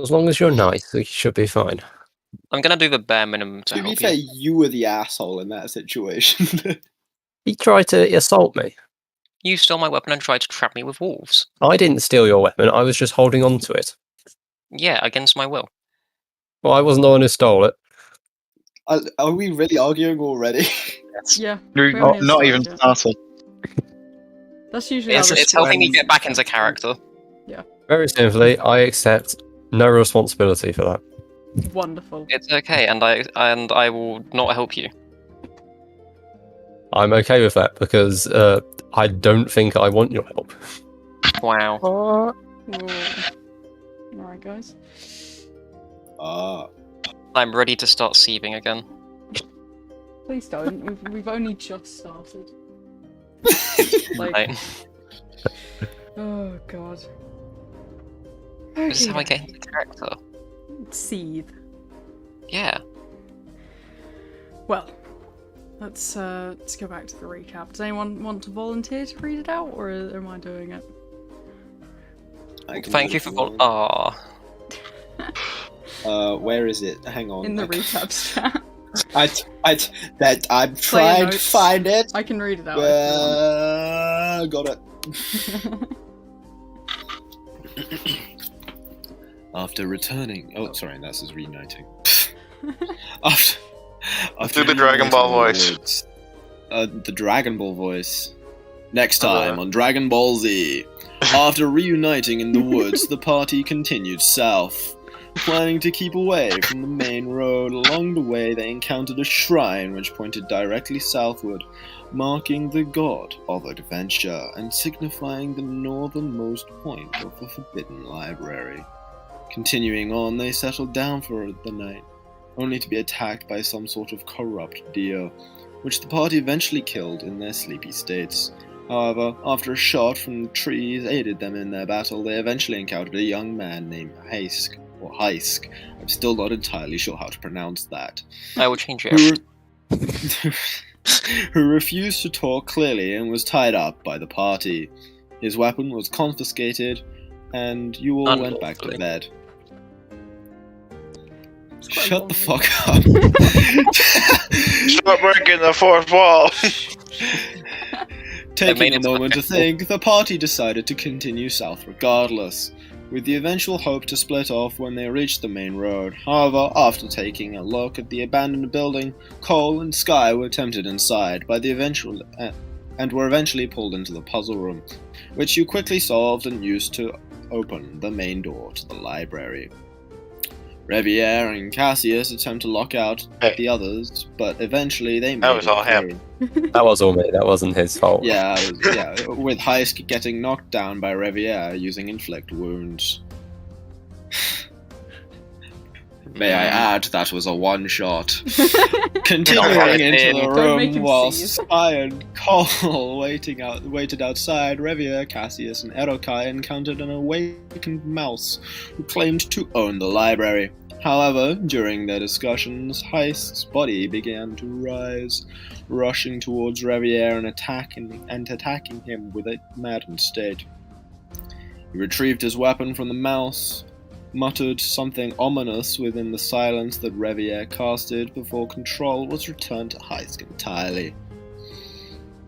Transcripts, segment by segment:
As long as you're nice, you should be fine. I'm gonna do the bare minimum to To be help fair, you. you were the asshole in that situation. He tried to assault me. You stole my weapon and tried to trap me with wolves. I didn't steal your weapon, I was just holding on to it. Yeah, against my will. Well, I wasn't the one who stole it. Are we really arguing already? Yeah. You're we haven't not even started yet. started. That's usually how It's, this it's helping me works. get back into character. Very simply, I accept no responsibility for that. Wonderful. It's okay, and I will not help you. I'm okay with that because I don't think I want your help. Wow. Alright, guys. I'm ready to start sieving again. Please don't. We've only just started. Like, Right. oh god. This is how I Okay. get into character. Seethe. Yeah. Well, let's go back to the recap. Does anyone want to volunteer to read it out, or am I doing it? Thank you for Where is it? Hang on. In the recaps chat. I'm trying to notes. find it. I can read it out. If Got it. After returning, sorry, that's his reuniting. after Do the Dragon Ball reuniting in voice. the woods, the Dragon Ball voice. Next time on Dragon Ball Z. After reuniting in the woods, the party continued south. Planning to keep away from the main road, along the way they encountered a shrine which pointed directly southward, marking the god of adventure and signifying the northernmost point of the Forbidden Library. Continuing on, they settled down for the night, only to be attacked by some sort of corrupt deer, which the party eventually killed in their sleepy states. However, after a shot from the trees aided them in their battle, they eventually encountered a young man named Heisk. I'm still not entirely sure how to pronounce that. I will change it. Who refused to talk clearly and was tied up by the party. His weapon was confiscated, and you all went back to bed. Shut the fuck up. Stop breaking the fourth wall. Taking a moment to think, the party decided to continue south regardless, with the eventual hope to split off when they reached the main road. However, after taking a look at the abandoned building, Cole and Sky were tempted inside by the eventual and were eventually pulled into the puzzle room, which you quickly solved and used to open the main door to the library. Revier and Cassius attempt to lock out the others, but eventually they made was all him. That was all me, that wasn't his fault. Yeah, with Heisk getting knocked down by Revier using inflict wounds. May I add, that was a one-shot. Continuing into the room while Spy and Cole waited outside, Revier, Cassius, and Erokai encountered an awakened mouse who claimed to own the library. However, during their discussions, Heisk's body began to rise, rushing towards Revier and attacking him with a maddened state. He retrieved his weapon from the mouse, muttered something ominous within the silence that Revier casted before control was returned to Heisk entirely.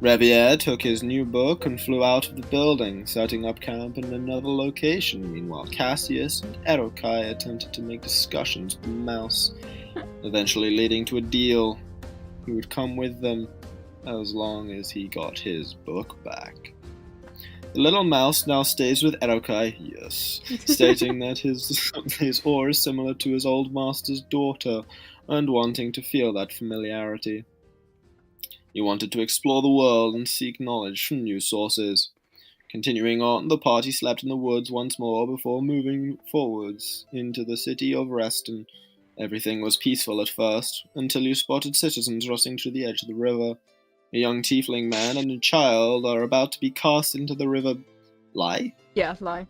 Revier took his new book and flew out of the building, setting up camp in another location. Meanwhile, Cassius and Erokai attempted to make discussions with the mouse, eventually leading to a deal. He would come with them as long as he got his book back. The little mouse now stays with Erokai, yes, stating that his aura is similar to his old master's daughter, and wanting to feel that familiarity. He wanted to explore the world and seek knowledge from new sources. Continuing on, the party slept in the woods once more before moving forwards into the city of Reston. Everything was peaceful at first, until you spotted citizens rushing to the edge of the river. A young tiefling man and a child are about to be cast into the river. Lie? Yeah, lie.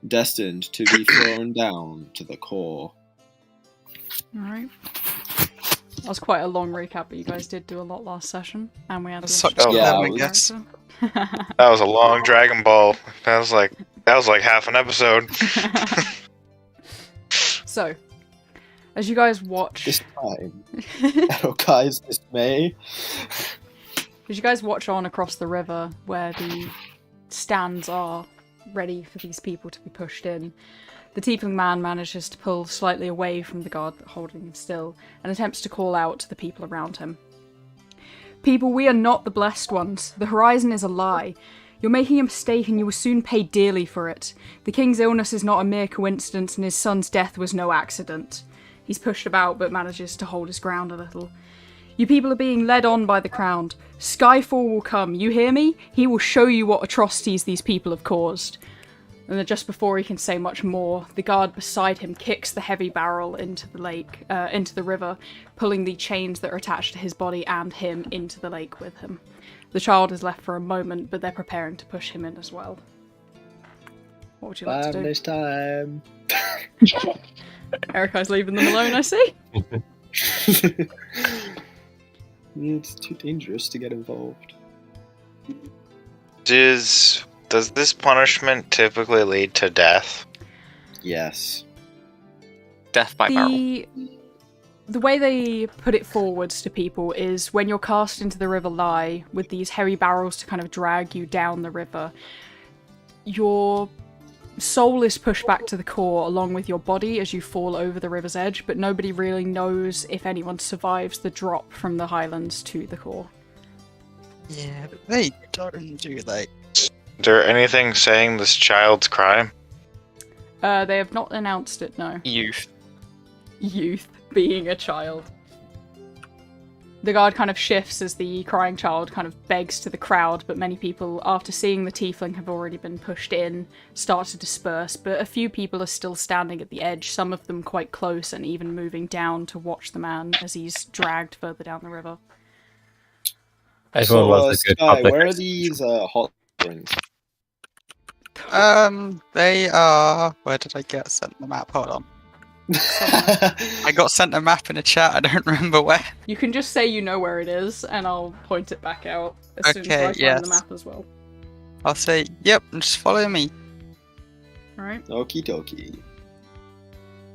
Destined to be thrown down to the core. Alright. That was quite a long recap, but you guys did do a lot last session, and we had the Sucked introduction yeah, of it the was- character. That was a long Dragon Ball. That was like half an episode. So, as you guys watch... This time. Erokai's dismay. As you guys watch on across the river where the stands are ready for these people to be pushed in, the tiefling man manages to pull slightly away from the guard holding him still and attempts to call out to the people around him. People, we are not the blessed ones. The horizon is a lie. You're making a mistake and you will soon pay dearly for it. The king's illness is not a mere coincidence and his son's death was no accident. He's pushed about but manages to hold his ground a little. You people are being led on by the crowd. Skyfall will come, you hear me? He will show you what atrocities these people have caused. And then just before he can say much more, the guard beside him kicks the heavy barrel into the lake, into the river, pulling the chains that are attached to his body and him into the lake with him. The child is left for a moment, but they're preparing to push him in as well. What would you like to do? This time. Erikai's leaving them alone, I see. It's too dangerous to get involved. Does this punishment typically lead to death? Yes. Death by barrel. The way they put it forwards to people is when you're cast into the River Lie with these heavy barrels to kind of drag you down the river, your soul is pushed back to the core along with your body as you fall over the river's edge, but nobody really knows if anyone survives the drop from the highlands to the core. Yeah, but they don't do they? Is there anything saying this child's crime? They have not announced it, no. Youth. Youth being a child. The guard kind of shifts as the crying child kind of begs to the crowd, but many people, after seeing the tiefling have already been pushed in, start to disperse, but a few people are still standing at the edge, some of them quite close and even moving down to watch the man as he's dragged further down the river. Everyone loves a good Sky, public. where are these hot springs? They are... Where did I get sent the map? Hold on. I got sent a map in a chat, I don't remember where. You can just say you know where it is, and I'll point it back out as soon as I find the map as well. I'll say, yep, and just follow me. Alright. Okie dokie.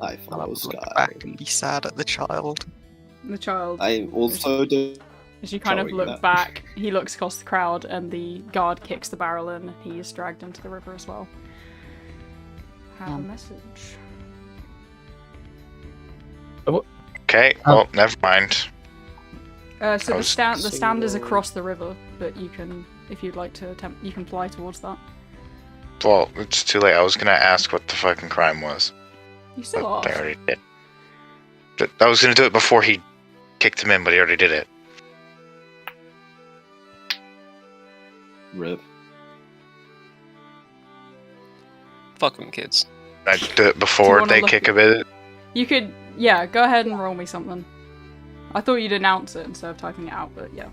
I I'll follow have to look Sky. back and be sad at the child. The child, I also did. as you kind of Sorry, look that- back, he looks across the crowd, and the guard kicks the barrel in, and he is dragged into the river as well. Have a message. Okay, well, never mind. So the was stand is so- across the river, but you can, if you'd like to attempt, you can fly towards that. Well, it's too late. I was gonna ask what the fucking crime was. You still But are. I already did. I was gonna do it before he kicked him in, but he already did it. Rip. Fuck them, kids. I do it before wanna they look- kick him in. You could, yeah, go ahead and roll me something. I thought you'd announce it instead of typing it out, but yeah.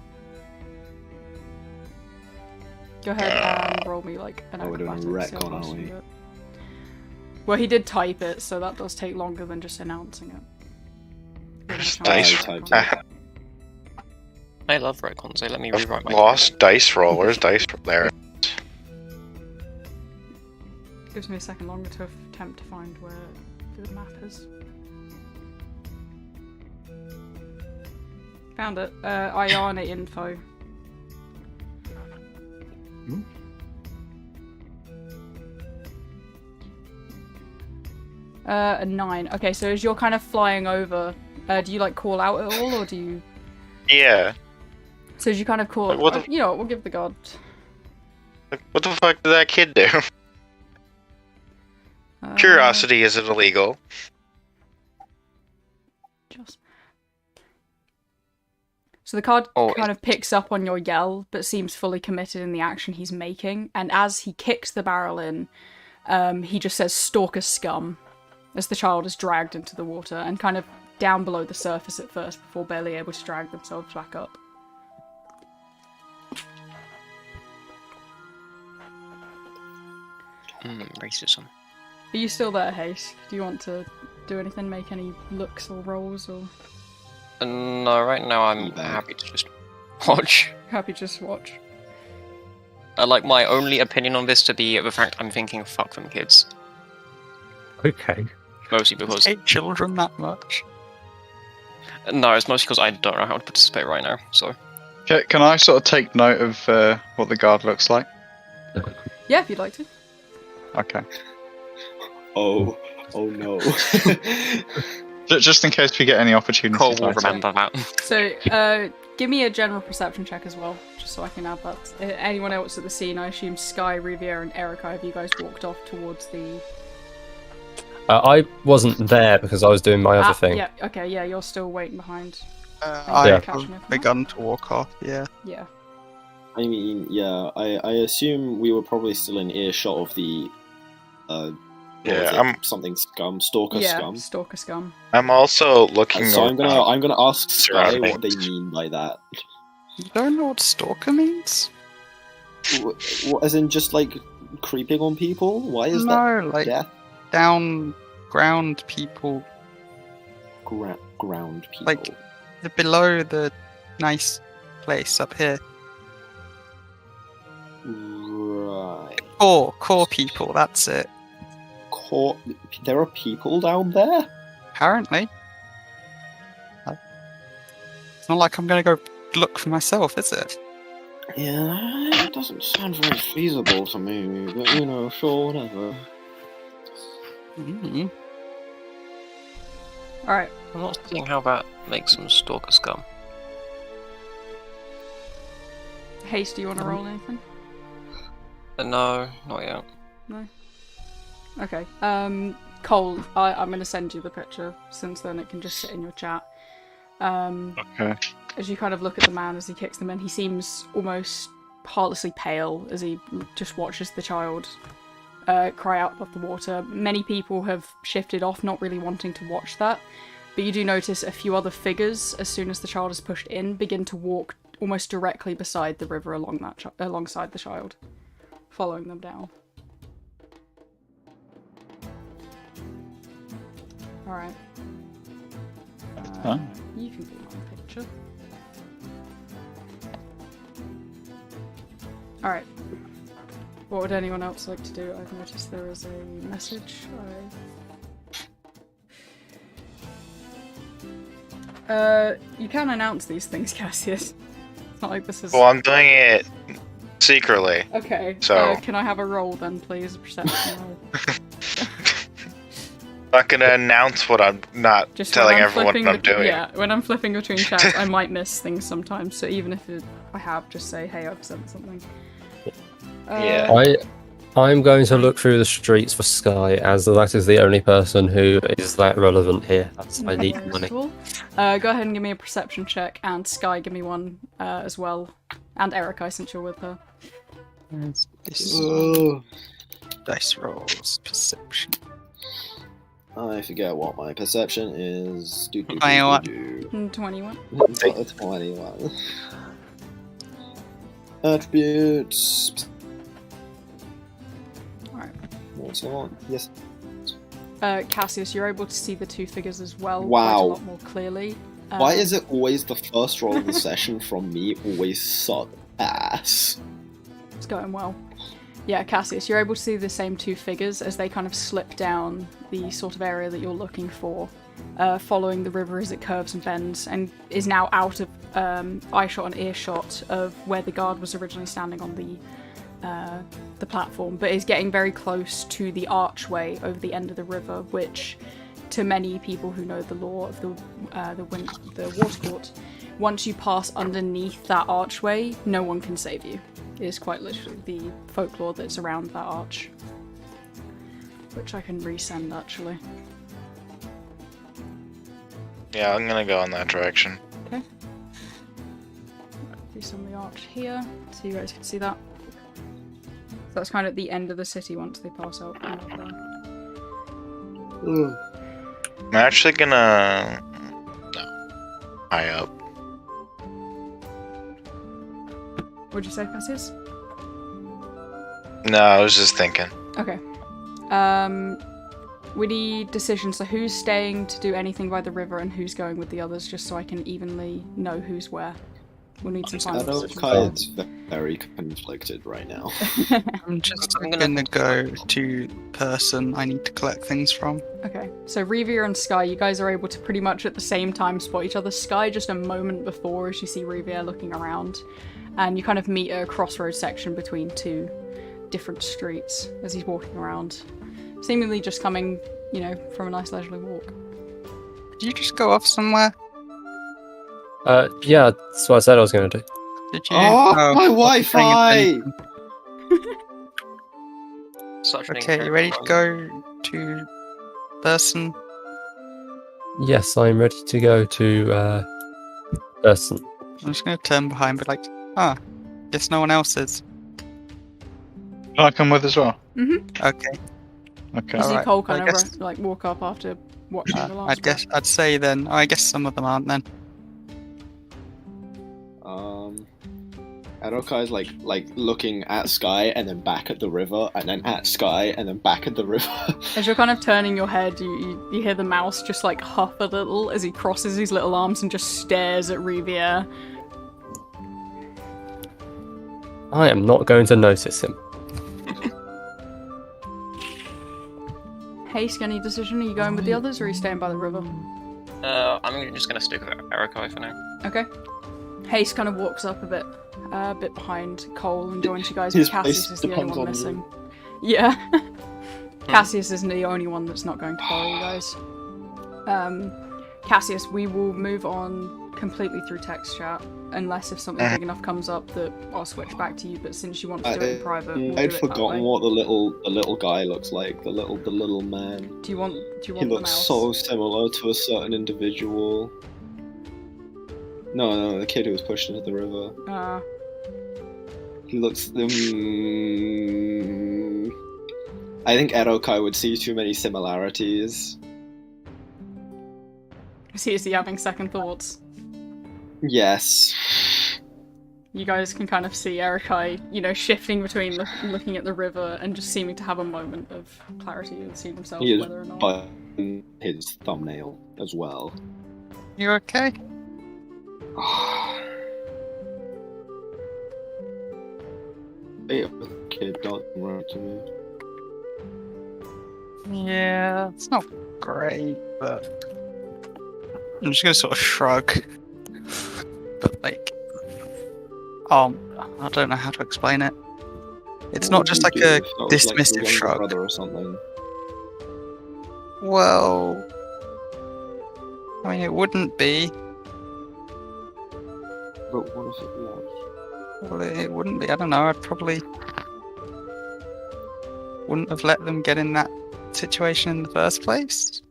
Go ahead and roll me like an Oh, we're doing a acrobatics, see how retcon, fast aren't you we? do it. Well, he did type it, so that does take longer than just announcing it. There's Give it a dice. chance. I typed it. I love retcons, so let me I've rewrite my lost dice roll. Where's dice roll? There. Gives me a second longer to attempt to find where the map is. Found it. Iana info. A 9. Okay, so as you're kind of flying over, do you like call out at all, or do you? Yeah. So as you kind of call, Like, what the- you know, what, we'll give the god. Like, what the fuck did that kid do? Curiosity isn't illegal. Just... So the card Oh, kind of picks up on your yell, but seems fully committed in the action he's making. And as he kicks the barrel in, he just says "stalker scum" as the child is dragged into the water and kind of down below the surface at first before barely able to drag themselves back up. racism. Are you still there, Haste? Do you want to do anything, make any looks or rolls, or No, right now I'm Feedback. happy to just watch. happy to just watch? I like my only opinion on this to be the fact I'm thinking fuck them kids. Okay. Mostly because hate children that much. no, it's mostly because I don't know how to participate right now. So Okay, can I sort of take note of what the guard looks like? Yeah, if you'd like to. Okay. Oh no. Just in case we get any opportunities. Cole will later. remember that. So, give me a general perception check as well, just so I can add that. Anyone else at the scene? I assume Sky, Riviera, and Erica. Have you guys walked off towards the? I wasn't there because I was doing my other thing. Yeah. Okay. Yeah, you're still waiting behind. I've catching up. begun to walk off, yeah. Yeah. I mean, yeah, I assume we were probably still in earshot of the something scum, stalker Yeah, scum. stalker scum. I'm also looking. So I'm gonna ask Sky what they surroundings. mean by that. You don't know what stalker means? What, as in just like creeping on people? Why is that? No, like death? down ground people, Ground people. Like- the below the nice place up here. Right. Core people, that's it. There are people down there? Apparently. It's not like I'm gonna go look for myself, is it? Yeah, that doesn't sound very feasible to me, but you know, sure, whatever. Mm. Alright. I'm not seeing how that makes them stalker scum. Haste, do you want to roll anything? No, not yet. No. Okay. Cole, I'm going to send you the picture, since then it can just sit in your chat. Okay. As you kind of look at the man as he kicks them in, he seems almost heartlessly pale as he just watches the child cry out above the water. Many people have shifted off, not really wanting to watch that, but you do notice a few other figures, as soon as the child is pushed in, begin to walk almost directly beside the river alongside the child, following them down. Alright. Huh? You can be my picture. Alright. What would anyone else like to do? I've noticed there is a message. You can announce these things, Cassius. It's not like this is... Well, I'm doing it secretly. Okay, So- can I have a roll then, please? A perception roll. I'm not gonna announce what I'm not Just telling when I'm everyone flipping what I'm doing. Yeah, when I'm flipping between chats, I might miss things sometimes, so even if I have, just say, hey, I've sent something. Yeah. I'm going to look through the streets for Sky, as that is the only person who is that relevant here. I need money. Cool. Go ahead and give me a perception check, and Sky, give me one as well. And Erica, since you're with her. Dice rolls, perception. I forget what my perception is. 21. 21. 21. Attributes. Alright. What's on? Yes. Cassius, you're able to see the two figures as well quite a Wow. lot more clearly. Why is it always the first roll of the session from me always suck ass? It's going well. Yeah, Cassius, you're able to see the same two figures as they kind of slip down the sort of area that you're looking for, following the river as it curves and bends, and is now out of eyeshot and earshot of where the guard was originally standing on the platform, but is getting very close to the archway over the end of the river, which, to many people who know the lore of the water court, once you pass underneath that archway, no one can save you. It is quite literally the folklore that's around that arch, which I can resend actually. Yeah, I'm gonna go in that direction. Okay. Do some of the arch here, so you guys can see that. So that's kind of at the end of the city once they pass out. I'm actually gonna... No. High up. What'd you say, Cassius? No, I was just thinking. Okay. We need decisions, so who's staying to do anything by the river and who's going with the others, just so I can evenly know who's where. We'll need some final decisions. Kai is very conflicted right now. I'm just I'm gonna gonna go to person I need to collect things from. Okay, so Revia and Sky, you guys are able to pretty much at the same time spot each other. Sky just a moment before as you see Revia looking around, and you kind of meet a crossroads section between two different streets as he's walking around, seemingly just coming, you know, from a nice leisurely walk. Did you just go off somewhere? Yeah, that's what I said I was going to do. Did you? Oh, my wasn't paying Wi-Fi! attention. Such an Okay, you ready to go to person? Yes, I'm ready to go to person. I'm just gonna turn behind, but like, guess no one else is. Can I come with as well? Okay. Okay. You see Alright, Cole I kind of guess- like walk up after watching the last I'd say then. I guess some of them aren't then. Arokai's like looking at Sky and then back at the river and then at Sky and then back at the river. As you're kind of turning your head, you hear the mouse just like huff a little as he crosses his little arms and just stares at Revia. I am not going to notice him. Haste, any decision? Are you going with the others or are you staying by the river? I'm just gonna stick with Arakai for now. Okay. Haste kind of walks up a bit behind Cole and joins you guys, His but Cassius face is the only depends one on missing. Yeah. Cassius isn't the only one that's not going to follow you guys. Cassius, we will move on completely through text chat, unless if something big enough comes up that I'll switch back to you, but since you want to do it in private, we'll I'd do it forgotten that way. what the little guy looks like. The little man. Do you want He the looks mouse? so similar to a certain individual. No, the kid who was pushed into the river. He looks. I think Arokai would see too many similarities. Is he having second thoughts? Yes. You guys can kind of see Erikai, you know, shifting between looking at the river and just seeming to have a moment of clarity and seeing himself He is whether or not. biting his thumbnail as well. You okay? Hey, kid, don't run to me. Yeah, it's not great, but I'm just gonna sort of shrug. But like, I don't know how to explain it. It's not just like a dismissive shrug. Brother or something. Well, I mean, it wouldn't be. But what if it was? Well, it wouldn't be. I don't know. I'd probably wouldn't have let them get in that situation in the first place.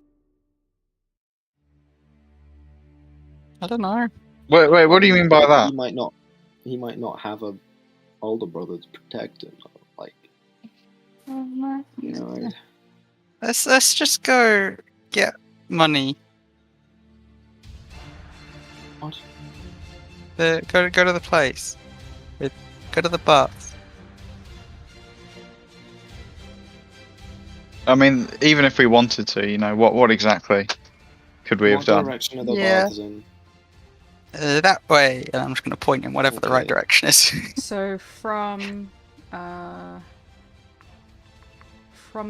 I don't know. Wait, what do you mean by that? He might not have a older brother to protect him. Like, you know. Let's just go get money. What? Go to the place. Go to the bath. I mean, even if we wanted to, you know, what exactly could we have What done? direction are the Yeah. baths in? That way, and I'm just going to point in whatever the right Okay. direction is. So from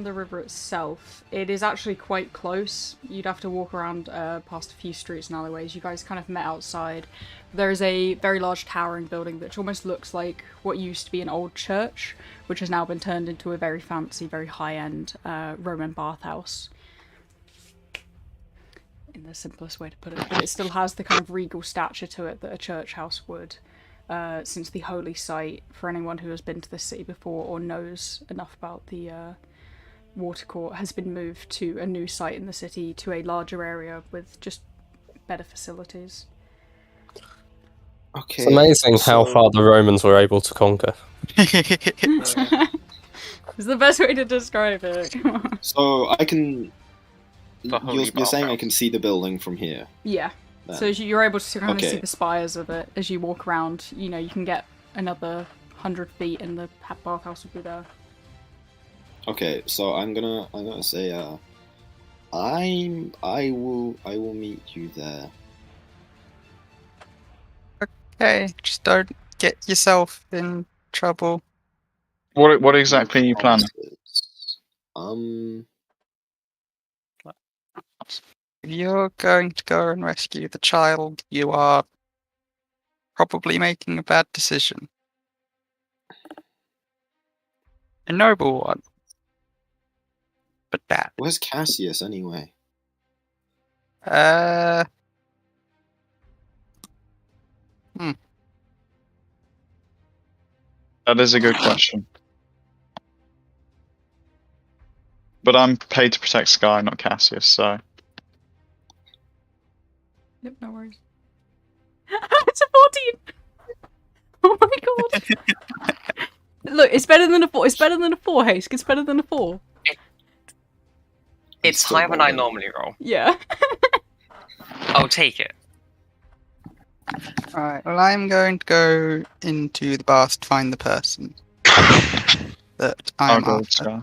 the river itself, it is actually quite close. You'd have to walk around past a few streets and alleyways. You guys kind of met outside. There is a very large towering building which almost looks like what used to be an old church, which has now been turned into a very fancy, very high-end Roman bathhouse. In the simplest way to put it. But it still has the kind of regal stature to it that a church house would. Since the holy site, for anyone who has been to the city before or knows enough about the watercourt, has been moved to a new site in the city, to a larger area with just better facilities. Okay. It's amazing how so- far the Romans were able to conquer. It's the best way to describe it. So I can. The holy You're saying I bathhouse. can see the building from here. Yeah. then. So as you're able to kind of see Okay. the spires of it as you walk around. You know, you can get another 100 feet and the bathhouse will be there. Okay, so I'm gonna say I will meet you there. Hey, just don't get yourself in trouble. What exactly are you planning? If you're going to go and rescue the child, you are probably making a bad decision. A noble one, but bad. Where's Cassius anyway? That is a good question. But I'm paid to protect Sky, not Cassius, so... Yep, no worries. It's a 14! Oh my god! Look, it's better than a 4. It's better than a 4, Haske. It's better than a 4. It's higher than I normally roll. Yeah. I'll take it. Alright, well I'm going to go into the bath to find the person that I'll I'm go with after. Sky.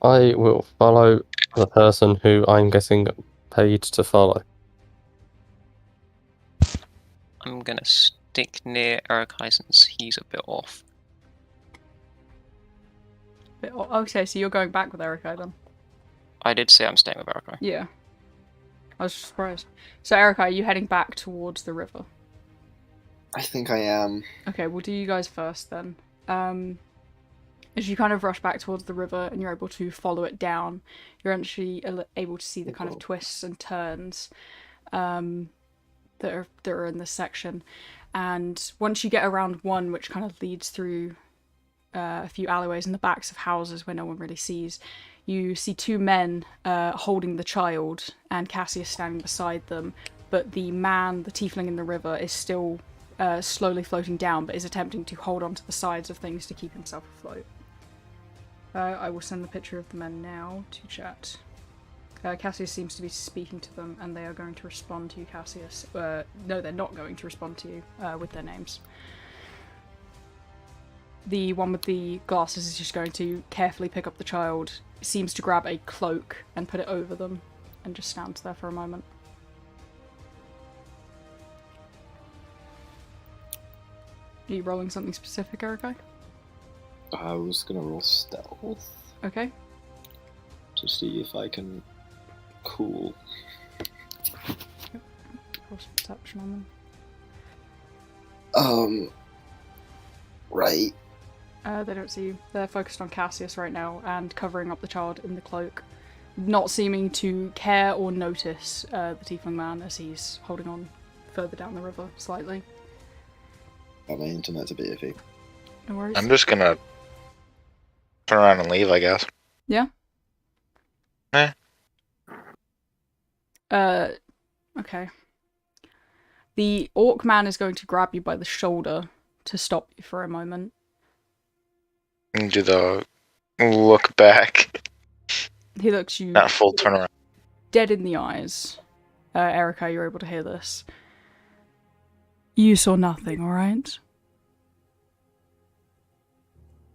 I will follow the person who I'm getting paid to follow. I'm gonna stick near Erikai since he's a bit off. Okay, so you're going back with Erikai then? I did say I'm staying with Erikai. Yeah. I was surprised. So Erikai, are you heading back towards the river? I think I am. Okay, we'll do you guys first then. As you kind of rush back towards the river and you're able to follow it down, you're actually able to see the kind of twists and turns that are in this section. And once you get around one, which kind of leads through a few alleyways in the backs of houses where no one really sees, you see two men holding the child and Cassius standing beside them, but the man, the tiefling in the river, is still slowly floating down, but is attempting to hold onto the sides of things to keep himself afloat. I will send the picture of the men now to chat. Cassius seems to be speaking to them, and they are going to respond to you, Cassius. No, they're not going to respond to you with their names. The one with the glasses is just going to carefully pick up the child, seems to grab a cloak and put it over them, and just stands there for a moment. Are you rolling something specific, Erikai? I was gonna roll stealth Okay. to see if I can. Cool. Cross perception on them. Right. They don't see you. They're focused on Cassius right now and covering up the child in the cloak, not seeming to care or notice the tiefling man as he's holding on further down the river slightly. Oh, my internet's a bit iffy. No worries. I'm just gonna turn around and leave, I guess. Yeah? Eh. Okay. The orc man is going to grab you by the shoulder to stop you for a moment. And do the look back. He looks you Not full turnaround. dead in the eyes. Erica, you're able to hear this. You saw nothing, alright?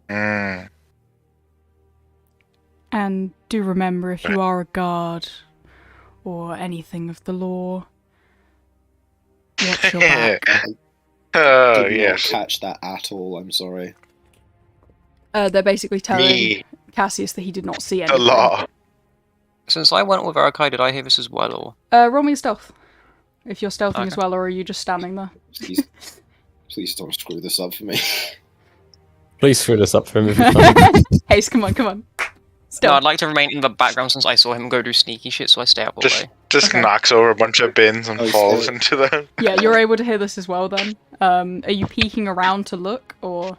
Mm. And do remember, if you are a guard or anything of the law, watch your back. Oh, Did yes. not catch that at all. I'm sorry. They're basically telling Me, Cassius that he did not see the anything. law. Since I went with Erikai, did I hear this as well, or? Roll me a stealth. If you're stealthing as Okay. well, or are you just standing there? Please don't screw this up for me. Please screw this up for him if you can. Haze, come on, come on. No, Stealth. I'd like to remain in the background since I saw him go do sneaky shit, so I stay out of the way. Just Okay. knocks over a bunch of bins and Oh, falls shit. into them. Yeah, you're able to hear this as well then. Are you peeking around to look, or...?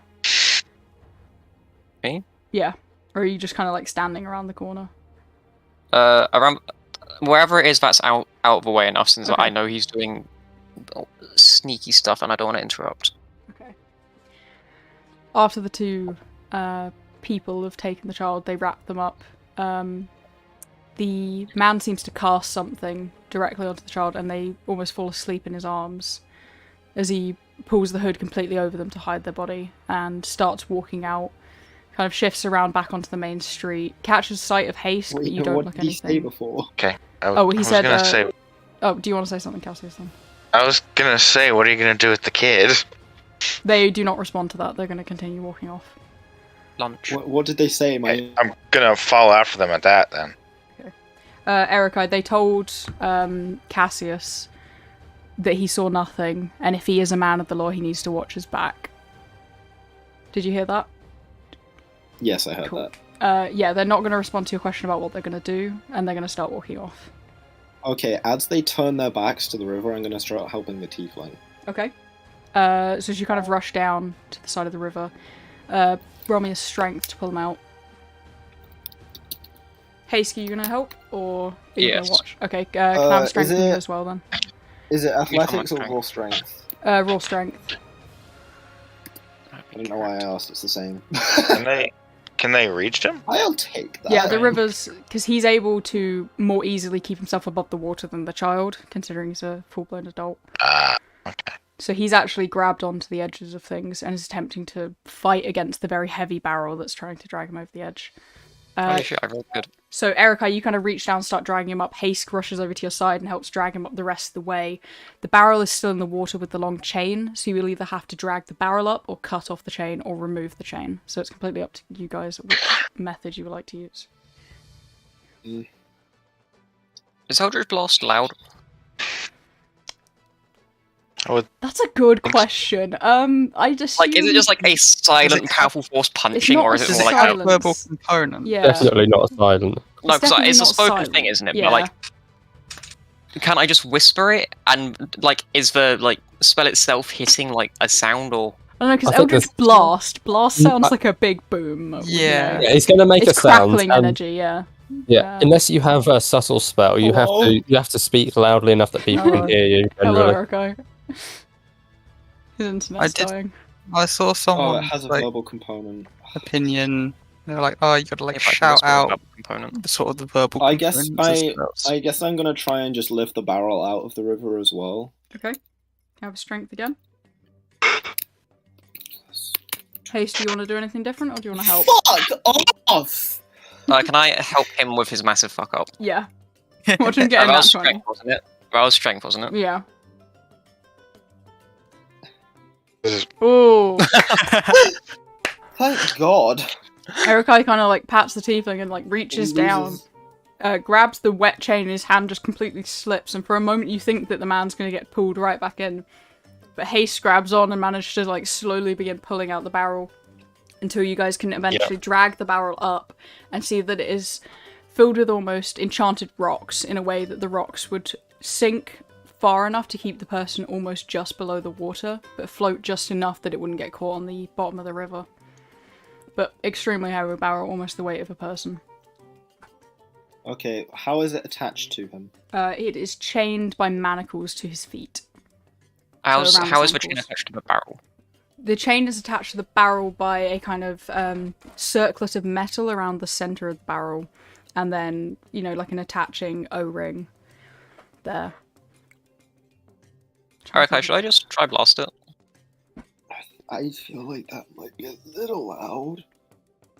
Me? Yeah. Or are you just kind of like standing around the corner? Around wherever it is that's out of the way enough, since Okay. I know he's doing sneaky stuff and I don't want to interrupt. Okay. After the two people have taken the child, they wrap them up. The man seems to cast something directly onto the child, and they almost fall asleep in his arms as he pulls the hood completely over them to hide their body and starts walking out. Kind of shifts around back onto the main street, catches sight of Haste, but you don't what look did he say anything. before? Okay. Oh, he I was said, gonna say, Oh, do you want to say something, Cassius, then? I was gonna say, what are you gonna do with the kid? They do not respond to that. They're going to continue walking off. Lunch. What did they say? I'm gonna follow after them at that then. Erica, they told Cassius that he saw nothing, and if he is a man of the law, he needs to watch his back. Did you hear that? Yes, I heard Cool. that. Yeah, they're not going to respond to your question about what they're going to do, and they're going to start walking off. Okay, as they turn their backs to the river, I'm going to start helping the tiefling. Okay. So as you kind of rush down to the side of the river, roll me a strength to pull them out. Hayski, you gonna help, or are you gonna watch? Okay, can I have strength from you as well then? Is it athletics or raw strength? Raw strength. I don't know why I asked, it's the same. Can they reach him? I'll take that. Yeah, the river's... because he's able to more easily keep himself above the water than the child, considering he's a full-blown adult. Okay. So he's actually grabbed onto the edges of things and is attempting to fight against the very heavy barrel that's trying to drag him over the edge. Holy shit, I rolled good. So Erica, you kind of reach down and start dragging him up. Haste rushes over to your side and helps drag him up the rest of the way. The barrel is still in the water with the long chain, so you will either have to drag the barrel up or cut off the chain or remove the chain. So it's completely up to you guys which method you would like to use. Is Eldritch Blast loud? That's a good question. I just Like, is it just like a silent, powerful force punching, or is it more like silence. a verbal component? Yeah. Definitely not a silent. No, because definitely it's a not spoken silent. thing, isn't it? Yeah. But like, can I just whisper it? And like, is the like spell itself hitting like a sound or? I don't know, because I think Eldritch Blast sounds like a big boom. Yeah. Yeah, it's going to make It's a sound. crackling and- energy, yeah. Yeah, unless you have a subtle spell, you have to speak loudly enough that people Hello. can hear you. Hello, Generally. Erica. His internet's dying. I saw Oh, someone it has a like verbal component. opinion. They're like, oh, you gotta like If I can shout whisper a out verbal component. the sort of the verbal. I guess components of spells. I guess I'm gonna try and just lift the barrel out of the river as well. Okay. Have a strength again. Haste, do you want to do anything different, or do you want to help? Fuck off! Can I help him with his massive fuck up? Yeah. Watch him get in That that was 20. strength, wasn't it? That was strength, wasn't it? Yeah. Ooh. Thank God. Erica kind of like pats the tiefling and like reaches down, grabs the wet chain and his hand just completely slips, and for a moment you think that the man's going to get pulled right back in. But Haste grabs on and manages to like slowly begin pulling out the barrel until you guys can eventually drag the barrel up and see that it is filled with almost enchanted rocks in a way that the rocks would sink far enough to keep the person almost just below the water, but float just enough that it wouldn't get caught on the bottom of the river. But extremely heavy barrel, almost the weight of a person. Okay, how is it attached to him? It is chained by manacles to his feet. How around is his the chain ankles. attached to the barrel? The chain is attached to the barrel by a kind of circlet of metal around the center of the barrel, and then, you know, like an attaching O-ring there. Okay, should I just try blast it? I feel like that might be a little loud.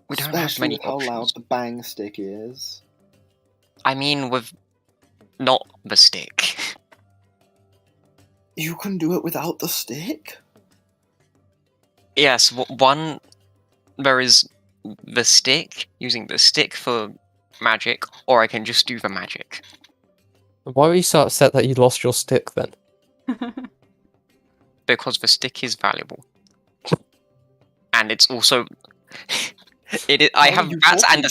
We don't have Especially many with how loud options. the bang stick is. I mean, with not the stick. You can do it without the stick? Yes, one, there is the stick, using the stick for magic, or I can just do the magic. Why were you so upset that you lost your stick then? Because the stick is valuable. And it's also... I have that and a...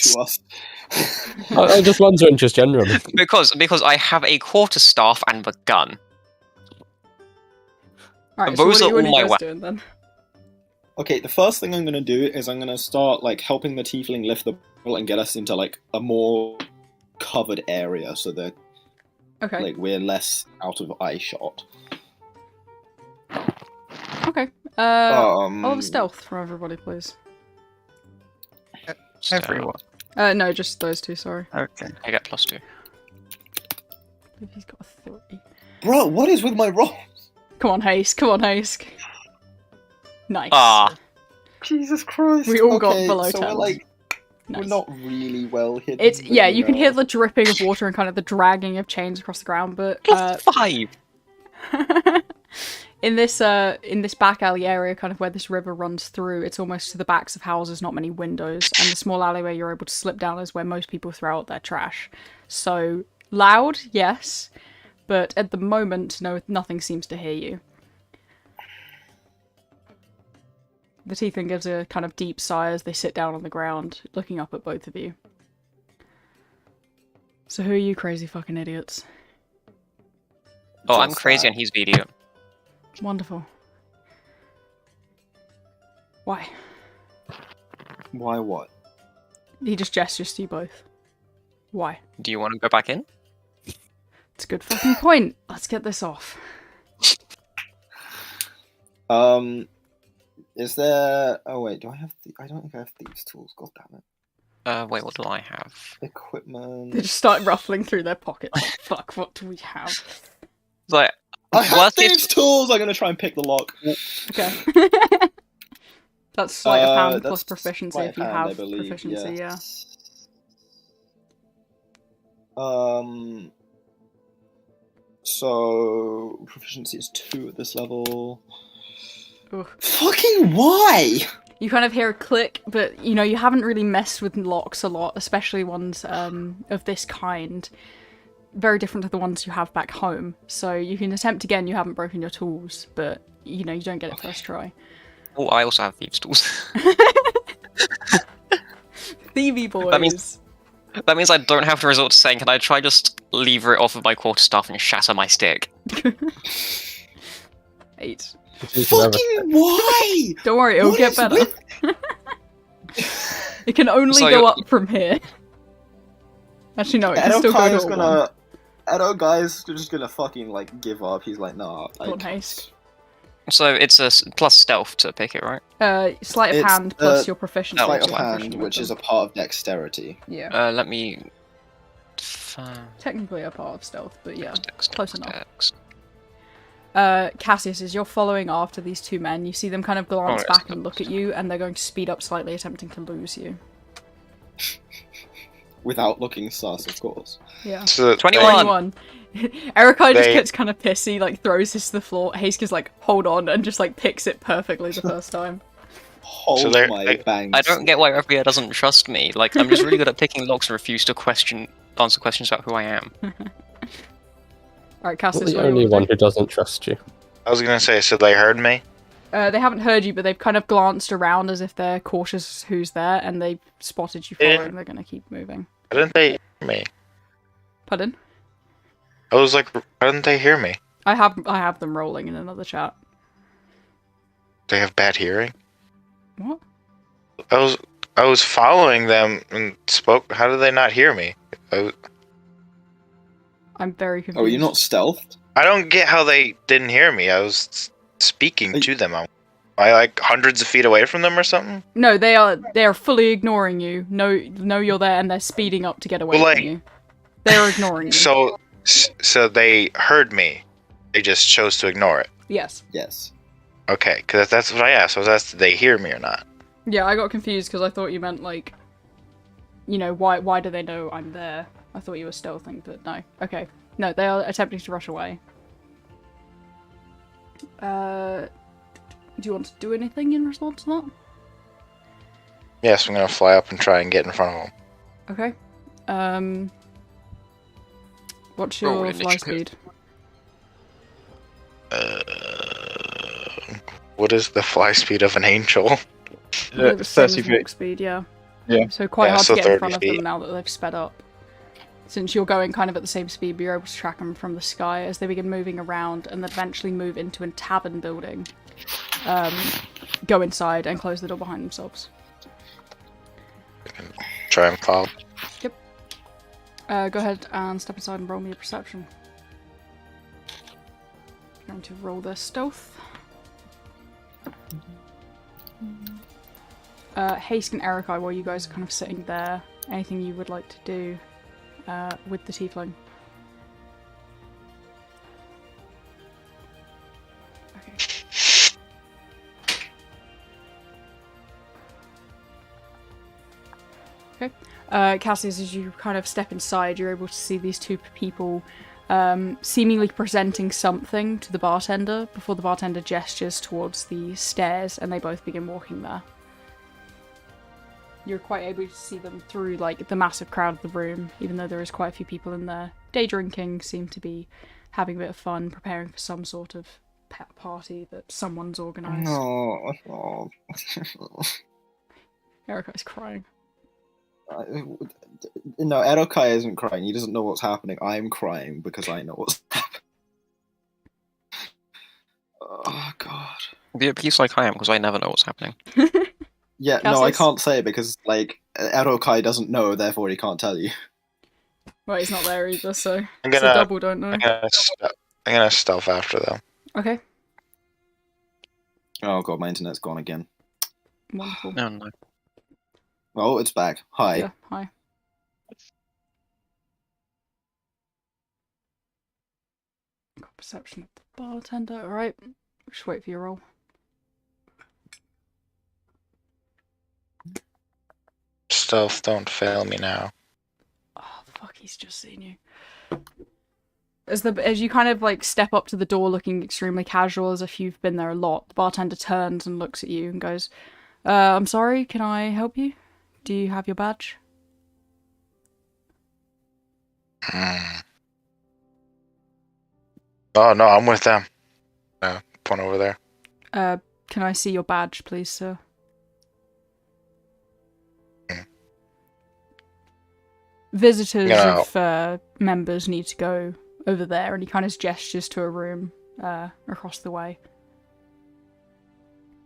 I'm just wondering, just generally. because I have a quarterstaff and the gun. Alright, Those so are what are all my you guys doing then? Okay, the first thing I'm gonna do is I'm gonna start like helping the tiefling lift the barrel and get us into like a more covered area so that Okay. like we're less out of eye shot. Okay. I'll have a stealth from everybody, please. Everyone. No, just those two, sorry. Okay. I get +2. I believe he's got a 3. Bro, what is with my roll? Come on, Haste. Come on, Haste. Nice. Ah, Jesus Christ. We all got Okay, below so 10. we're like Nice. we're not really well hidden. It's but, you can hear the dripping of water and kind of the dragging of chains across the ground, but +5! In this back alley area, kind of where this river runs through, it's almost to the backs of houses, not many windows, and the small alleyway you're able to slip down is where most people throw out their trash. So loud, yes, but at the moment, no, nothing seems to hear you. The tiefling gives a kind of deep sigh as they sit down on the ground, looking up at both of you. So who are you crazy fucking idiots? Oh, I'm crazy and he's the idiot. Wonderful. Why? Why what? He just gestures to you both. Why? Do you want to go back in? It's a good fucking point. Let's get this off. Is there... Oh wait, do I have... I don't think I have thieves' tools, god damn it. Wait, what do I have? Equipment... They just start ruffling through their pockets. Like, fuck, what do we have? It's like, I have thieves' tools! I'm gonna try and pick the lock. Okay. That's sleight of hand that's plus proficiency sleight if you of hand, have I believe, proficiency, yeah. So... Proficiency is 2 at this level... Ugh. Fucking why? You kind of hear a click, but you know, you haven't really messed with locks a lot, especially ones of this kind. Very different to the ones you have back home. So you can attempt again, you haven't broken your tools, but you know, you don't get it first try. Oh, I also have thieves' tools. Thievy boys. That means I don't have to resort to saying, can I try just lever it off of my quarterstaff and shatter my stick? 8. Fucking why? Don't worry, it'll get better. It can only So go up from here. Actually, no, it can still go to a 1. Edo guy's just gonna fucking like give up. He's like, nah. Go on, haste. So it's a plus stealth to pick it, right? Sleight of hand plus your proficiency. Sleight of which you're hand, proficient which with is a them. part of dexterity. Yeah. Let me... Technically a part of stealth, but yeah, close enough. Dex. Cassius, as you're following after these two men, you see them kind of glance Oh, back and look at you, and they're going to speed up slightly, attempting to lose you. Without looking sus, of course. Yeah. So 21! Erikai just They- gets kind of pissy, like throws his to the floor. Haske is like, hold on, and just like picks it perfectly the first time. Hold they're- my bangs. I don't get why Arithia doesn't trust me. Like, I'm just really good at picking locks and refuse to answer questions about who I am. Alright, I'm Cassius, the what do you only want one to do? who doesn't trust you. I was gonna say, so they heard me. They haven't heard you, but they've kind of glanced around as if they're cautious who's there, and they've spotted you Yeah. following. They're going to keep moving. Why didn't they hear me? Pardon? I was like, why didn't they hear me? I have them rolling in another chat. They have bad hearing. What? I was following them and spoke. How did they not hear me? I'm very confused. Oh, you're not stealthed? I don't get how they didn't hear me. I was speaking to them. I like hundreds of feet away from them or something. No, they are fully ignoring you. No, you're there, and they're speeding up to get away Well, like- from you. They're ignoring you. So they heard me. They just chose to ignore it. Yes. Yes. Okay, because that's what I asked. I was asked, did they hear me or not? Yeah, I got confused because I thought you meant like, you know, why do they know I'm there? I thought you were stealthing, but no. Okay. No, they are attempting to rush away. Do you want to do anything in response to that? Yes, I'm gonna fly up and try and get in front of them. Okay. What's Roll your fly initiative. speed? What is the fly speed of an angel? I believe it's same 30 as feet. walk speed, yeah. Yeah. So quite Yeah, hard so to get in 30 front of feet. them now that they've sped up. Since you're going kind of at the same speed, but you're able to track them from the sky as they begin moving around and then eventually move into a tavern building. Go inside and close the door behind themselves. Try and follow. Go ahead and step inside and roll me a perception. Going to roll their stealth. Haste and Erikai, while you guys are kind of sitting there, anything you would like to do with the tiefling? Okay. Cassius, as you kind of step inside, you're able to see these two people seemingly presenting something to the bartender before the bartender gestures towards the stairs, and they both begin walking there. You're quite able to see them through like the massive crowd of the room, even though there is quite a few people in there. Day drinking, seem to be having a bit of fun, preparing for some sort of pet party that someone's organised. No. Erika's crying. No, Erokai isn't crying. He doesn't know what's happening. I'm crying because I know what's happening. Oh, God. Be at peace like I am, because I never know what's happening. Yeah, no, I Cassius? can't say because, like, Erokai doesn't know, therefore he can't tell you. Well, he's not there either, so I'm it's a gonna, double don't know. I'm gonna stealth after them. Okay, Oh, God, my internet's gone again. wonderful. No, no. Oh, it's back. Hi. Yeah, hi. Got perception of the bartender. Alright, just wait for your roll. Stealth, don't fail me now. Oh fuck, he's just seen you. As you kind of like step up to the door looking extremely casual as if you've been there a lot, the bartender turns and looks at you and goes, I'm sorry, can I help you? Do you have your badge? Oh no, I'm with them. Point over there. Can I see your badge, please, sir? Visitors of members need to go over there, and he kind of gestures to a room across the way.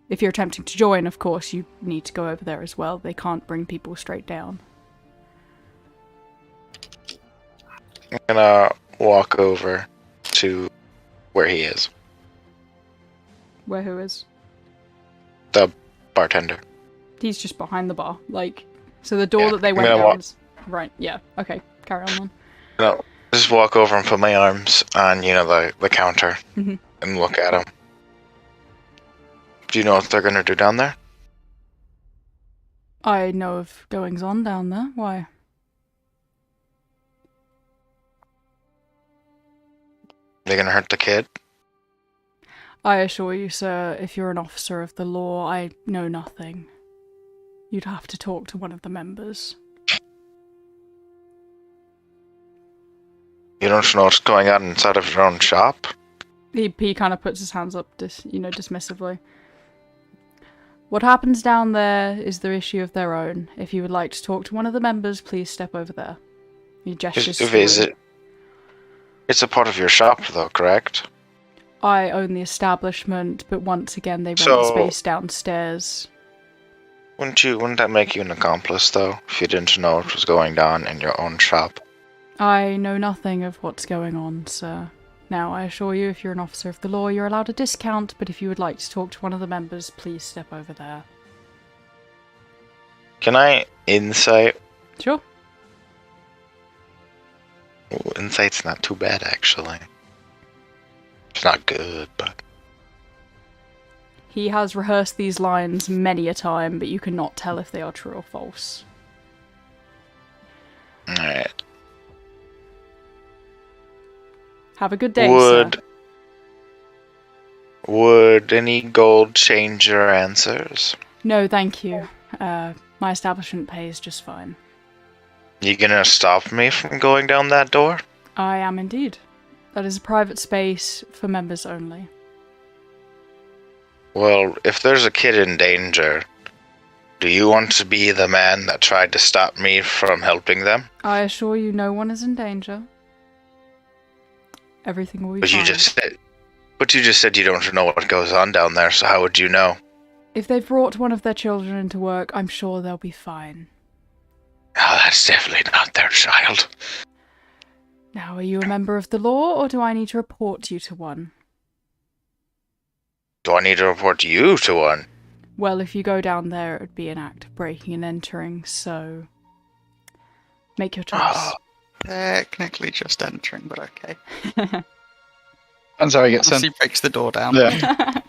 If you're attempting to join, of course, you need to go over there as well. They can't bring people straight down. I'm gonna walk over to where he is. Where who is? The bartender. He's just behind the bar. Like, so the door Yeah, that they I'm went gonna down is... Right, yeah. Okay, carry on then. No, just walk over and put my arms on, the counter Mhm. and look at him. Do you know what they're gonna do down there? I know of goings-on down there. Why? They're gonna hurt the kid? I assure you, sir, if you're an officer of the law, I know nothing. You'd have to talk to one of the members. You don't know what's going on inside of your own shop? He kind of puts his hands up, dismissively. What happens down there is their issue of their own. If you would like to talk to one of the members, please step over there. He gestures to It's a part of your shop, though, correct? I own the establishment, but once again, they rent the So- space downstairs. Wouldn't that make you an accomplice, though, if you didn't know what was going on in your own shop? I know nothing of what's going on, sir. Now, I assure you, if you're an officer of the law, you're allowed a discount, but if you would like to talk to one of the members, please step over there. Can I insight? Sure. Ooh, insight's not too bad, actually. It's not good, but... He has rehearsed these lines many a time, but you cannot tell if they are true or false. Alright. Have a good day, sir. Would any gold change your answers? No, thank you. My establishment pays just fine. You gonna stop me from going down that door? I am indeed. That is a private space for members only. Well, if there's a kid in danger, do you want to be the man that tried to stop me from helping them? I assure you no one is in danger. Everything will be fine. But you just said you don't know what goes on down there, so how would you know? If they've brought one of their children into work, I'm sure they'll be fine. Oh, that's definitely not their child. Now, are you a member of the law, or do I need to report you to one? Do I need to report you to one? Well, if you go down there, it would be an act of breaking and entering, so... make your choice. Technically just entering, but okay. And so he gets Once sent. he breaks the door down. Yeah.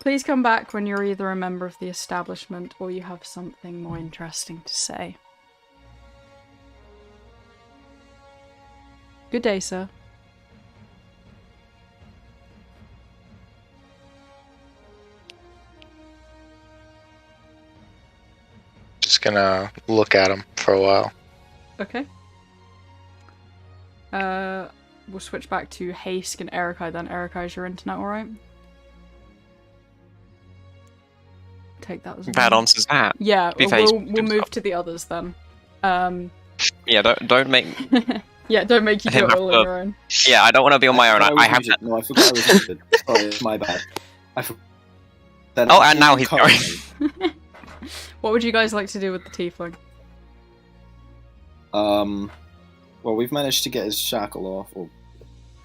Please come back when you're either a member of the establishment or you have something more interesting to say. Good day, sir. Just gonna look at him for a while. Okay. We'll switch back to Hask and Erikai then. Erikai, is your internet alright? Take that as Bad one. answers that. Yeah, Be fair, we'll move to the others then. Yeah, don't make. Yeah, don't make you do it all on your own. Yeah, I don't want to be on my own. I have. No, I forgot I was muted. Sorry, it's my bad. Oh, and now he's going. What would you guys like to do with the tiefling? Well, we've managed to get his shackle off, or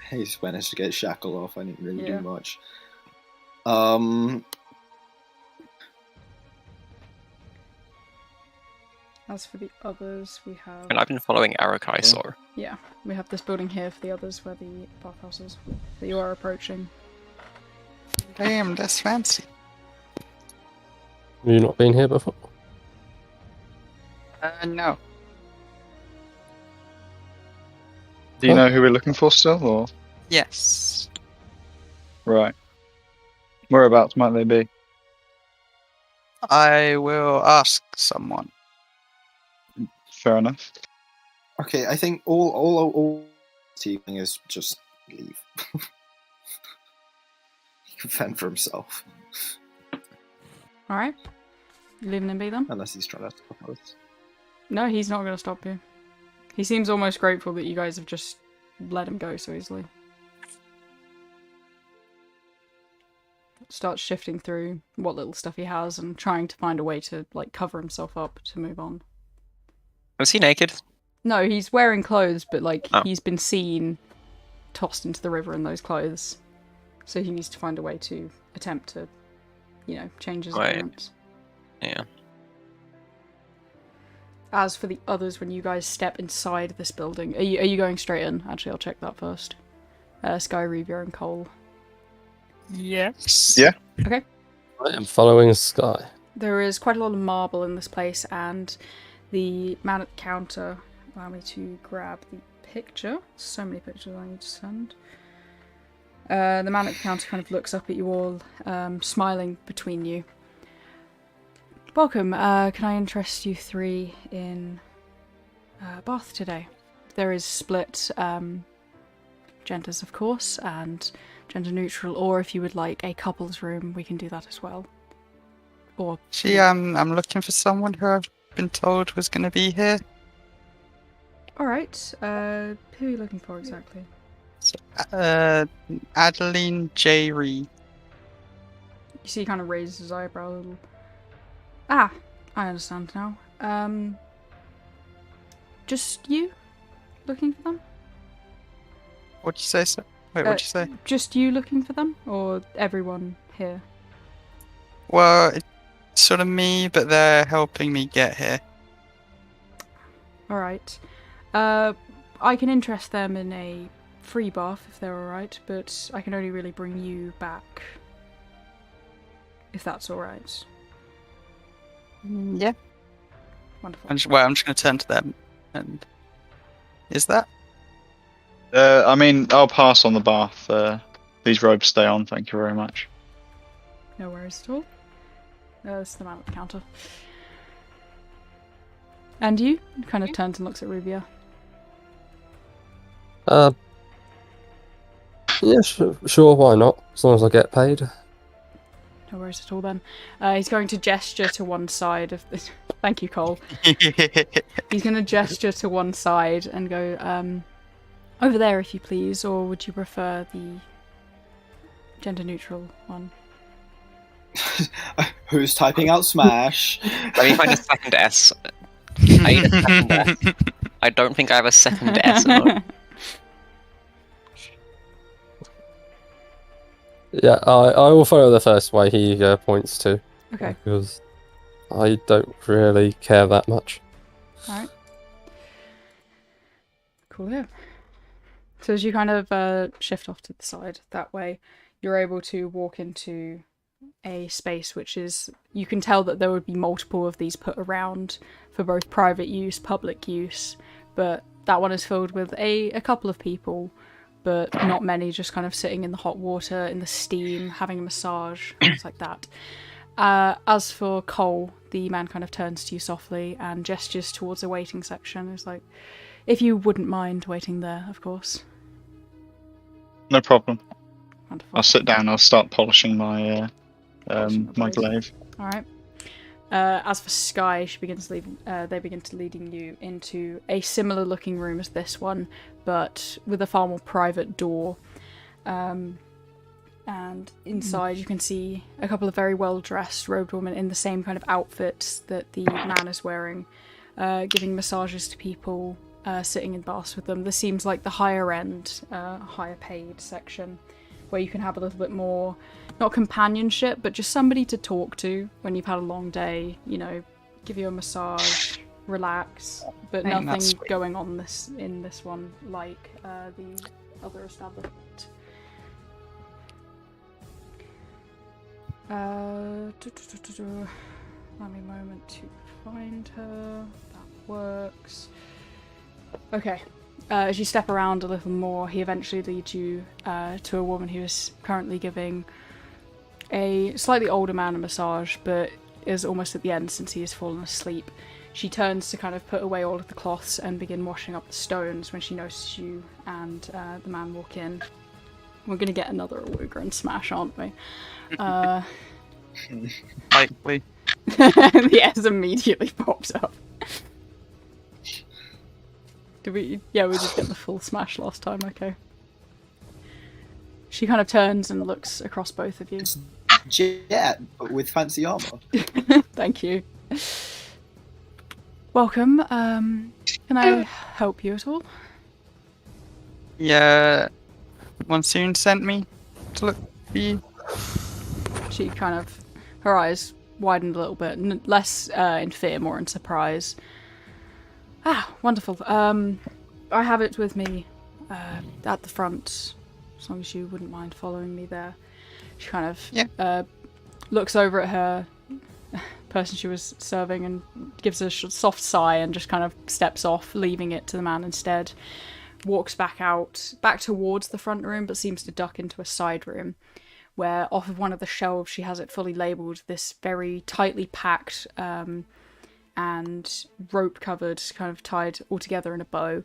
he's managed to get his shackle off. I didn't really do much. As for the others, we have... And I've been following Arakai, so... Yeah, we have this building here for the others where the bathhouse is that you are approaching. Damn, that's fancy. Have you not been here before? No. Do you know who we're looking for still, or? Yes. Right. Whereabouts might they be? I will ask someone. Fair enough. Okay, I think all tiefling is just leave. He can fend for himself. Alright. Leaving him be then? Unless he's trying to stop us. No, he's not going to stop you. He seems almost grateful that you guys have just let him go so easily. Starts shifting through what little stuff he has and trying to find a way to, like, cover himself up to move on. Was he naked? No, he's wearing clothes, but, like, he's been seen tossed into the river in those clothes. So he needs to find a way to attempt to, you know, change his appearance. Yeah. As for the others, when you guys step inside this building, are you going straight in? Actually, I'll check that first. Sky, Revia, and Cole. Yes. Yeah. Okay. I am following Sky. There is quite a lot of marble in this place, and the man at the counter, allow me to grab the picture. So many pictures I need to send. The man at the counter kind of looks up at you all, smiling between you. Welcome. Can I interest you three in Bath today? There is split genders, of course, and gender neutral, or if you would like a couple's room, we can do that as well. Or I'm looking for someone who I've been told was going to be here. Alright, who are you looking for exactly? Adeline J. Reed. You see he kind of raises his eyebrow a little. Ah, I understand now. Just you looking for them? What'd you say, sir? Wait, what'd you say? Just you looking for them, or everyone here? Well, it's sort of me, but they're helping me get here. Alright. I can interest them in a free bath if they're alright, but I can only really bring you back if that's alright. Yeah. Wonderful. I'm just going to turn to them. And is that? I mean, I'll pass on the bath. These robes stay on, thank you very much. No worries at all. That's the man at the counter. And you? Kind of turns and looks at Rubia. Yeah, sure, why not? As long as I get paid. No worries at all then. He's going to gesture to one side of this. Thank you, Cole. He's going to gesture to one side and go, over there if you please, or would you prefer the gender neutral one? Who's typing out Smash? Let me find a second S. I need a second S. I don't think I have a second S. Yeah, I will follow the first way he points to. Okay. Because I don't really care that much. Alright. Cool, yeah. So as you kind of shift off to the side that way, you're able to walk into a space which is, you can tell that there would be multiple of these put around for both private use, public use, but that one is filled with a couple of people, but not many, just kind of sitting in the hot water, in the steam, having a massage, things like that. As for Cole, the man kind of turns to you softly and gestures towards the waiting section. It's like, if you wouldn't mind waiting there, of course. No problem. Wonderful. I'll sit down. I'll start polishing my my glaive. All right. As for Sky, they begin to leading you into a similar looking room as this one, but with a far more private door. And inside you can see a couple of very well-dressed robed women in the same kind of outfits that the man is wearing, giving massages to people, sitting in baths with them. This seems like the higher end, higher paid section, where you can have a little bit more, not companionship, but just somebody to talk to when you've had a long day, you know, give you a massage, relax, but nothing going on in this one like the other establishment. Allow me a moment to find her. That works. Okay. As you step around a little more, he eventually leads you to a woman who is currently giving a slightly older man a massage, but is almost at the end since he has fallen asleep. She turns to kind of put away all of the cloths and begin washing up the stones when she notices you and the man walk in. We're going to get another Awuga and Smash, aren't we? Likely. The S immediately pops up. Did we? Yeah, we just get the full Smash last time, okay. She kind of turns and looks across both of you. Jet, but with fancy armor. Thank you. Welcome. Can I help you at all? Yeah, Monsoon sent me to look for you. She kind of, her eyes widened a little bit, less in fear, more in surprise. Ah, wonderful. I have it with me at the front, as long as you wouldn't mind following me there. She kind of looks over at her person she was serving and gives a soft sigh and just kind of steps off, leaving it to the man instead. Walks back towards the front room, but seems to duck into a side room, where off of one of the shelves she has it fully labelled, this very tightly packed and rope covered, kind of tied all together in a bow,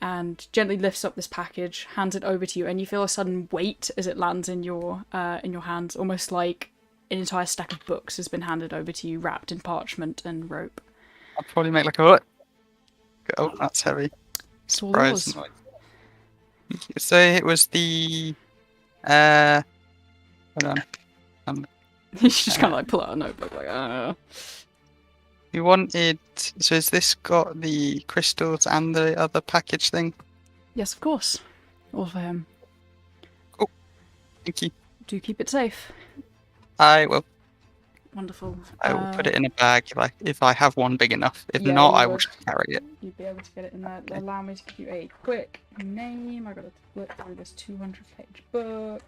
and gently lifts up this package, hands it over to you, and you feel a sudden weight as it lands in your hands, almost like an entire stack of books has been handed over to you, wrapped in parchment and rope. I'll probably make like a what? Oh, that's heavy. It's all yours. Surprise. So it was the hold on. You just kind of like pull out a notebook, like, We wanted. So has this got the crystals and the other package thing? Yes, of course. All for him. Cool. Thank you. Do keep it safe. I will. Wonderful. I will put it in a bag if I have one big enough. If Yeah, not, you I will would. just carry it. You'd be able to get it in there. Okay. Allow me to give you a quick name. I gotta flip through this 200-page book.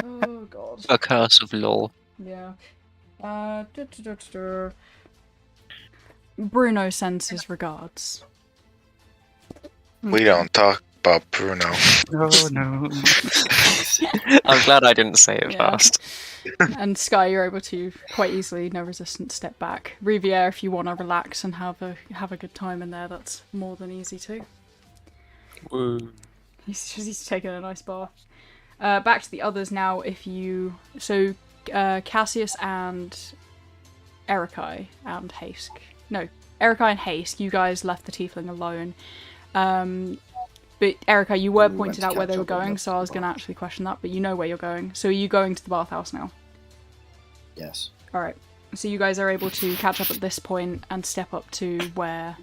Oh god. A curse of law. Yeah. Bruno sends his regards. We don't talk about Bruno. No, no. I'm glad I didn't say it Yeah. fast. And Sky, you're able to quite easily, no resistance, step back. Riviere, if you want to relax and have a good time in there, that's more than easy too. Woo. He's taking a nice bath. Back to the others now. Cassius and Erikai and Hask. No, Erikai and Hask, you guys left the tiefling alone. But Erikai, you were pointed out where they were going, so I was going to actually question that, but you know where you're going. So are you going to the bathhouse now? Yes. Alright. So you guys are able to catch up at this point and step up to where...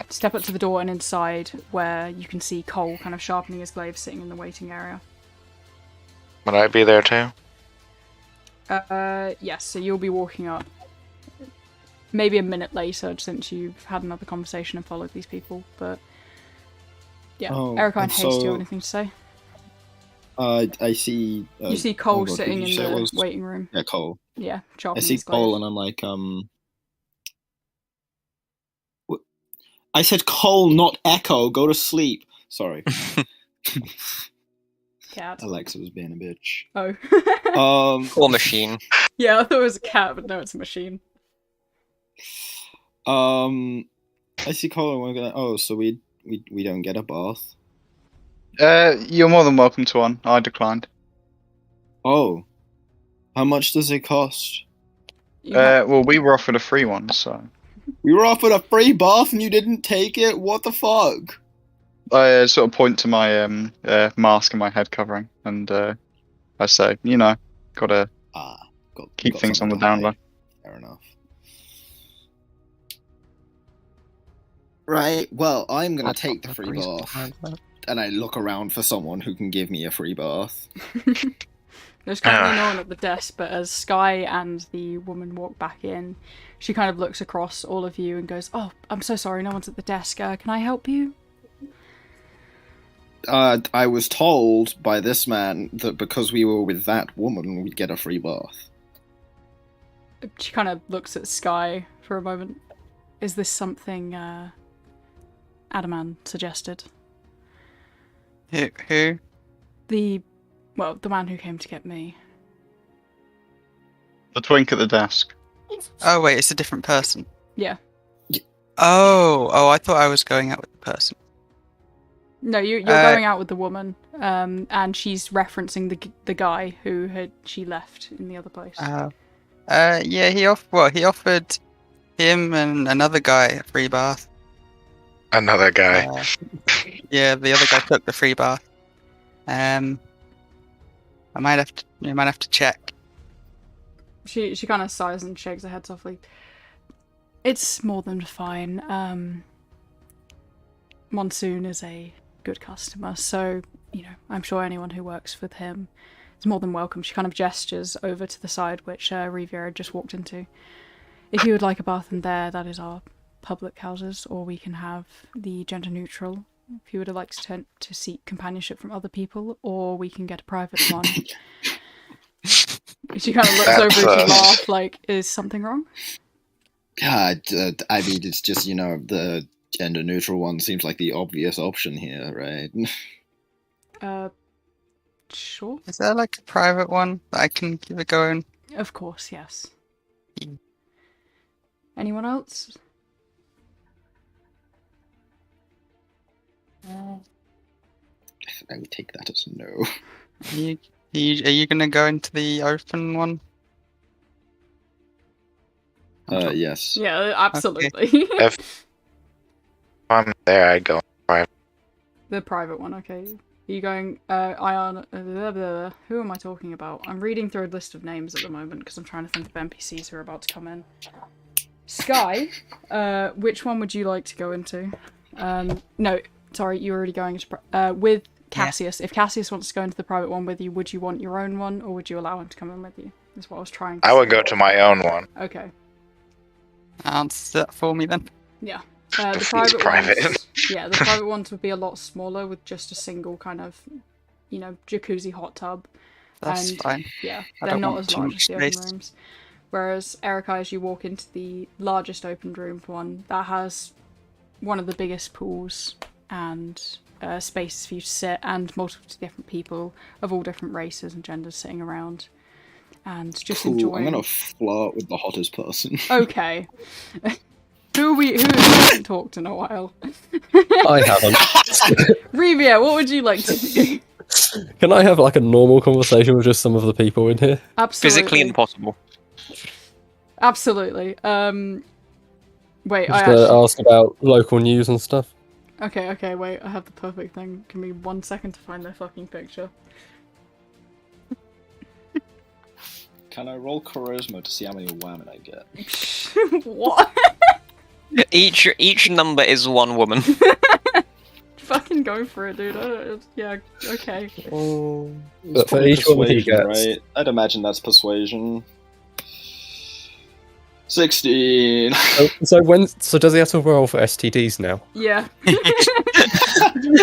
step up to the door and inside where you can see Cole kind of sharpening his glaive sitting in the waiting area. Would I be there too? Yes, so you'll be walking up maybe a minute later since you've had another conversation and followed these people, but yeah. Erica and Haste, do you have anything to say? I see... you see Cole sitting in the waiting room. Yeah, Cole. Yeah, I sharpening see his glaive. Cole and I'm like, I said Cole, not Echo. Go to sleep. Sorry. Cat. Alexa was being a bitch. Oh. Or machine. Yeah, I thought it was a cat, but no, it's a machine. I see Cole. We're gonna. Oh, so we don't get a bath. You're more than welcome to one. I declined. Oh, how much does it cost? Well, we were offered a free one, so We were offered a free bath and you didn't take it. What the fuck? I sort of point to my mask and my head covering, and I say, gotta keep things on the down low. Fair enough. Right. Well, I'm gonna take the free bath, and I look around for someone who can give me a free bath. There's currently no one at the desk, but as Sky and the woman walk back in, she kind of looks across all of you and goes, "Oh, I'm so sorry, no one's at the desk. Can I help you?" I was told by this man that because we were with that woman, we'd get a free bath. She kind of looks at Sky for a moment. Is this something Adaman suggested? Who? The man who came to get me. The twink at the desk. Oh wait, it's a different person. Yeah. Oh, I thought I was going out with the person. No, you're going out with the woman, and she's referencing the guy who she left in the other place. Yeah, he offered him and another guy a free bath. Another guy. Yeah, the other guy took the free bath. I might have to check. She kind of sighs and shakes her head softly. It's more than fine. Monsoon is a good customer, so I'm sure anyone who works with him is more than welcome. She kind of gestures over to the side which Riviera just walked into. If you would like a bath in there, that is our public houses, or we can have the gender neutral if you would like to seek companionship from other people, or we can get a private one. She kind of looks over and laugh like, is something wrong? I mean, it's just, the gender neutral one seems like the obvious option here, right? Sure. Is there like a private one that I can give a go in? Of course, yes. Anyone else? I would take that as a no. Are you gonna go into the open one? Yes. Yeah, absolutely. Okay. If I'm there, I'd go private. The private one, okay. Are you going, Ion, who am I talking about? I'm reading through a list of names at the moment because I'm trying to think of NPCs who are about to come in. Sky, which one would you like to go into? No, sorry, you're already going into, with Cassius. Yeah. If Cassius wants to go into the private one with you, would you want your own one, or would you allow him to come in with you? That's what I was trying to say. I would go to my own one. Okay. Answer that for me then. Yeah. The private ones, the private ones would be a lot smaller with just a single kind of, jacuzzi hot tub. That's fine. Yeah, they're not as large as the open rooms. Whereas Erica, as you walk into the largest open room one, that has one of the biggest pools and spaces for you to sit, and multiple different people of all different races and genders sitting around and just enjoying. I'm gonna flirt with the hottest person. Okay. Who hasn't talked in a while? I haven't. Rivia, what would you like to do? Can I have like a normal conversation with just some of the people in here? Absolutely. Physically impossible. Absolutely. Wait, Just ask about local news and stuff. Okay, wait, I have the perfect thing. Give me 1 second to find their fucking picture. Can I roll charisma to see how many women I get? What? Each number is one woman. Fucking go for it, dude. Yeah, okay. But for each one he gets, right? I'd imagine that's persuasion. 16. So does he have to roll for STDs now? Yeah.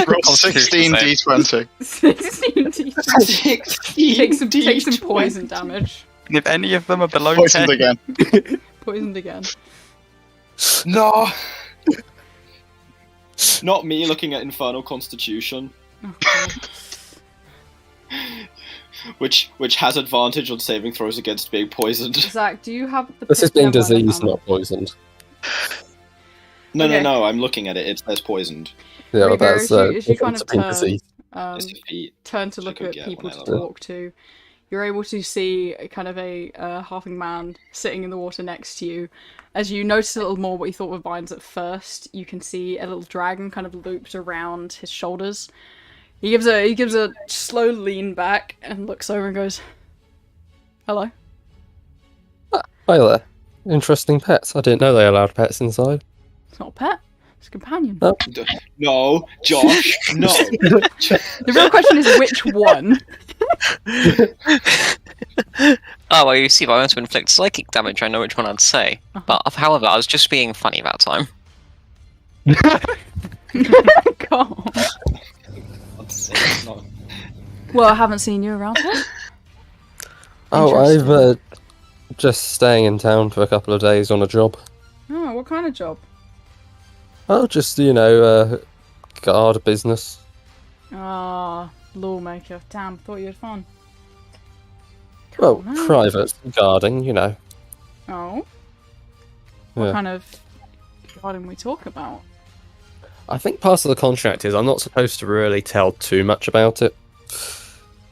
Roll 16 d20. 16 d20. Take some poison damage. And if any of them are below Poisoned 10, again. Poisoned again. No. Not me looking at Infernal Constitution, Okay. which has advantage on saving throws against being poisoned. Zach, do you have the? This is being Never mind, diseased, never not poisoned. No, Okay. no, I'm looking at it. It says poisoned. Yeah, Rebo, that's as you kind different of to being turn, diseased. It's a feat. turn to which I look could at get people when I to level. talk to, you're able to see a kind of a halfling man sitting in the water next to you. As you notice a little more what you thought were vines at first, you can see a little dragon kind of looped around his shoulders. He gives a slow lean back and looks over and goes, "Hello." Hi there. Interesting pets. I didn't know they allowed pets inside. It's not a pet. It's a companion. Oh. No, Josh, no. The real question is which one. Oh, well, you see, if I want to inflict psychic damage, I know which one I'd say. But, however, I was just being funny that time. God. Well, I haven't seen you around here. Oh, I've Interesting. just staying in town for a couple of days on a job. Oh, what kind of job? Oh, just, guard business. Ah, lawmaker. Damn, thought you had fun. Well, Cool. private guarding, you know. Oh? What Yeah. kind of garden we talk about? I think part of the contract is I'm not supposed to really tell too much about it.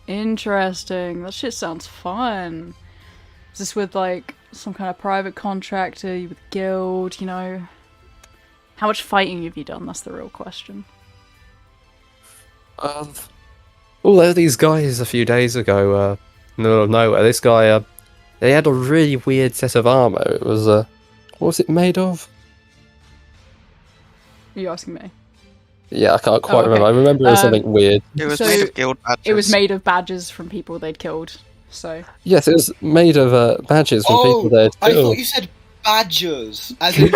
Interesting. That shit sounds fun. Is this with, like, some kind of private contractor, you with a guild, you know? How much fighting have you done? That's the real question. There were these guys a few days ago, in the middle of nowhere. This guy, they had a really weird set of armor. It was, what was it made of? Are you asking me? Yeah, I can't quite okay. remember. I remember it was something weird. It was So, made of guild badges. It was made of badges from people they'd killed, so... Yes, it was made of badges from people they'd I killed. thought you said badgers, as in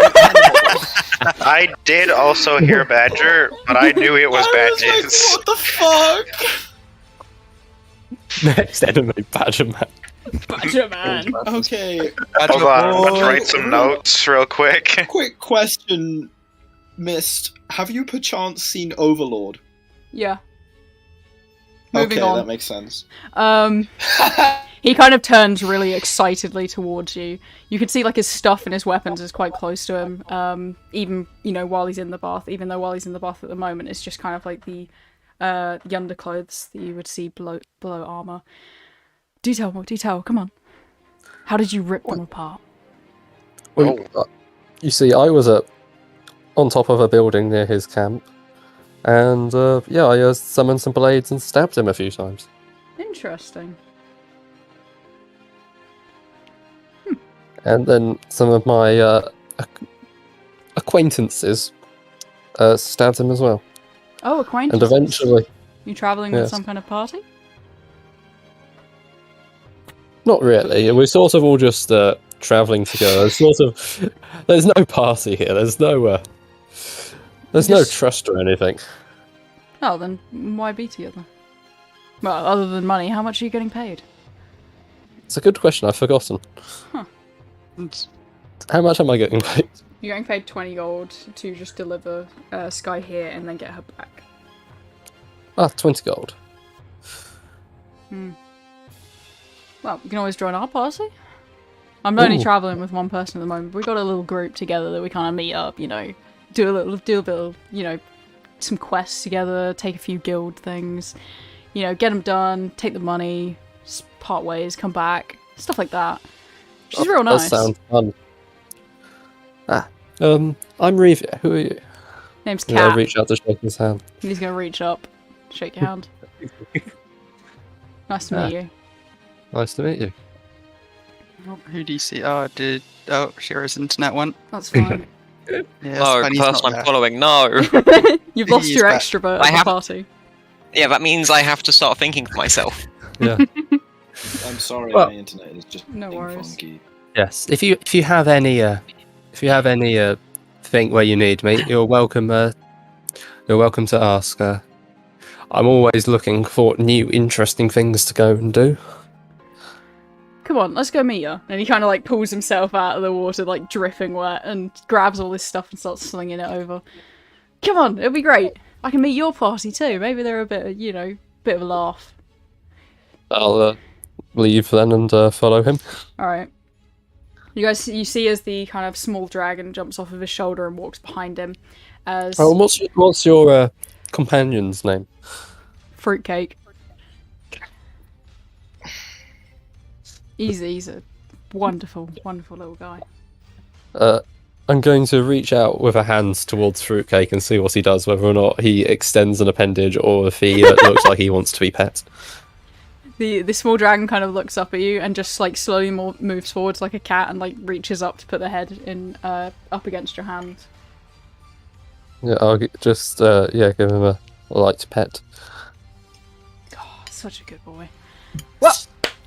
I did also hear badger, but I knew it was badges. What the fuck? Next enemy, Badger Man. Badger man! Okay, Hold on, let's Oh, write some notes real quick. quick question, Mist. Have you perchance seen Overlord? Yeah. Moving Okay, on. that makes sense. He kind of turns really excitedly towards you. You can see like his stuff and his weapons is quite close to him. Even, while he's in the bath. Even though while he's in the bath at the moment, it's just kind of like the underclothes that you would see below armor. Do tell, come on. How did you rip them apart? Well, you see, I was on top of a building near his camp, and I summoned some blades and stabbed him a few times. Interesting. And then some of my acquaintances stabbed him as well. Oh, acquaintance. And eventually, You travelling with Yes. some kind of party? not really. We're sort of all just travelling together. There's no party here. There's no Just- trust or anything. Oh, then why be together? Well, other than money, how much are you getting paid? It's a good question. I've forgotten. How much am I getting paid? You're getting paid 20 gold to just deliver Sky here and then get her back. 20 gold. Well, you can always join our party. I'm only Ooh. travelling with one person at the moment, but we got a little group together that we kind of meet up, do a bit of, some quests together, take a few guild things, get them done, take the money, part ways, come back, stuff like that. Which is real That nice. sounds fun. I'm Arithia. Who are you? Name's Yeah, I Cat. reach out to shake his hand. He's gonna reach up, shake your hand. Nice to meet you. Nice to meet you. Who do you see? Shira's internet went. That's fine. Yeah, No, Spenny's person not I'm there. following, no. You've lost He's your back. extrovert I at the have- party. Yeah, that means I have to start thinking for myself. Yeah. I'm sorry, Well- my internet is just No being worries. funky. Yes. If you have any thing where you need me, you're welcome. You're welcome to ask. I'm always looking for new, interesting things to go and do. Come on, let's go meet her. And he kind of pulls himself out of the water, dripping wet, and grabs all this stuff and starts slinging it over. Come on, it'll be great. I can meet your party too. Maybe they're a bit, bit of a laugh. I'll leave then and follow him. Alright. You see as the kind of small dragon jumps off of his shoulder and walks behind him as... Oh, what's your companion's name? Fruitcake. He's a wonderful, wonderful little guy. I'm going to reach out with a hand towards Fruitcake and see what he does, whether or not he extends an appendage or if he looks like he wants to be pet. The small dragon kind of looks up at you and just like slowly moves forwards like a cat and like reaches up to put the head in up against your hand. Yeah, I'll just give him a light pet. Oh, such a good boy. Well,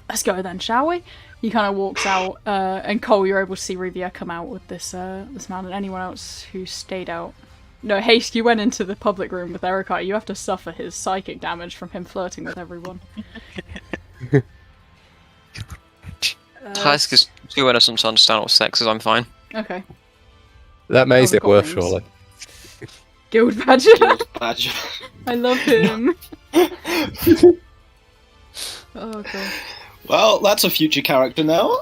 let's go then, shall we? He kind of walks out, and Cole, you're able to see Rivia come out with this man and anyone else who stayed out. No, Haste, you went into the public room with Erica. You have to suffer his psychic damage from him flirting with everyone. Task is too innocent to understand what sex is, I'm fine. Okay. That makes it worse, goblins. surely. Guild Badger. Guild Badger. I love him. Oh god. Well, that's a future character now.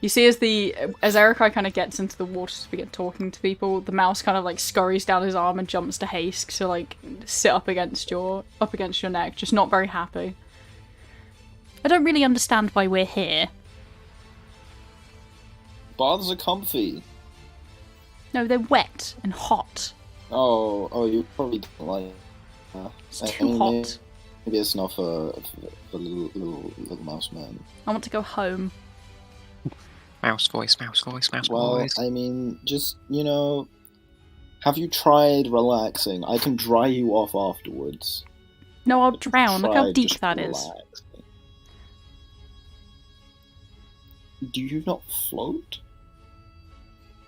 You see as Erikai kind of gets into the water to begin talking to people, the mouse kind of like scurries down his arm and jumps to Haste to like sit up against your neck, just not very happy. I don't really understand why we're here. Baths are comfy. No, they're wet and hot. Oh, you probably don't like. It's too hot. Maybe it's not for little mouse man. I want to go home. Mouse voice, mouse voice, mouse Well, voice. I mean, just, have you tried relaxing? I can dry you off afterwards. No, I'll drown. Look how Try deep just that is. relaxing. Do you not float?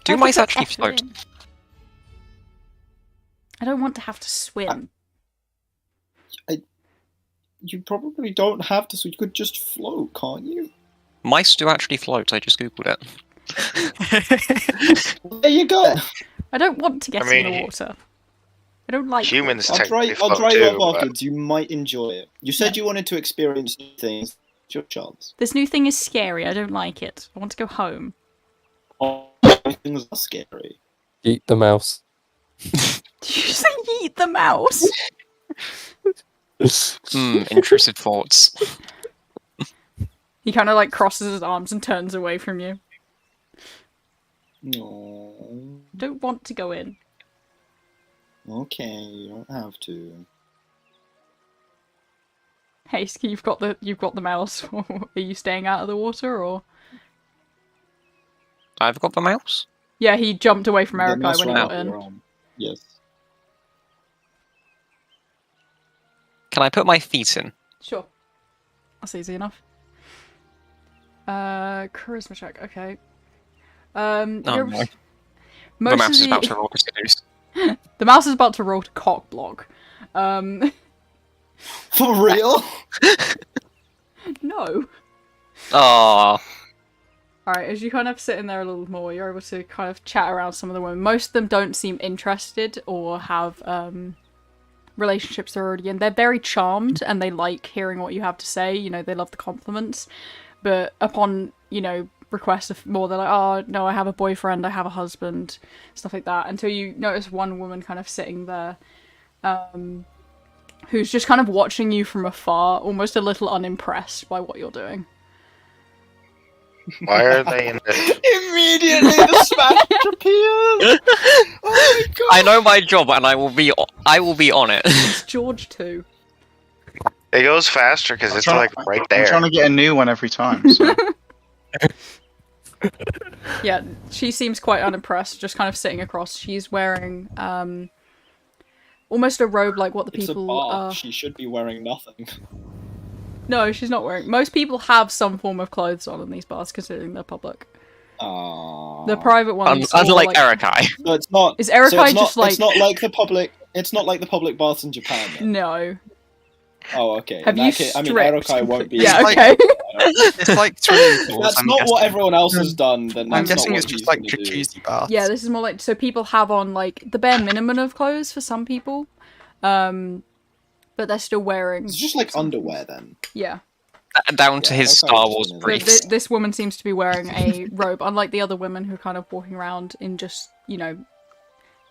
Do I'll mice put actually effort float? in. I don't want to have to swim. You probably don't have to, so you could just float, can't you? Mice do actually float, I just googled it. There you go. I don't want to get in the water. I don't like Humans I'll dry technically you float too, off but afterwards. You might enjoy it. You said you wanted to experience new things. It's your chance. This new thing is scary. I don't like it. I want to go home. Oh, things are scary. Eat the mouse. Did you say eat the mouse? Intrusive thoughts. He kind of like crosses his arms and turns away from you. No. Don't want to go in. Okay, you don't have to. Hey, Ski, you've got the mouse. Are you staying out of the water or? I've got the mouse. Yeah, he jumped away from The Erica mouse when he ran got out in. your arm. Yes. Can I put my feet in? Sure. That's easy enough. Charisma check. Okay. Oh no. The Most mouse is of about to roll to seduce. the mouse is about to roll to cock block. For real? No. Aww. Alright, as you kind of sit in there a little more, you're able to kind of chat around some of the women. Most of them don't seem interested or have relationships they're already in. They're very charmed and they like hearing what you have to say. They love the compliments. But upon, request of more, they're like, oh, no, I have a boyfriend, I have a husband, stuff like that. Until you notice one woman kind of sitting there, who's just kind of watching you from afar, almost a little unimpressed by what you're doing. why are they in the... Immediately the smash appears! Oh my god! I know my job and I will be on it. It's George too. It goes faster because it's like right there. I'm trying to get a new one every time. So. Yeah, she seems quite unimpressed, just kind of sitting across. She's wearing almost a robe like what the It's people a bar. are. She should be wearing nothing. No, she's not wearing. Most people have some form of clothes on in these bars, considering they're public. The private ones. Unlike like, Erikai. So it's not. Is Erikai so it's not, just like? It's not like the public. It's not like the public baths in Japan. Then. No. Oh, okay. Have In you that case, I mean, stripped? Erokai won't be. Yeah, Like- okay. It's like swimming If pools. that's I'm not guessing. what everyone else has done, then I'm that's not guessing what it's he's just like gonna do. jacuzzi baths. Yeah, this is more like so people have on like the bare minimum of clothes for some people, but they're still wearing. It's just like underwear then. Yeah. Down to Yeah, his okay, Star just Wars in a- briefs. This woman seems to be wearing a robe, unlike the other women who are kind of walking around in just, you know,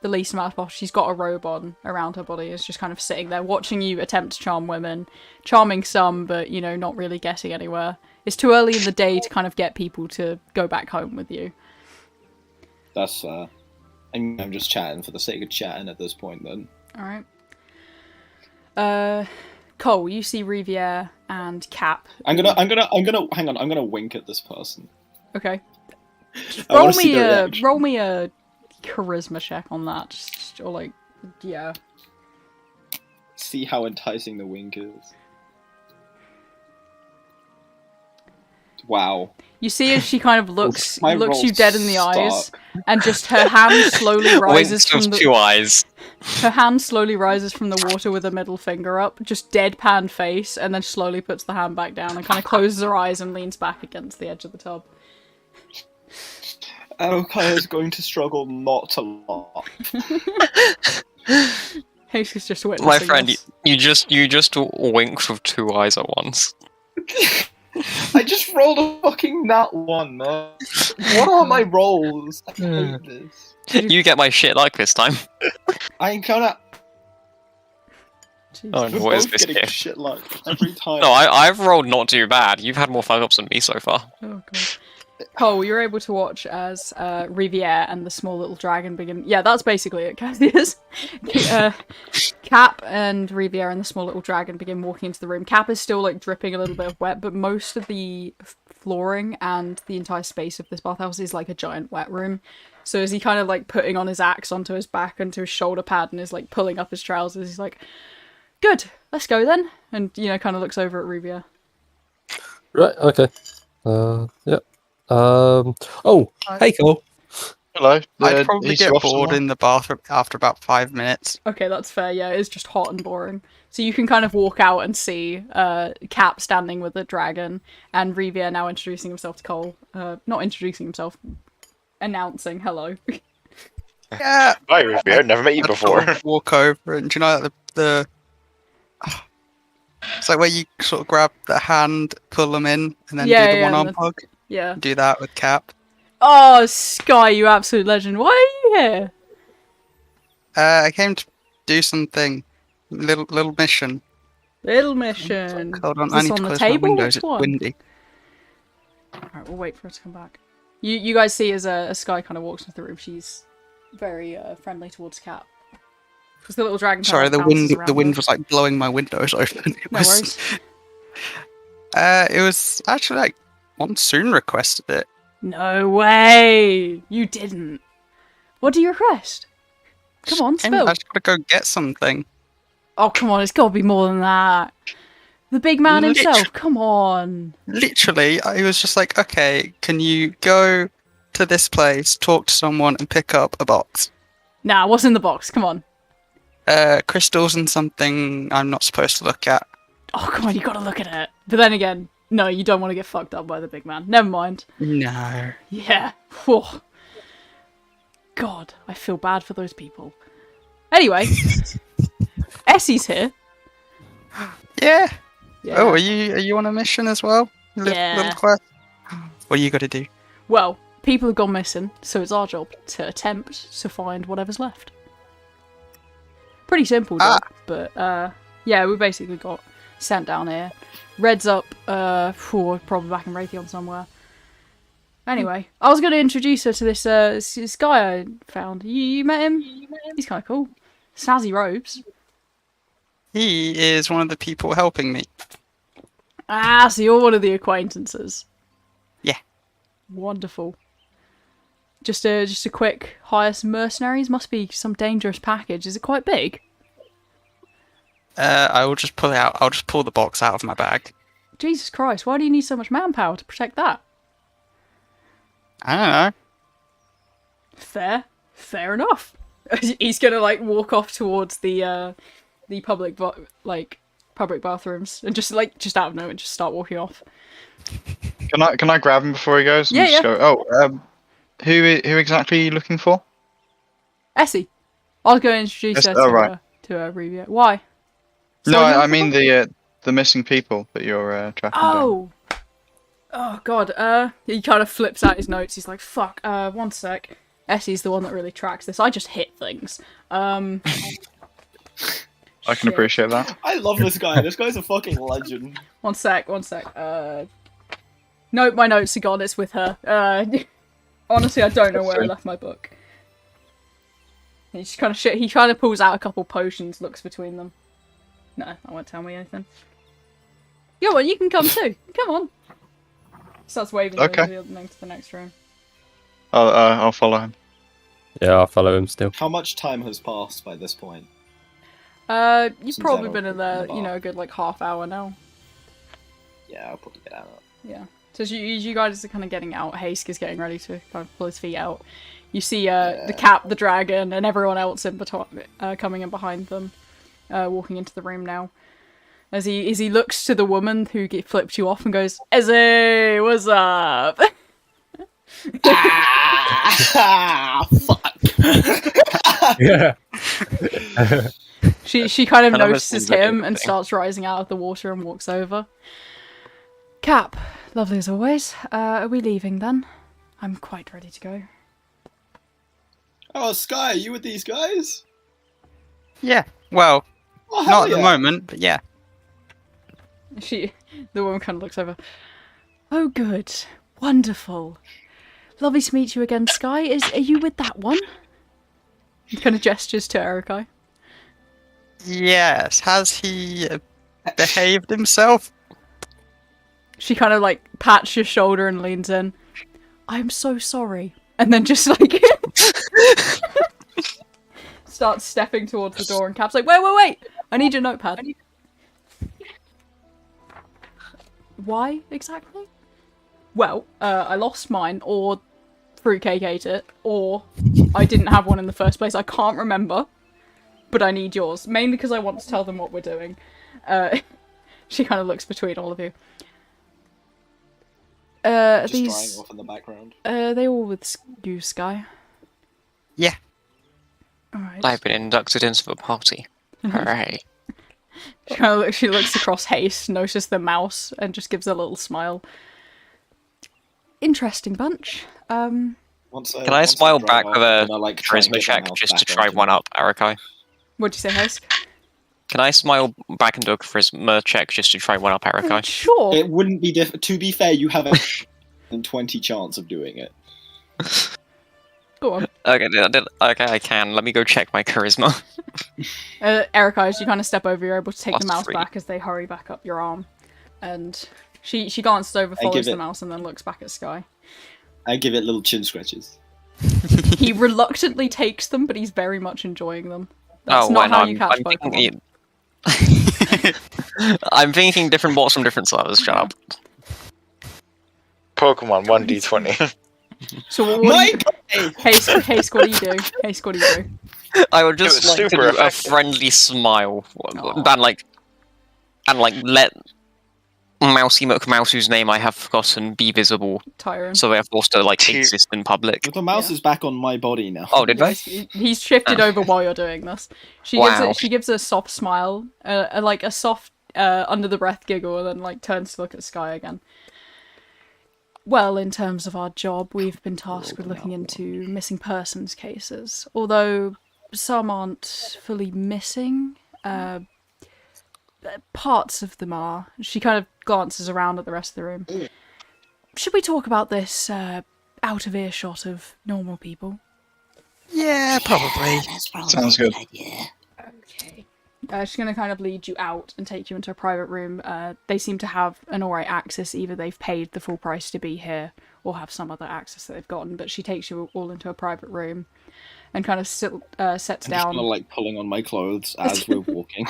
the least amount of possible. She's got a robe on around her body. Is just kind of sitting there watching you attempt to charm women, charming some, but you know, not really getting anywhere. It's too early in the day to kind of get people to go back home with you. That's I'm just chatting for the sake of chatting at this point then. All right. Cole, you see Riviere and Cap. I'm gonna hang on, I'm gonna wink at this person. Okay. I wanna see their reaction. Roll me a charisma check on that, just, or like, yeah. See how enticing the wink is. Wow. You see as she kind of looks My you roll's dead in the eyes, stark. and just her hand slowly rises Winks from of the 2 eyes. her hand slowly rises from the water with her middle finger up, just deadpan face, and then slowly puts the hand back down and kind of closes her eyes and leans back against the edge of the tub. Erokai is going to struggle not to laugh. Hayes just witnessing My friend, this. you just winked with 2 eyes at once. I just rolled a fucking nat 1, man. What are my rolls? I hate this. You get my shit like this time. I kinda. Jeez. Oh, We're what is both this getting here? shit luck every time. No, I've rolled not too bad. You've had more fuck-ups than me so far. Oh god. Cole, you're able to watch as Riviere and the small little dragon begin. Yeah, that's basically it, Cassius. Cap and Riviere and the small little dragon begin walking into the room. Cap is still like dripping a little bit of wet, but most of the flooring and the entire space of this bathhouse is like a giant wet room. So as he kind of like putting on his axe onto his back, onto his shoulder pad, and is like pulling up his trousers, he's like, "Good, let's go then." And you know, kind of looks over at Riviere. Right. Okay. Yeah. Oh, hey, Cole. Hello. I'd probably you get still off bored somewhere? in the bath after about 5 minutes. Okay, that's fair. Yeah, it's just hot and boring. So you can kind of walk out and see Cap standing with the dragon, and Riviere now introducing himself to Cole. Not introducing himself, announcing hello. Yeah. Hi, Riviere. Never met you I'd before. sort of walk over, and do you know the it's like where you sort of grab the hand, pull them in, and then Yeah, do the yeah, one-arm and hug. Yeah. Do that with Cap. Oh, Sky, you absolute legend. Why are you here? I came to do something, little mission. Little mission. Hold on, Is I this need on to the close table? my windows. Which It's one? windy. Alright, we'll wait for her to come back. You guys see as Sky kind of walks into the room, she's very friendly towards Cap. Because the little dragon. Sorry, kind of the bounces wind around the wind her. was like blowing my windows open. It No was. worries. It was actually like Monsoon requested it. No way! You didn't. What do you request? Come on, I spill. just gotta go get something. Oh, come on, it's gotta be more than that. The big man himself, come on. Literally, I was just like, okay, can you go to this place, talk to someone, and pick up a box? Nah, what's in the box? Come on. Crystals and something I'm not supposed to look at. Oh, come on, you gotta look at it. But then again, no, you don't want to get fucked up by the big man. Never mind. No. Yeah. Whew. God, I feel bad for those people. Anyway, Essie's here. Yeah. Yeah. Oh, are you on a mission as well? Yeah. Little quest. What are you gotta do? Well, people have gone missing, so it's our job to attempt to find whatever's left. Pretty simple job, but yeah, we basically got sent down here. Red's up, probably back in Raytheon somewhere. Anyway, I was going to introduce her to this guy I found. You met him? He's kind of cool. Snazzy robes. He is one of the people helping me. Ah, so you're one of the acquaintances. Yeah. Wonderful. Just a quick hire some mercenaries. Must be some dangerous package. Is it quite big? I will just pull it out. I'll just pull the box out of my bag. Jesus Christ, why do you need so much manpower to protect that? I don't know. Fair enough. He's gonna like walk off towards the public public bathrooms and just out of nowhere just start walking off. Can I grab him before he goes? And Yeah, just yeah. Go, who exactly are you looking for? Essie. I'll go introduce her right. to Arithia. Why? No, Someone I else mean before? the missing people that you're tracking down. Oh god, he kind of flips out his notes. He's like, fuck, 1 sec. Essie's the one that really tracks this. I just hit things. I can shit. appreciate that. I love this guy. This guy's a fucking legend. 1 sec. No, my notes are gone. It's with her. Honestly, I don't know where I left my book. He just kind of He kind of pulls out a couple potions, looks between them. No, that won't tell me anything. Yo, well, you can come too. Come on. Starts waving Okay. to the next room. I'll follow him. Yeah, I'll follow him still. How much time has passed by this point? You've Since probably I been in there, opened the bar. a good half hour now. Yeah, I'll probably get out of it. Yeah. So as you guys are kind of getting out, Haske is getting ready to kind of pull his feet out. You see the cat, the dragon, and everyone else in between, coming in behind them, walking into the room now. As he looks to the woman who flipped you off and goes, "Ezzy, what's up?" Fuck. Yeah. She kind of Kind of notices seems like a him good and thing. starts rising out of the water and walks over. Cap, lovely as always. Are we leaving then? I'm quite ready to go. Oh, Sky, you with these guys? Yeah. Well, Oh, not hell at the yeah. moment, but yeah. The woman kind of looks over. Oh, good. Wonderful. Lovely to meet you again, Sky. Are you with that one? He kind of gestures to Erikai. Yes. Has he behaved himself? She kind of pats your shoulder and leans in. I'm so sorry. And then just starts stepping towards the door and Cap's like, wait. I need your notepad. Why exactly? Well, I lost mine, or Fruitcake ate it, or I didn't have one in the first place. I can't remember, but I need yours. Mainly because I want to tell them what we're doing. She kind of looks between all of you. Just These drying off in the background. they all with you, Sky? Yeah. Alright. I've been inducted into the party. Hooray. She looks across Haste, notices the mouse, and just gives a little smile. Interesting bunch. Can I smile back with a charisma check just to try one up Erikai? What'd you say, Haste? Can I smile back and do a charisma check just to try one up Erikai? Sure. It wouldn't be to be fair, you have a 20 chance of doing it. Go on. Okay, I can. Let me go check my charisma. Erikai, as you kind of step over, you're able to take the Plus mouse 3. back as they hurry back up your arm. And she glances over, follows the mouse, and then looks back at Sky. I give it little chin scratches. He reluctantly takes them, but he's very much enjoying them. That's not how you catch Pokemon. I'm thinking different bots from different servers. Shut up. Pokemon 1d20. So what Haste, what do you do? Haste, what do you do? I would just It was like to super do a effective. friendly smile, Aw. and let Mousy McMouse, whose name I have forgotten, be visible, Tyrant. so they are forced to Cheer. exist in public. But the mouse Yeah. is back on my body now. Oh, did they? Yes, he's shifted over while you're doing this. She Wow. gives a soft smile, a soft under the breath giggle, and then turns to look at Sky again. Well, in terms of our job, we've been tasked with looking into missing persons cases. Although some aren't fully missing, parts of them are. She kind of glances around at the rest of the room. Should we talk about this out of earshot of normal people? Yeah, probably. Sounds good. Okay. She's going to kind of lead you out and take you into a private room. They seem to have an alright access. Either they've paid the full price to be here or have some other access that they've gotten. But she takes you all into a private room and kind of sets I'm just down. kind of pulling on my clothes as we're walking.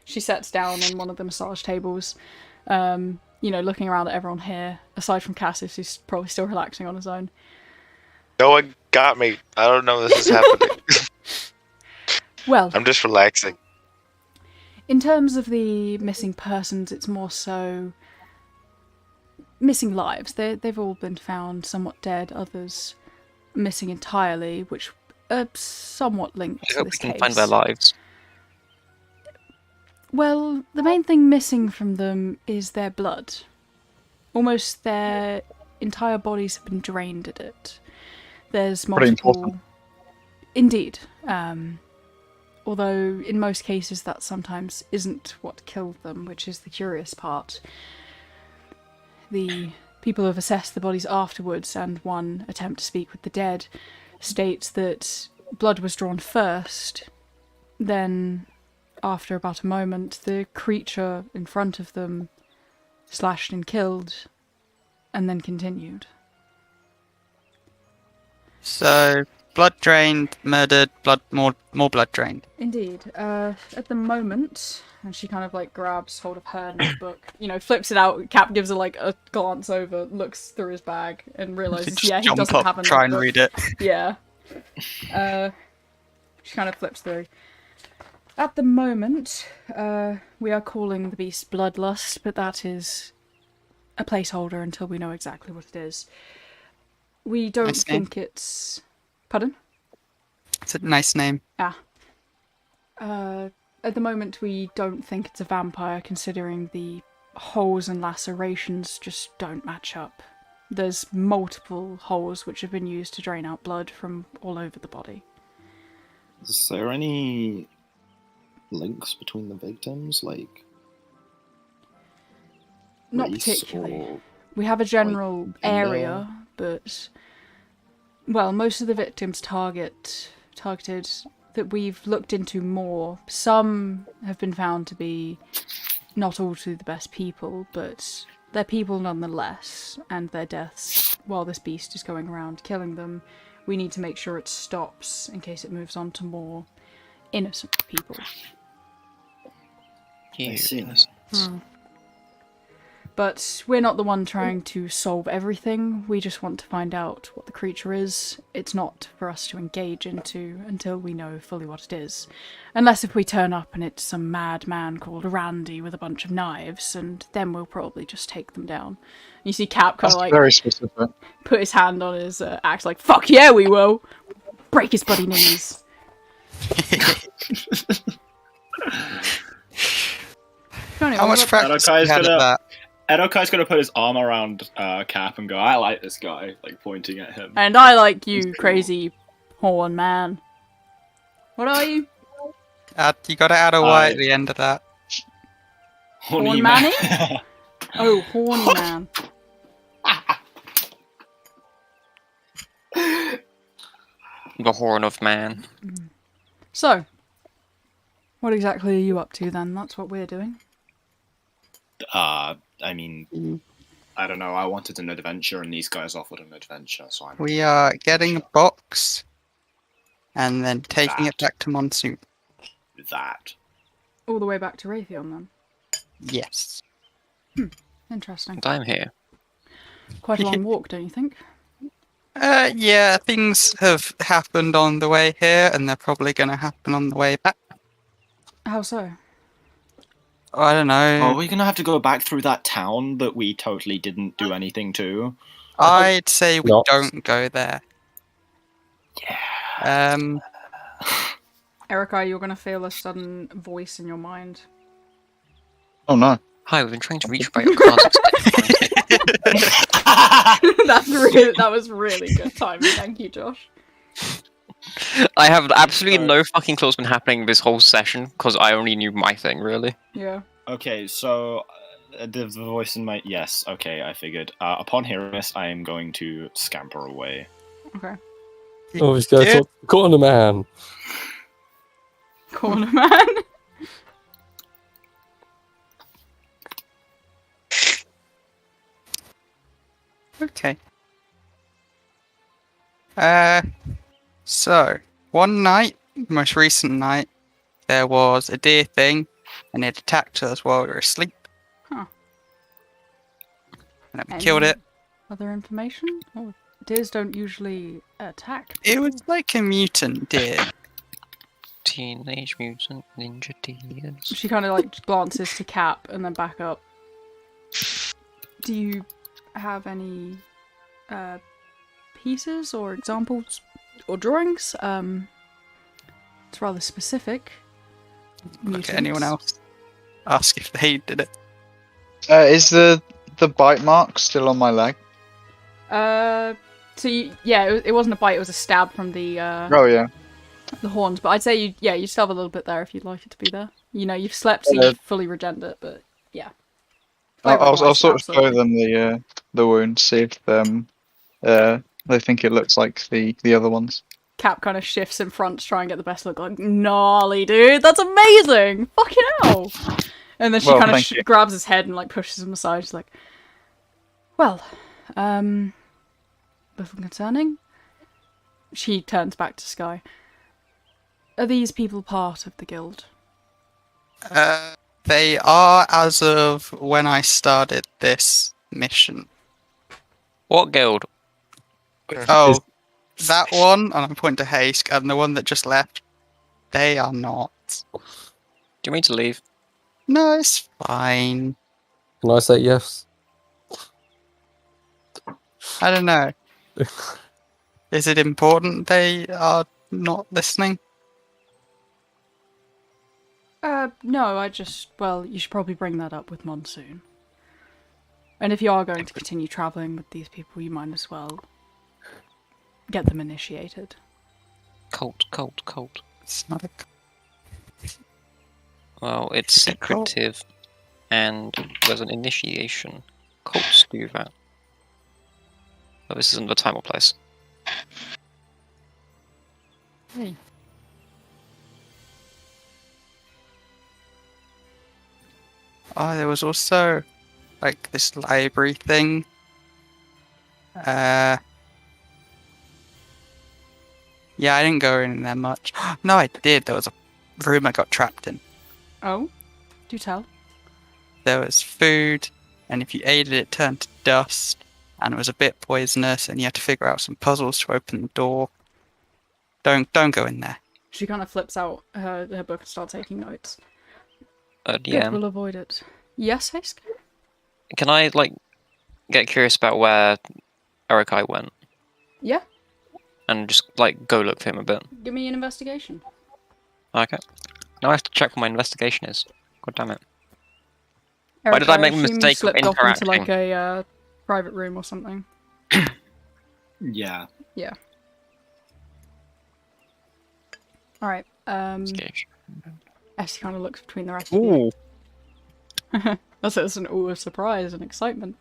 She sets down on one of the massage tables, looking around at everyone here, aside from Cassius, who's probably still relaxing on his own. No one got me. I don't know this is happening. Well, I'm just relaxing. In terms of the missing persons, it's more so missing lives. They've all been found somewhat dead, others missing entirely, which are somewhat linked I to hope this we can case. find their lives. Well, the main thing missing from them is their blood. Almost their entire bodies have been drained at it. There's Pretty multiple... important. Indeed. Although in most cases that sometimes isn't what killed them, which is the curious part. The people who have assessed the bodies afterwards, and one attempt to speak with the dead, states that blood was drawn first, then after about a moment the creature in front of them slashed and killed, and then continued. So, blood drained, murdered, more blood drained. Indeed. At the moment, and she kind of like grabs hold of her notebook, flips it out. Cap gives her like a glance over, looks through his bag, and realizes, Just he jump doesn't up, have a try and notebook. read it. Yeah. She kind of flips through. At the moment, we are calling the beast Bloodlust, but that is a placeholder until we know exactly what it is. We don't Nice name. think it's... Pardon? It's a nice name. At the moment, we don't think it's a vampire, considering the holes and lacerations just don't match up. There's multiple holes which have been used to drain out blood from all over the body. Is there any links between the victims, like Not race particularly. or We have a general gender? area, but... Well, most of the victims targeted that we've looked into more. Some have been found to be not all to the best people, but they're people nonetheless, and their deaths, while this beast is going around killing them, we need to make sure it stops in case it moves on to more innocent people. I see. But we're not the one trying to solve everything, we just want to find out what the creature is. It's not for us to engage into until we know fully what it is. Unless if we turn up and it's some mad man called Randy with a bunch of knives, and then we'll probably just take them down. You see Cap kind That's of like very specific. put his hand on his axe like, fuck yeah we will! Break his bloody knees. How much practice have you had at that? Edokai's gonna put his arm around Cap and go, I like this guy, like pointing at him. And I like you, crazy horn man. What are you? You gotta add a Y at the end of that. Horny Manny? man. Oh, horny man. The Horn of Man. So, what exactly are you up to then? That's what we're doing. I mean, I don't know, I wanted an adventure and these guys offered an adventure, so I'm... We are getting a box and then taking it back to Monsoon. That. All the way back to Raytheon then? Yes. Interesting. And I'm here. Quite a long walk, don't you think? Yeah, things have happened on the way here and they're probably going to happen on the way back. How so? I don't know. Are we gonna have to go back through that town that we totally didn't do anything to? I'd say we Not. don't go there. Yeah. Erica, you're going to feel a sudden voice in your mind. Oh no. Hi, we've been trying to reach you by your class. That was really good timing. Thank you, Josh. I have absolutely no fucking clue what's been happening this whole session, because I only knew my thing, really. Yeah. Okay, so the voice in my... Yes, okay, I figured. Upon hearing this, I am going to scamper away. Okay. Oh, he's going to talk to Corner Man. Corner man. Okay. So, one night, most recent night, there was a deer thing, and it attacked us while we were asleep. Huh. And then we killed it. Other information? Oh, deers don't usually attack. It was like a mutant deer. Teenage Mutant Ninja Teens. She kind of like glances to Cap and then back up. Do you have any pieces or examples or drawings? It's rather specific. Look at anyone else. Ask if they did it. Is the bite mark still on my leg? So it wasn't a bite; it was a stab from the Oh yeah. the horns. But I'd say you still have a little bit there if you'd like it to be there. You know, you've slept, so you've fully regenerated it. But yeah, I'll Flavor-wise, sort of show absolutely. them the wound, see if they think it looks like the other ones. Cap kind of shifts in front to try and get the best look. Like, gnarly, dude, that's amazing! Fucking hell! And then she Well, kind of thank you. grabs his head and like pushes him aside. She's like, "Well, little concerning." She turns back to Sky. Are these people part of the guild? They are as of when I started this mission. What guild? Oh, that one, and I'm pointing to Haske, and the one that just left, they are not. Do you mean to leave? No, it's fine. Can I say yes? I don't know. Is it important they are not listening? No, you should probably bring that up with Monsoon. And if you are going to continue travelling with these people, you might as well get them initiated. Cult. It's not a. Well, it's Is it a cult? secretive, and there's an initiation. Cults do that. But this isn't the time or place. Hey. Oh, there was also like this library thing. Yeah, I didn't go in there much. No, I did. There was a room I got trapped in. Oh? Do tell. There was food, and if you ate it, it turned to dust, and it was a bit poisonous, and you had to figure out some puzzles to open the door. Don't go in there. She kind of flips out her book and starts taking notes. Good, DM. we'll avoid it. Yes, Haske? Can I, get curious about where Erikai went? Yeah, And just, go look for him a bit? give me an investigation. Okay. Now I have to check what my investigation is. God damn it. Why did I make the assume you mistake of slipped off into like interacting? a private room or something? Yeah. Yeah. Alright, Investigation. Essie kind of looks between the rest of you. Ooh. That's an ooh of surprise and excitement.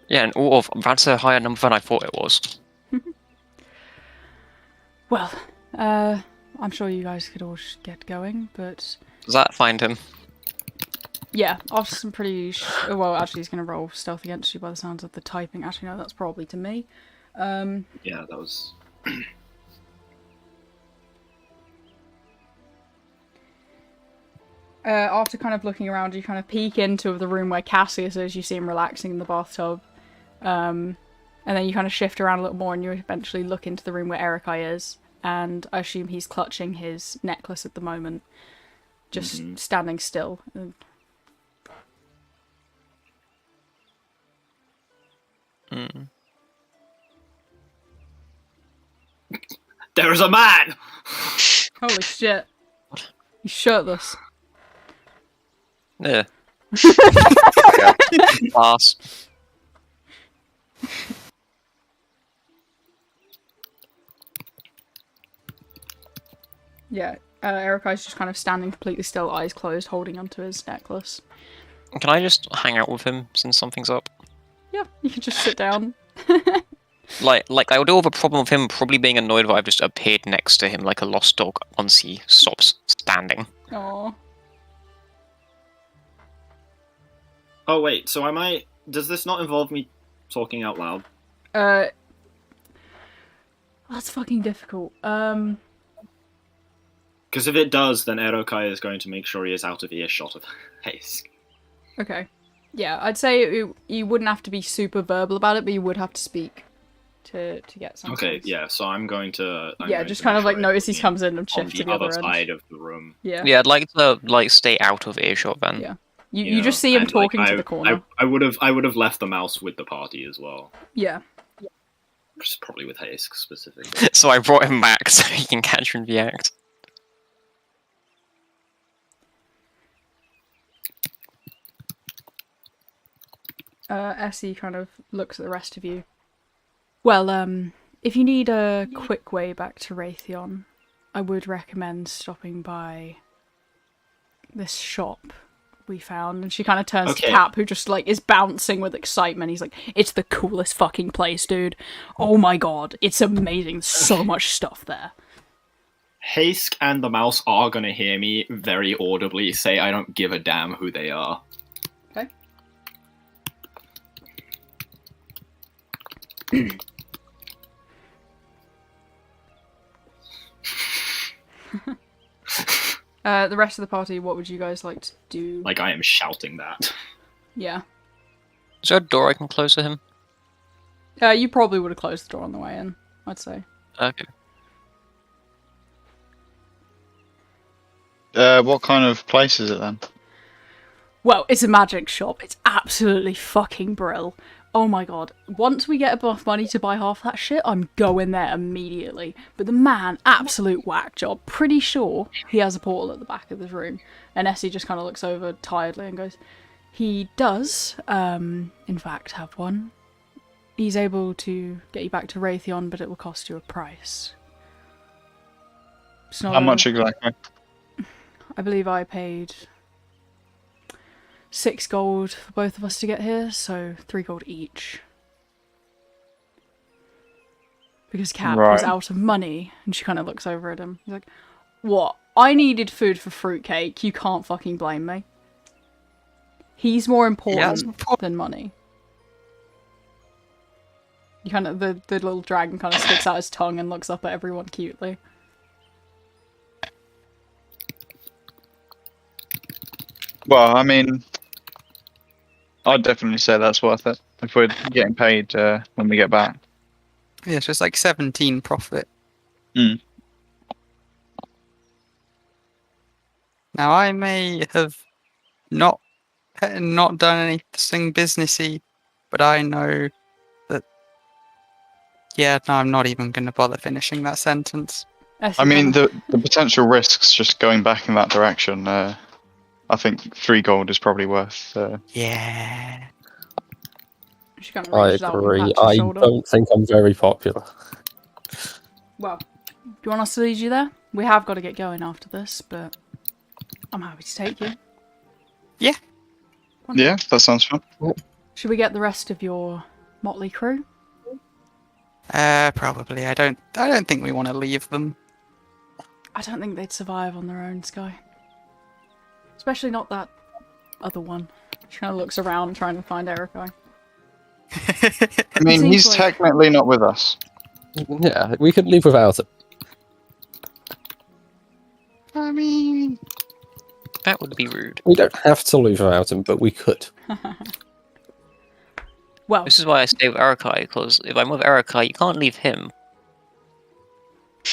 Yeah, and all of that's a higher number than I thought it was. Well, I'm sure you guys could all get going, but Does that find him? yeah, after some pretty well, actually he's going to roll stealth against you by the sounds of the typing. Actually, no, that's probably to me. Yeah, that was. After kind of looking around, you kind of peek into the room where Cassius is. You see him relaxing in the bathtub. And then you kind of shift around a little more and you eventually look into the room where Erikai is. And I assume he's clutching his necklace at the moment. Just standing still. There is a man! Holy shit. He's shirtless. Yeah. Pass. Yeah, Erikai's just kind of standing completely still, eyes closed, holding onto his necklace. Can I just hang out with him since something's up? Yeah, you can just sit down. I would have a problem with him probably being annoyed that I've just appeared next to him like a lost dog once he stops standing. Aww. Oh, wait, so am I. Does this not involve me talking out loud? That's fucking difficult. Because if it does, then Erokai is going to make sure he is out of earshot of Haske. Okay. Yeah, I'd say you wouldn't have to be super verbal about it, but you would have to speak to get some. Okay, yeah. So I'm going to. Just kind of like notice he comes in and shifts to the the other other side end. of the room. Yeah. Yeah, I'd like to stay out of earshot then. Yeah. You just see him talking to the corner. I would have left the mouse with the party as well. Yeah. Probably with Hask specifically. So I brought him back so he can catch and react. Essie kind of looks at the rest of you. Well, if you need a quick way back to Raytheon, I would recommend stopping by this shop we found. And she kind of turns to Cap, who just like is bouncing with excitement. He's like, "It's the coolest fucking place, dude. Oh my god, it's amazing. So much stuff there." Hask and the mouse are gonna hear me very audibly say, "I don't give a damn who they are." Okay. The rest of the party, what would you guys like to do? Like, I am shouting that. Yeah. Is there a door I can close to him? You probably would have closed the door on the way in, I'd say. Okay. What kind of place is it then? Well, it's a magic shop. It's absolutely fucking brill. Oh my god. Once we get enough money to buy half that shit, I'm going there immediately. But the man, absolute whack job. Pretty sure he has a portal at the back of this room. And Essie just kind of looks over tiredly and goes, he does, in fact, have one. He's able to get you back to Raytheon, but it will cost you a price. It's not How much exactly? I believe I paid 6 gold for both of us to get here, so 3 gold each. Because Cap was out of money, and she kind of looks over at him. He's like, "What? I needed food for fruitcake. You can't fucking blame me. He's more important than money." You kind of the little dragon kind of sticks out his tongue and looks up at everyone cutely. Well, I mean, I'd definitely say that's worth it if we're getting paid when we get back. Yeah, so it's like 17 profit. Mm. Now, I may have not done anything businessy, but I know that. Yeah, no, I'm not even going to bother finishing that sentence. I mean, the potential risks just going back in that direction. I think 3 gold is probably worth. Yeah. She kind of I reaches out and agree. pats your I shoulder. don't think I'm very popular. Well, do you want us to lead you there? We have got to get going after this, but I'm happy to take you. Yeah. Yeah, that sounds fun. Should we get the rest of your motley crew? Probably. I don't think we want to leave them. I don't think they'd survive on their own, Sky. Especially not that other one. She kind of looks around trying to find Erica. I mean, he's technically not with us. Yeah, we could leave without it. I mean, that would be rude. We don't have to leave without him, but we could. Well, this is why I stay with Erikai, because if I'm with Erikai, you can't leave him.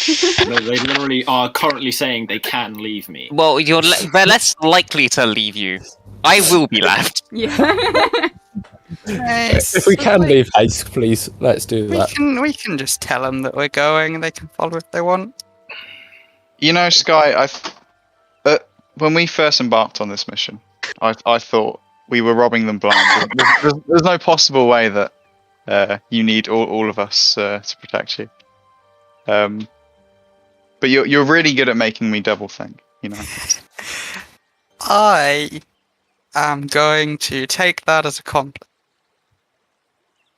They literally are currently saying they can leave me. Well, they're less likely to leave you. I will be left. Yeah. If we can leave Haste, please, let's do that. We can just tell them that we're going, and they can follow if they want. You know, Sky, when we first embarked on this mission, I thought we were robbing them blind. There's no possible way that you need all of us to protect you. But you're really good at making me double think, you know. I am going to take that as a compliment.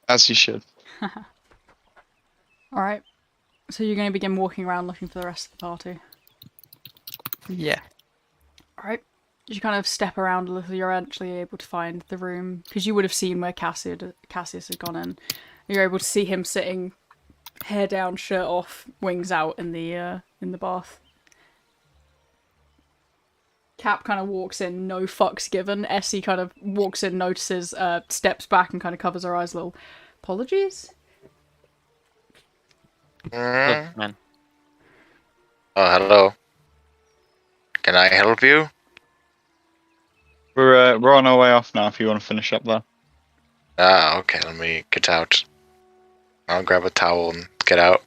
As you should. Alright. So you're going to begin walking around looking for the rest of the party? Yeah. Alright. As you kind of step around a little, you're actually able to find the room, because you would have seen where Cassius had gone in. You're able to see him sitting, hair down, shirt off, wings out in the bath. Cap kind of walks in, no fucks given. Essie kind of walks in, notices, steps back and kind of covers her eyes a little. Apologies? Mm. Man. Oh, hello. Can I help you? We're on our way off now. If you want to finish up there. Ah, okay. Let me get out. I'll grab a towel and get out.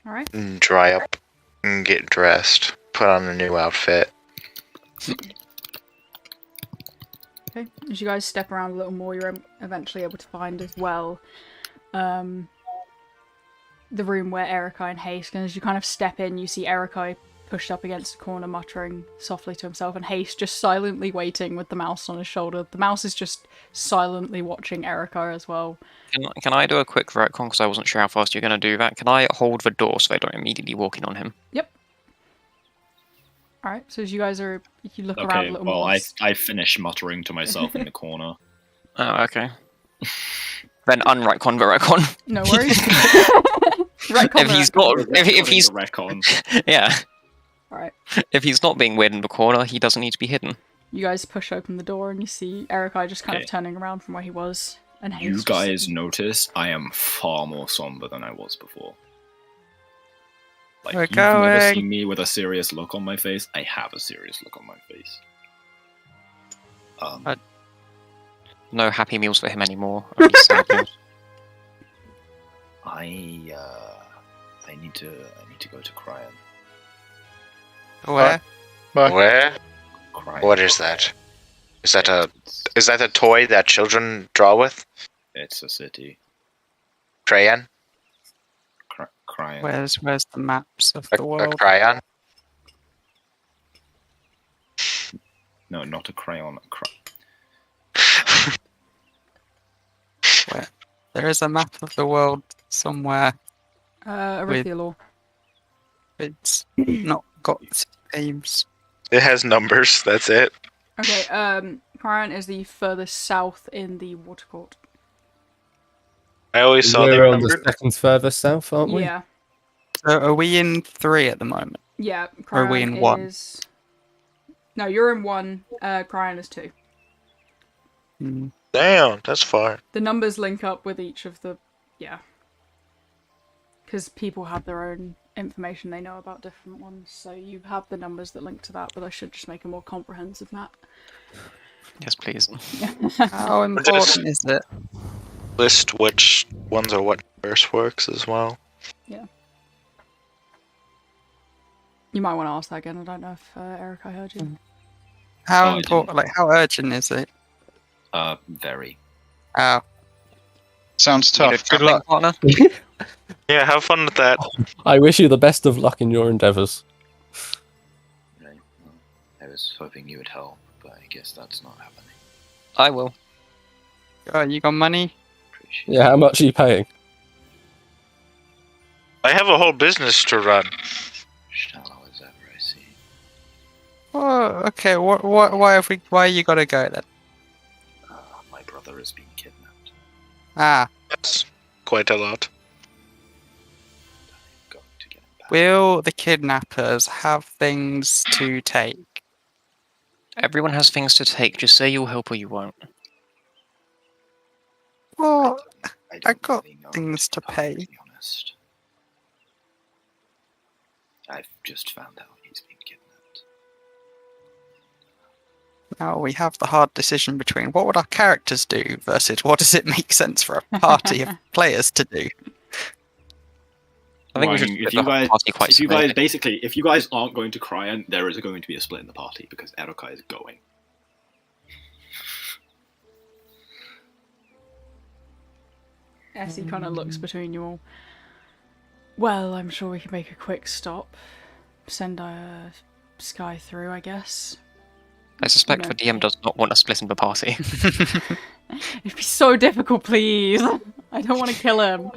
All right. And dry up and get dressed. Put on a new outfit. Okay. As you guys step around a little more, you're eventually able to find as well the room where Erikai and Haste. And as you kind of step in, you see Erikai pushed up against a corner, muttering softly to himself, and Haste just silently waiting with the mouse on his shoulder. The mouse is just silently watching Erikai as well. Can I do a quick retcon because I wasn't sure how fast you're going to do that? Can I hold the door so they don't immediately walk in on him? Yep. All right. So as you guys are, you look around a Okay, little well, more. I finish muttering to myself in the corner. Oh, okay. Then unretcon the retcon. No worries. Retcon If he's not, if he's retcon. yeah, All right. if he's not being weird in the corner, he doesn't need to be hidden. You guys push open the door and you see Erikai just kind of Okay. turning around from where he was. And Haste You just guys sitting- notice I am far more somber than I was before. Like, We're you've never going. seen me with a serious look on my face. I have a serious look on my face. No happy meals for him anymore. Only sad meals. I need to go to Cryon. Where? Where? Cryon. What is that? Is that a toy that children draw with? It's a city. Crayon? Cryon. Where's the maps of A the world? crayon? No, not a crayon. Where? There is a map of the world somewhere. Arithia law. It's not got names. It has numbers, that's it. Okay, Cryon is the furthest south in the water court. I always saw they We're were on the numbered. second furthest south, aren't we? Yeah. So are we in 3 at the moment? Yeah. Or are we Cryon in 1? is... No, you're in 1. Cryon is 2. Hmm. Damn, that's far. The numbers link up with each of the... Yeah. Because people have their own information they know about different ones, so you have the numbers that link to that, but I should just make a more comprehensive map. Yes, please. How important is it? List which ones are what verse works as well. You might want to ask that again, I don't know if Eric, I heard you. How Oh, I important? Like, how urgent is it? Very. Oh, Sounds Need a tough. Good travelling luck. partner? Yeah, have fun with that. I wish you the best of luck in your endeavours. Right. Well, I was hoping you would help, but I guess that's not happening. I will. you got money? Appreciate Yeah, how much are you paying? I have a whole business to run. Shallow as ever, I see. Oh, okay. Why you gotta go then? My brother is being kidnapped. Ah, That's quite a lot. I'm going to get him back. will the kidnappers have things to take? Everyone has things to take. Just say you'll help or you won't. Well, I I don't got really know, things to to be pay. perfectly honest. I've just found out he's been kidnapped. Now we have the hard decision between what would our characters do versus what does it make sense for a party of players to do. I think we should if split you the guys, party quite if you guys severely. basically, if you guys aren't going to Cryon, there is going to be a split in the party because Erokai is going. Essie kind of looks between you all. Well, I'm sure we can make a quick stop. Send Sky through, I guess. I suspect No. the DM does not want a split in the party. It'd be so difficult, please. I don't want to kill him.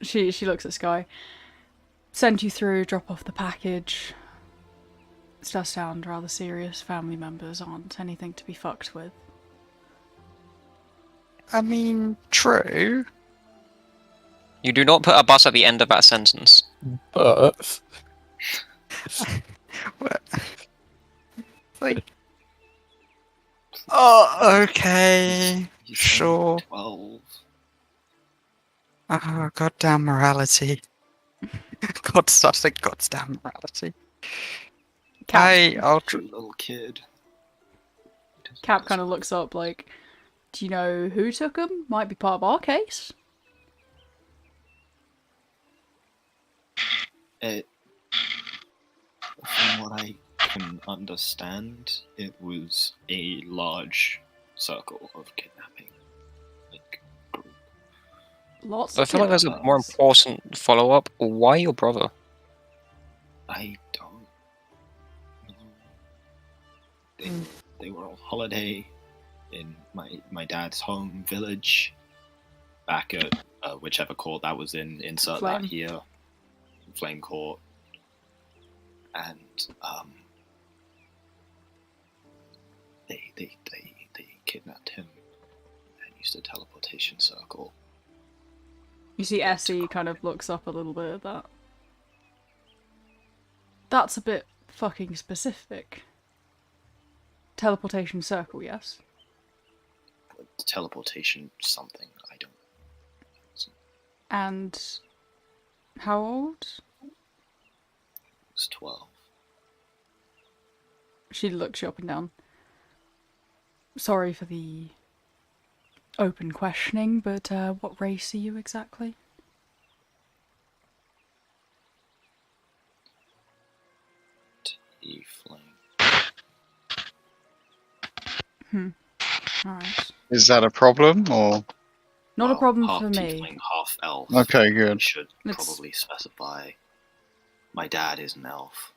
She looks at Sky. Send you through, drop off the package. It does sound rather serious. Family members aren't anything to be fucked with. I mean, true. You do not put a bus at the end of that sentence. But Like, oh, okay, He's sure. only 12. Oh, goddamn morality. Goddamn morality. I'll Poor little kid. Cap kind of looks up like, do you know who took him? Might be part of our case. From what I can understand, it was a large circle of kidnapping. Like, group. Lots I of feel like there's a more kidnappings. important follow-up. Why your brother? I don't know. They were on holiday in my dad's home village back at whichever court that was in. Insert Flame. that here. Flame Court. And they kidnapped him and used a teleportation circle. You see Essie kind of looks up a little bit at that. That's a bit fucking specific. Teleportation circle, yes? Teleportation something, I don't. And how old? It was 12. She looks you up and down. Sorry for the open questioning, but what race are you exactly? Tiefling. Alright. Is that a problem, or? Not a problem half for me. Tiefling, half elf. Okay, good. Should It's- probably specify. My dad is an elf.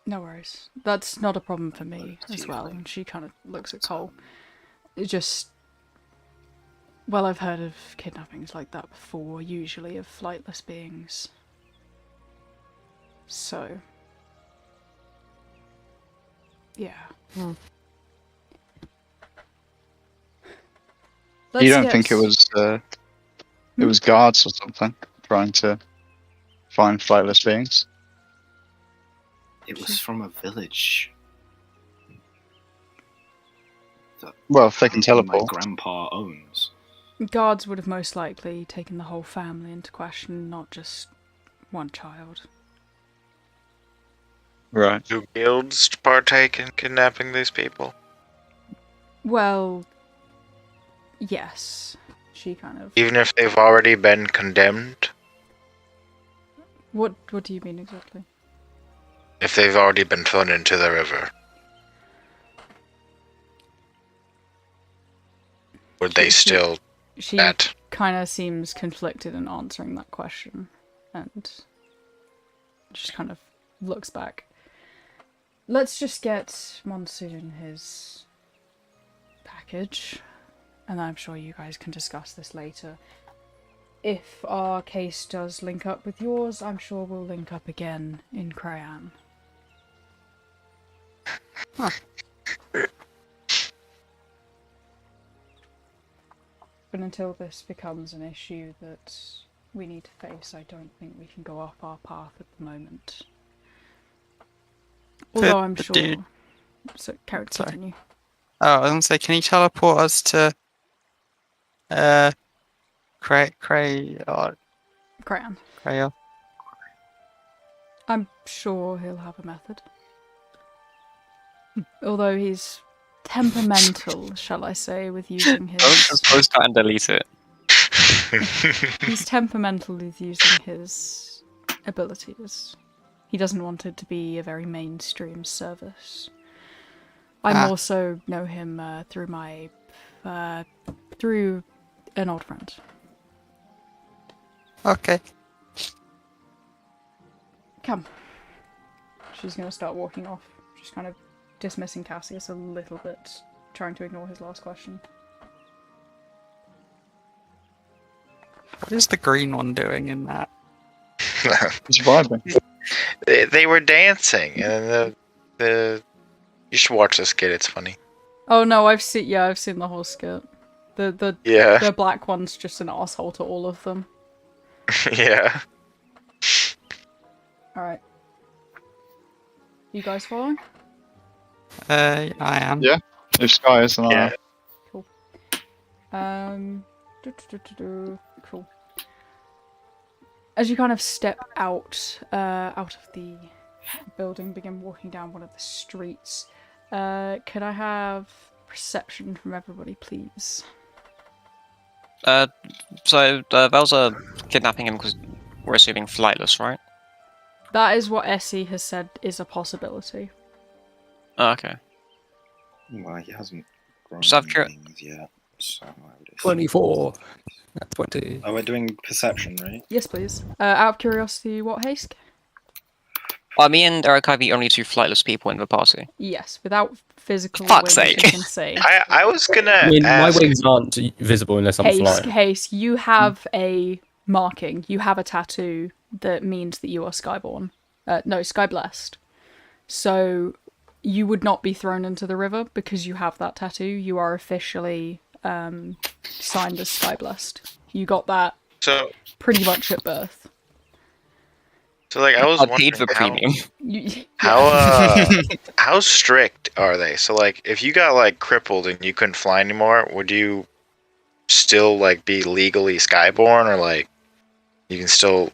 No worries. That's not a problem for me as well. Tiefling. And she kind of looks at Cole. It just... Well, I've heard of kidnappings like that before, usually of flightless beings. So... Yeah. Let's You don't get- think it was guards or something trying to find flightless beings? It was from a village. Well, if they can My teleport. grandpa owns. Guards would have most likely taken the whole family into question, not just one child. Right. Do guilds partake in kidnapping these people? Well, yes. She kind of... Even if they've already been condemned? What do you mean exactly? If they've already been thrown into the river? Would they still She that? kind of seems conflicted in answering that question, and just kind of looks back. Let's just get Monsoon his package, and I'm sure you guys can discuss this later. If our case does link up with yours, I'm sure we'll link up again in Crayon. But until this becomes an issue that we need to face, I don't think we can go off our path at the moment. Although I'm sure... dude- So, Sorry. continue. Oh, I was gonna say, can you teleport us to Crayon? Crayon. I'm sure he'll have a method. Although he's temperamental, shall I say, with using his... Just close that and delete it. He's temperamental with using his abilities. He doesn't want it to be a very mainstream service. I also know him through my... through an old friend. Okay. Come. She's going to start walking off. Just kind of dismissing Cassius a little bit, trying to ignore his last question. What is the green one doing in that? It's vibing. They were dancing, and you should watch this skit. It's funny. Oh no, I've seen the whole skit. Yeah, The black one's just an asshole to all of them. yeah. Alright. You guys following? I am. Yeah. If Sky is, then I Yeah. am. Cool. As you kind of step out of the building, begin walking down one of the streets, could I have perception from everybody, please? So Vel's kidnapping him because we're assuming flightless, right? That is what Essie has said is a possibility. Oh, okay. Well, he hasn't grown Just out of any wings yet, so I would assume- 24. 20. Oh, we're doing perception, right? Yes, please. Out of curiosity, what haste? Me and Eric are the only two flightless people in the party. Yes, without physical Fuck's wings, sake. you can see. I was gonna I mean, my ask. wings aren't visible unless I'm flying. Haste, you have a marking. You have a tattoo that means that you are skyborn. No, sky blessed. So you would not be thrown into the river because you have that tattoo. You are officially signed as sky blessed. You got that So pretty much at birth. like I was I wondering paid the premium. how strict are they? So like if you got like crippled and you couldn't fly anymore, would you still like be legally skyborn, or like you can still,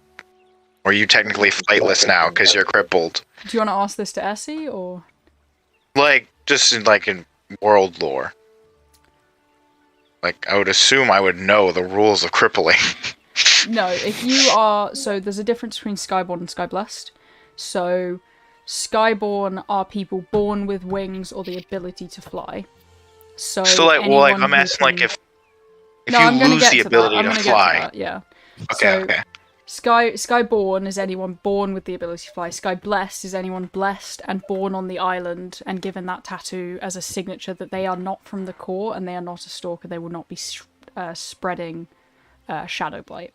or are you technically flightless now because you're crippled? Do you want to ask this to Essie or? Like just in world lore. Like I would assume I would know the rules of crippling. No, if you are... So there's a difference between Skyborn and Skyblessed. So Skyborn are people born with wings or the ability to fly. So like, well, like anyone I'm who asking, like can- if No, you I'm gonna lose get the to that. ability I'm to gonna get fly. that, yeah. Okay, So, okay. Skyborn is anyone born with the ability to fly. Skyblessed is anyone blessed and born on the island and given that tattoo as a signature that they are not from the core and they are not a stalker. They will not be spreading shadow blight.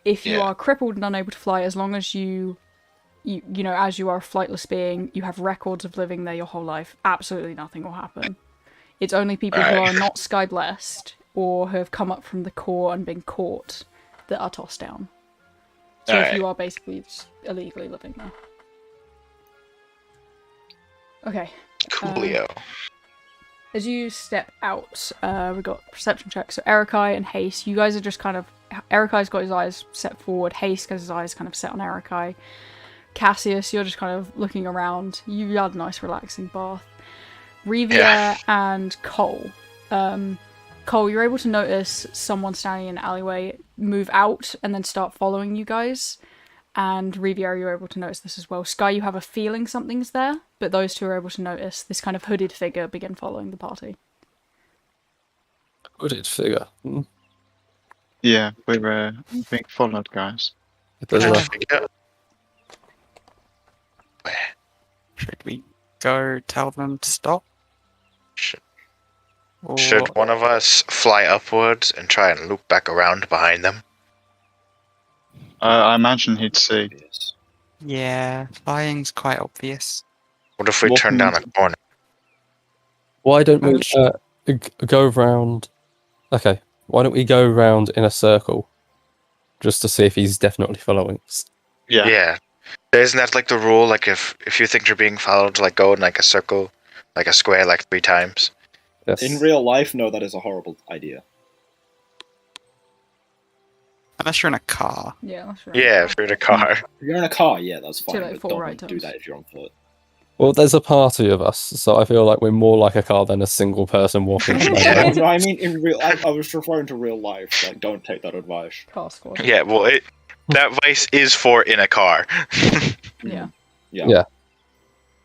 If you are crippled and unable to fly, as long as you know, as you are a flightless being, you have records of living there your whole life, absolutely nothing will happen. It's only people who are not sky blessed or who have come up from the core and been caught that are tossed down. So if you are basically just illegally living there. Okay. Coolio. As you step out, we've got perception checks. So Erikai and Haste, you guys are just kind of... Erikai's got his eyes set forward. Haste has his eyes kind of set on Erikai. Cassius, you're just kind of looking around. You had a nice relaxing bath. Revia and Cole. Cole, you're able to notice someone standing in an alleyway move out and then start following you guys. And Revia, you're able to notice this as well. Sky, you have a feeling something's there, but those two are able to notice this kind of hooded figure begin following the party. Hooded figure. Yeah, we're being followed, guys. Should we go tell them to stop? Should one of us fly upwards and try and loop back around behind them? I imagine he'd see. Yeah, flying's quite obvious. What if we turn down a corner? Why don't we go round... Okay, why don't we go round in a circle just to see if he's definitely following us? Yeah. Isn't that like the rule? Like if you think you're being followed, like go in like a circle, like a square, like 3 times. Yes. In real life, no, that is a horrible idea. Unless you're in a car. Yeah, that's right. Yeah, if you're in a car. If you're in a car, yeah, that's Too fine, late, but 4 don't right do turns. that if you're on foot. Well, there's a party of us, so I feel like we're more like a car than a single person walking. No, I mean in real. I was referring to real life. Like, don't take that advice. Car squad. Yeah, well, that vice is for in a car. Yeah. Yeah.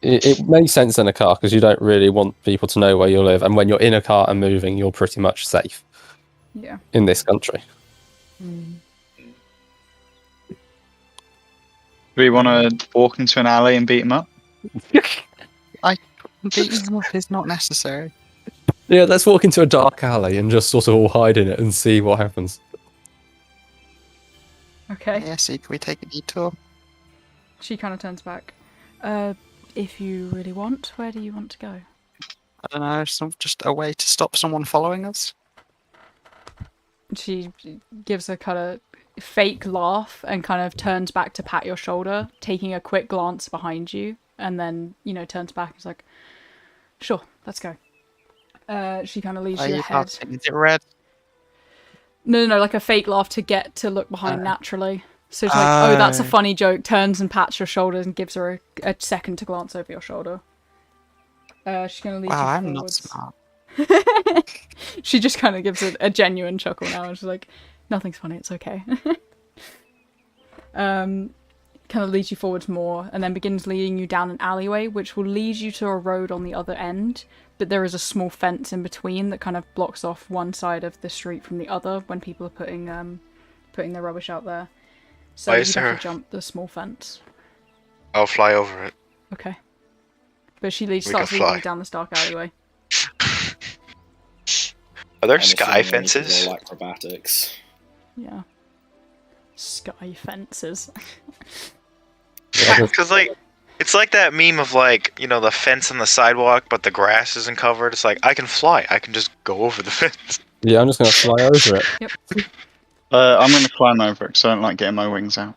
It makes sense in a car because you don't really want people to know where you live, and when you're in a car and moving, you're pretty much safe. Yeah. In this country. Do we want to walk into an alley and beat him up? Beating them up is not necessary. Yeah, let's walk into a dark alley and just sort of all hide in it and see what happens. Okay. Yeah, see, can we take a detour? She kind of turns back. If you really want, where do you want to go? I don't know, just a way to stop someone following us? She gives a kind of fake laugh and kind of turns back to pat your shoulder, taking a quick glance behind you, and then, turns back and is like, sure, let's go. She kind of leads you ahead. Is it red? No, like a fake laugh to get to look behind naturally. So she's like, oh, that's a funny joke, turns and pats your shoulders and gives her a second to glance over your shoulder. She's going to lead you I'm forwards. not smart. She just kind of gives it a genuine chuckle now, and she's like, nothing's funny, it's okay. Kind of leads you forwards more, and then begins leading you down an alleyway, which will lead you to a road on the other end, but there is a small fence in between that kind of blocks off one side of the street from the other when people are putting their rubbish out there. So you have to jump the small fence. I'll fly over it. Okay. But she starts leading you down this dark alleyway. Are there sky fences? All acrobatics. Yeah. Sky fences. Because like, it's like that meme of like, you know, the fence on the sidewalk, but the grass isn't covered. It's like, I can fly. I can just go over the fence. Yeah, I'm just gonna fly over it. Yep. I'm going to climb over it because I don't like getting my wings out.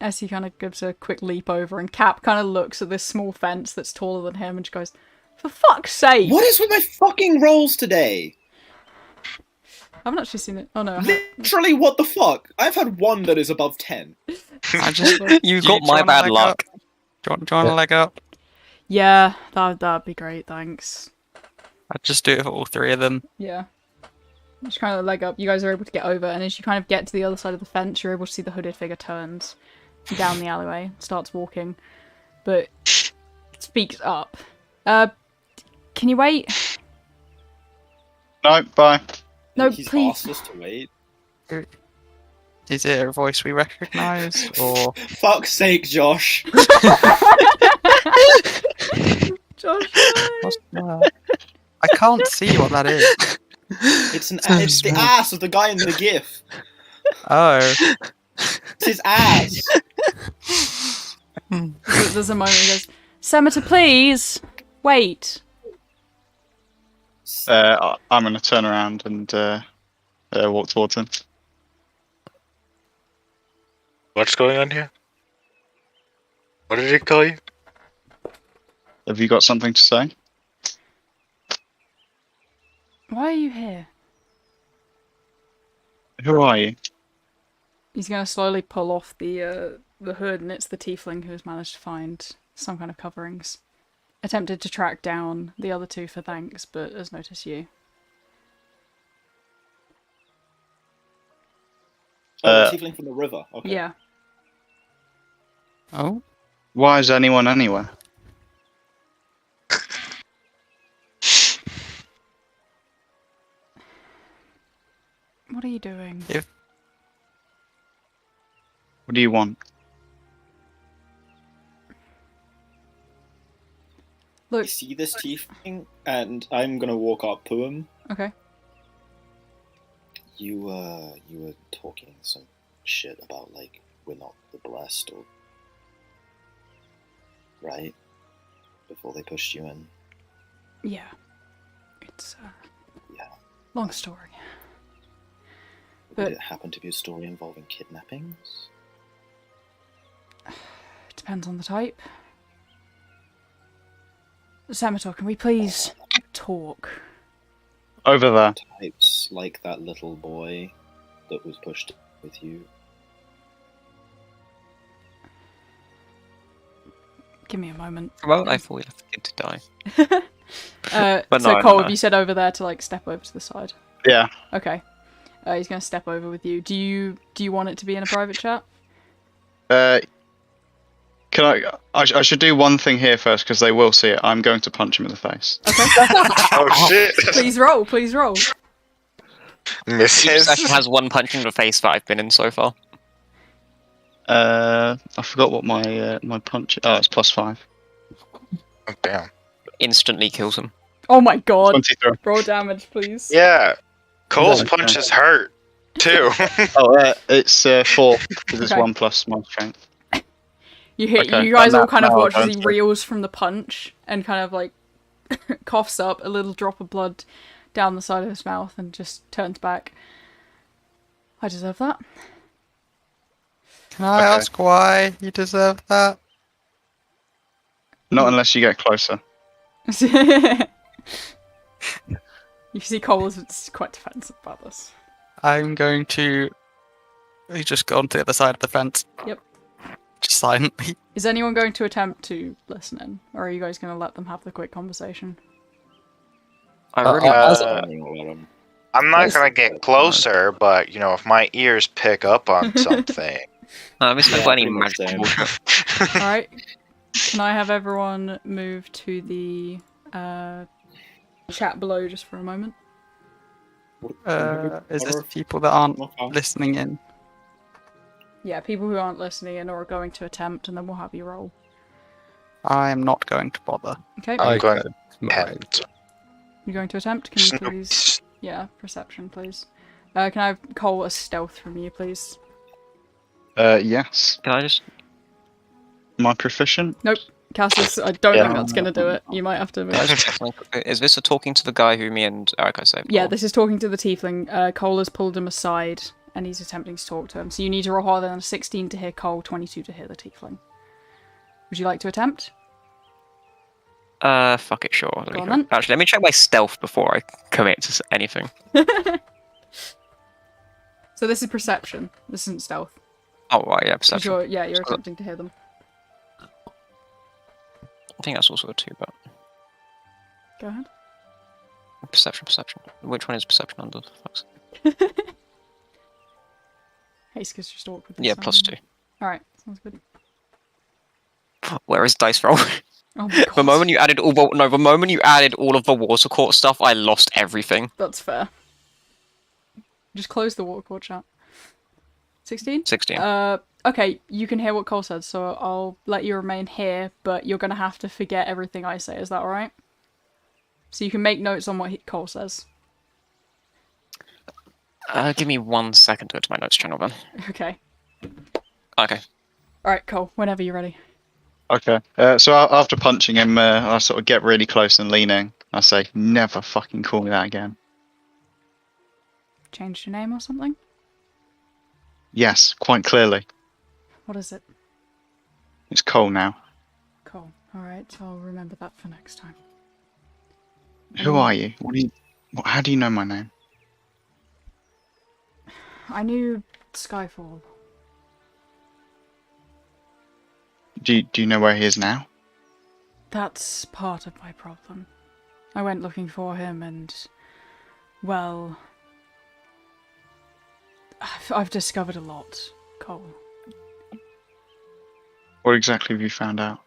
As he kind of gives a quick leap over, and Cap kind of looks at this small fence that's taller than him, and she goes, "For fuck's sake!" What is with my fucking rolls today? I haven't actually seen it. Oh no. Literally, what the fuck? I've had one that is above 10. I just You got my bad luck. Do you want to leg up? Yeah, that'd be great, thanks. I'd just do it for all three of them. Yeah. Just kind of leg up. You guys are able to get over, and as you kind of get to the other side of the fence, you're able to see the hooded figure turns down the alleyway, starts walking, but speaks up. Can you wait? No, bye. No, He's please. asked us to wait. Is it a voice we recognise, or Fuck's sake, Josh. Josh, what's that? I can't see what that is. It's the ass of the guy in the GIF. Oh. It's his ass. There's a moment he goes, Senator, please wait. I'm going to turn around and walk towards him. What's going on here? What did he call you? Have you got something to say? Why are you here? Who are you? He's going to slowly pull off the hood, and it's the tiefling who's managed to find some kind of coverings. Attempted to track down the other two for thanks, but has noticed you. The tiefling from the river. Okay. Yeah. Oh? Why is anyone anywhere? What are you doing? What do you want? I Look. see this tiefling, and I'm gonna walk up to him. Okay. You were talking some shit about, like, we're not the blessed, or... Right? Before they pushed you in. Yeah. It's Yeah. long story. Did But it happen to be a story involving kidnappings? it depends on the type. Senator, can we please talk? Over there. Types like that little boy that was pushed with you. Give me a moment. Well, I thought we left the kid to die. But so no, Cole, no. have you said over there to like step over to the side? Yeah. Okay. He's gonna step over with you. Do you want it to be in a private chat? Can I should do one thing here first because they will see it. I'm going to punch him in the face. Okay. Oh shit! Please roll. Please roll. Each Misses. session has one punch in the face that I've been in so far. I forgot what my punch. Oh, it's +5. Oh, damn. Instantly kills him. Oh my god. 23. Roll damage, please. Yeah. Cole's Okay. punches hurt too. It's 4 because it's Okay. 1 plus my strength. You hit. Okay, You guys and all kind of now watch I'm as he going to- reels from the punch and kind of like coughs up a little drop of blood down the side of his mouth and just turns back. I deserve that. Can I Okay. ask why you deserve that? Not unless you get closer. You see Cole is quite defensive about this. I'm going to He's just gone to the other side of the fence. Yep. Just silently. Is anyone going to attempt to listen in? Or are you guys going to let them have the quick conversation? I really I'm not gonna get closer, but you know, if my ears pick up on something. This Yeah, got any pretty much magic same. bullshit. Alright. Can I have everyone move to the chat below just for a moment? Is this people that aren't Okay. listening in? Yeah, people who aren't listening in or are going to attempt, and then we'll have you roll. I am not going to bother. Okay. I'm going to Pet. You're going to attempt? Can you please... Yeah, perception, please. Can I call a stealth from you, please? Yes. Can I just... Am I proficient? Nope. Cassius, I don't Yeah. think that's going to do it. You might have to Can I move. just check something? Is this a talking to the guy who me and Erica saved? Yeah, Or- this is talking to the tiefling. Cole has pulled him aside, and he's attempting to talk to him. So you need to roll harder than a 16 to hear Cole, 22 to hear the tiefling. Would you like to attempt? Fuck it, sure. Go on then. Actually, let me check my stealth before I commit to anything. So this is perception. This isn't stealth. Oh, right, yeah, 'Cause perception. you're attempting to hear them. I think that's also a 2, but... Go ahead. Perception. Which one is perception under? Fuck's Haste because just awkward. Yeah, plus 2. Alright, sounds good. Where is dice roll? Oh my god. The moment you added all of the water court stuff, I lost everything. That's fair. Just close the water court chat. 16? 16. Okay, you can hear what Cole said, so I'll let you remain here, but you're gonna have to forget everything I say, is that alright? So you can make notes on what Cole says. Give me 1 second to go to my notes channel then. Okay. Okay. Alright, Cole, whenever you're ready. Okay. So after punching him, I sort of get really close and leaning. I say, never fucking call me that again. Changed your name or something? Yes, quite clearly. What is it? It's Cole now. Cole. Alright, I'll remember that for next time. Who are you? How do you know my name? I knew Skyfall. Do you know where he is now? That's part of my problem. I went looking for him and... well... I've discovered a lot, Cole. What exactly have you found out?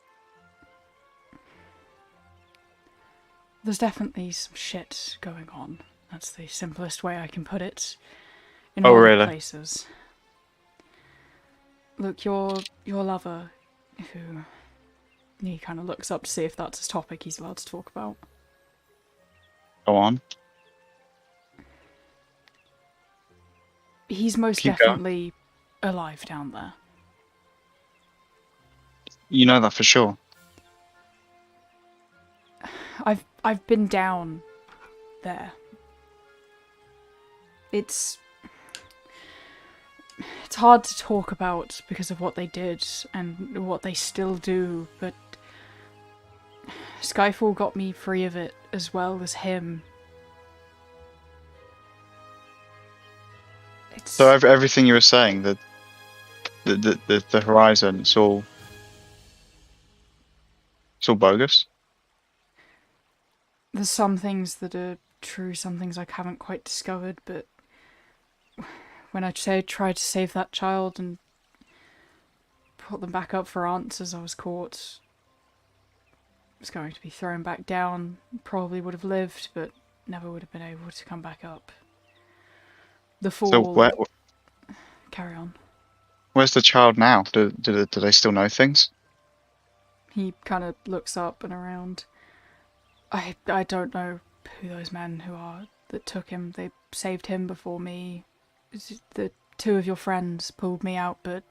There's definitely some shit going on. That's the simplest way I can put it. In Oh, all the really? places. Look, your lover, who... He kind of looks up to see if that's a topic he's allowed to talk about. Go on. He's most Keep going. definitely alive down there. You know that for sure. I've been down there. It's hard to talk about because of what they did and what they still do, but Skyfall got me free of it as well as him. It's... So everything you were saying, the horizon, it's all bogus. There's some things that are true, some things I haven't quite discovered, but when I tried to save that child and put them back up for answers, I was caught. I was going to be thrown back down, probably would have lived, but never would have been able to come back up. The fall... So Carry on. where's the child now? Do they still know things? He kind of looks up and around. I don't know who those men who are that took him. They saved him before me. The two of your friends pulled me out, but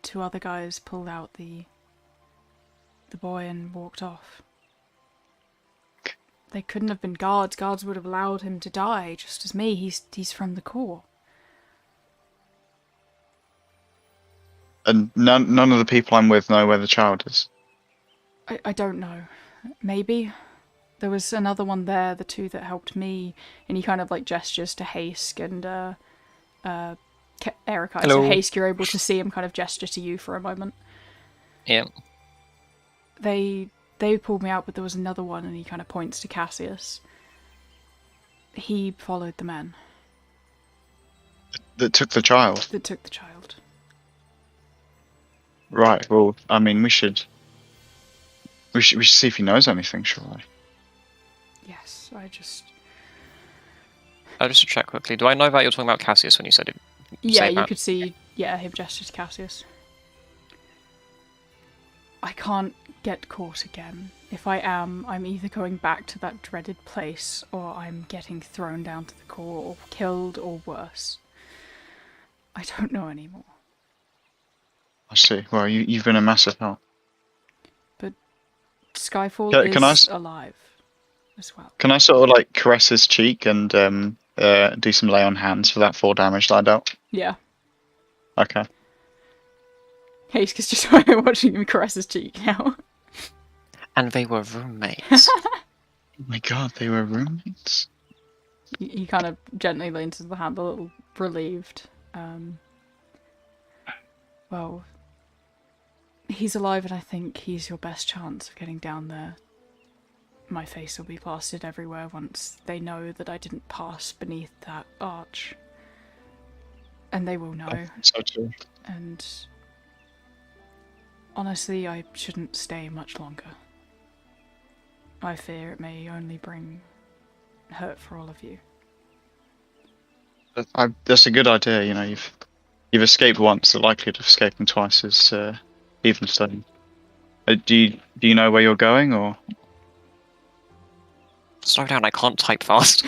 two other guys pulled out the boy and walked off. They couldn't have been guards. Guards would have allowed him to die, just as me. He's from the Corps. And none of the people I'm with know where the child is. I don't know. Maybe. There was another one there, the two that helped me, and he kind of like gestures to Haske and Erica, Hello. so Haste, you're able to see him kind of gesture to you for a moment. Yeah. They pulled me out, but there was another one, and he kind of points to Cassius. He followed the men That took the child. that took the child. Right. Well, I mean, we should see if he knows anything, surely. Yes, just to check quickly, do I know that you're talking about Cassius when you said it? Yeah, you that? could see, him gesture to Cassius. I can't get caught again. If I am, I'm either going back to that dreaded place, or I'm getting thrown down to the core, or killed, or worse. I don't know anymore. I see. Well, you've been a massive help. But Skyfall Can is alive as well. Can I sort of like caress his cheek and do some lay on hands for that 4 damage that I dealt? Yeah. Okay. Haste is just watching him caress his cheek now. And they were roommates. Oh my god, they were roommates? He kind of gently leans into the hand, a little relieved. Well, he's alive, and I think he's your best chance of getting down there. My face will be plastered everywhere once they know that I didn't pass beneath that arch. And they will know. So true. And honestly, I shouldn't stay much longer. I fear it may only bring hurt for all of you. That's a good idea. You know, you've escaped once. The likelihood of escaping twice is even studied. Do you know where you're going, or? Slow down, I can't type fast.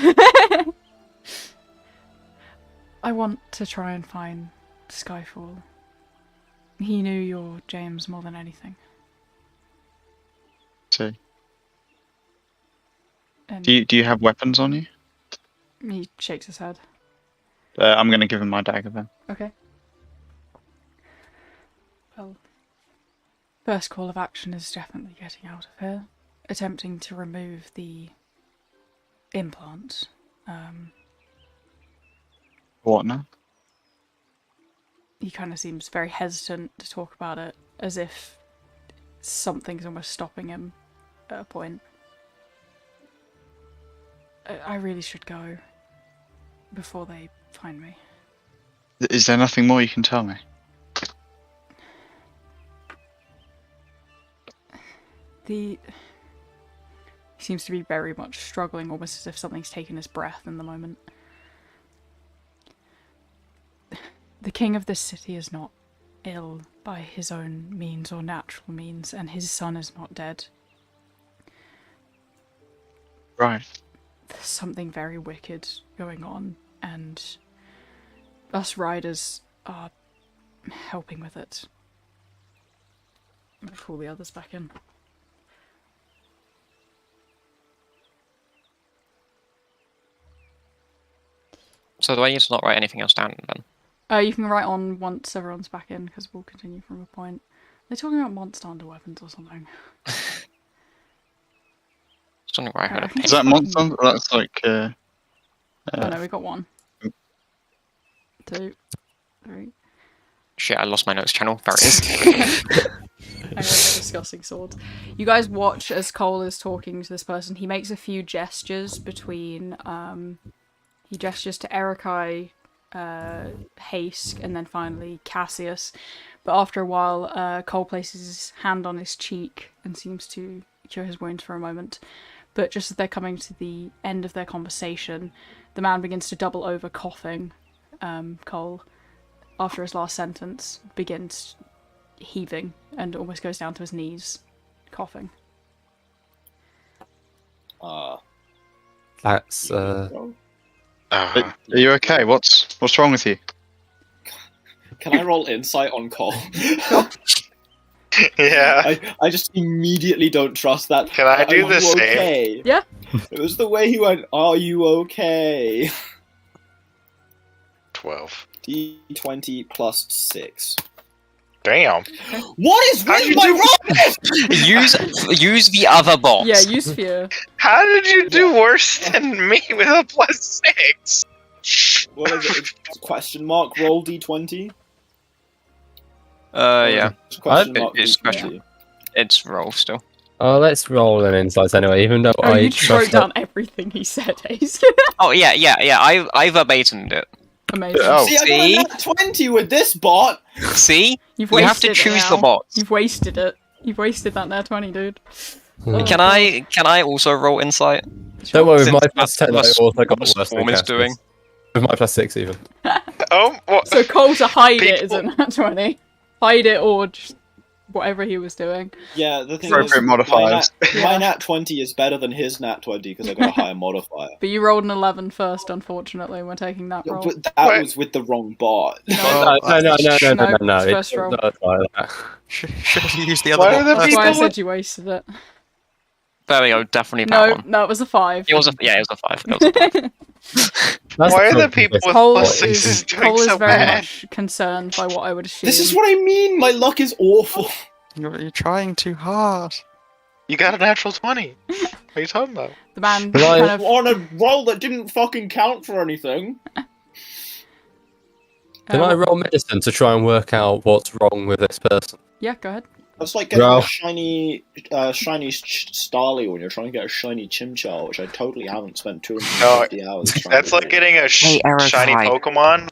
I want to try and find Skyfall. He knew your James more than anything. See. And Do you have weapons on you? he shakes his head. I'm going to give him my dagger then. Okay. Well, first call of action is definitely getting out of here. Attempting to remove the implant. What now? He kind of seems very hesitant to talk about it, as if something's almost stopping him at a point. I really should go before they find me. Is there nothing more you can tell me? He seems to be very much struggling, almost as if something's taken his breath in the moment. The king of this city is not ill by his own means or natural means, and his son is not dead. Right. There's something very wicked going on, and us riders are helping with it. I'm gonna pull the others back in. So do I need to not write anything else down then? You can write on once everyone's back in, because we'll continue from a point. They're talking about monster under weapons or something. Something where I heard a Is that monster? That's like. Oh no, we got 1, 2, 3. Shit, I lost my notes channel. There it is. I'm discussing swords. You guys watch as Cole is talking to this person. He makes a few gestures between. He gestures to Erikai, Haske, and then finally Cassius. But after a while, Cole places his hand on his cheek and seems to cure his wounds for a moment. But just as they're coming to the end of their conversation, the man begins to double over, coughing. Cole, after his last sentence, begins heaving and almost goes down to his knees, coughing. That's Are you okay? What's wrong with you? Can I roll insight on Cole? Yeah. I just immediately don't trust that. Can I do Are the you same? okay? Yeah. It was the way he went, "Are you okay?" 12. D20 plus 6. Damn. What is How'd with you my do- roll? Use the other box. Yeah, use fear. How did you do worse than me with a +6? What is it? It's question mark roll d20? Yeah. It's question mark It's d20. question. It's roll still. Oh, let's roll an insights anyway, even though Oh, I you just trust wrote down everything he said, Ace. Oh yeah. I verbatimed it. Amazing. Oh. See, I got a nat 20 with this bot! See, You've you have to wasted it choose now. the bots. You've wasted it. You've wasted that nat 20, dude. Oh, Can I also roll insight? Don't worry, with Since my plus 10, I that's also got what worse than Storm is Cassius. doing. With my plus 6 even. Oh, what? So Cole to hide it People- isn't nat 20. Hide it or just whatever he was doing. Yeah, the thing Appropriate is, modifiers. my nat 20 is better than his nat 20 because I got a higher modifier. But you rolled an 11 first, unfortunately, when taking that roll. But that Wait. was with the wrong bot. No, no. it's It's first roll. not like that. Should have used the other Why one are the first. That's why I people- said you wasted it. There we go. Definitely that No, one. no, it was a 5. It was a 5. It was a 5. That's Why are the problem people with Cole plus is, sixes doing Cole is so very bad? much concerned by what I would assume. This is what I mean! My luck is awful! You're trying too hard. You got a natural 20. What are you talking about? The man Well, I- kind of... On a roll that didn't fucking count for anything! Can I roll medicine to try and work out what's wrong with this person? Yeah, go ahead. That's like getting Well- a shiny Starly when you're trying to get a shiny Chimchar, which I totally haven't spent 250 hours trying That's to like do. getting a Hey, Eric, shiny hi. Pokemon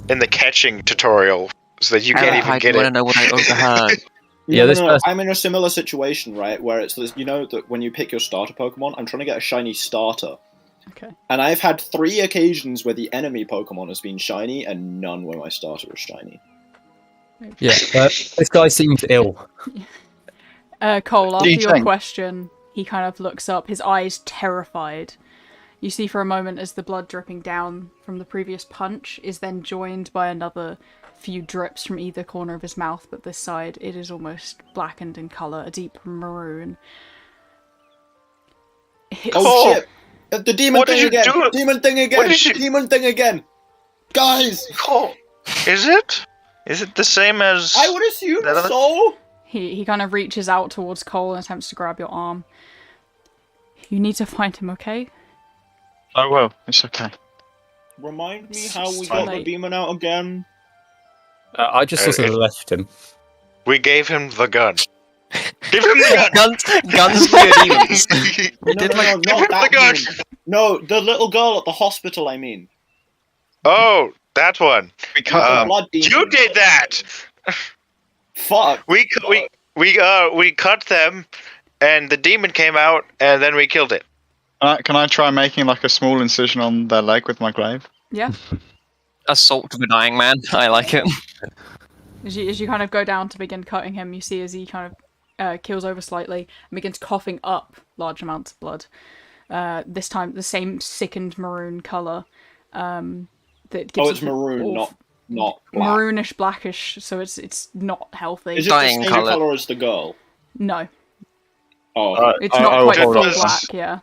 in the catching tutorial so that you can't even get I it. know what I overheard. Yeah, this person- I'm in a similar situation, right, where it's this, you know that when you pick your starter Pokemon, I'm trying to get a shiny starter. Okay. And I've had 3 occasions where the enemy Pokemon has been shiny, and none where my starter is shiny. Yeah, this guy seems ill. Cole, do after you your think? question, he kind of looks up, his eyes terrified. You see for a moment as the blood dripping down from the previous punch is then joined by another few drips from either corner of his mouth, but this side it is almost blackened in colour, a deep maroon. It's- Oh shit! The demon What did thing you again! do? Demon thing again! What did you- Demon thing again! Guys! Oh, is it? Is it the same as? I would assume That other- so! He kind of reaches out towards Cole and attempts to grab your arm. You need to find him, okay? Oh well, it's okay. Remind me how we It's got late. the demon out again. I just sort of left him. We gave him the gun. Give him the gun. Guns for your demons. No, did, no, like- no, Give not him that the gun. demon. No, the little girl at the hospital, I mean. Oh, that one. We The cut blood demon. You did that. Fuck. We cut them, and the demon came out, and then we killed it. Can I try making like a small incision on their leg with my glaive? Yeah. Assault of a dying man. I like it. As you kind of go down to begin cutting him, you see as he kind of keels over slightly and begins coughing up large amounts of blood. This time the same sickened maroon colour. That gives Oh, it's off an maroon, awful- not black. maroonish blackish, so it's not healthy. Is it Dying the same colour. colour as the girl? No, Oh, it's not quite hold full on. black. Yeah,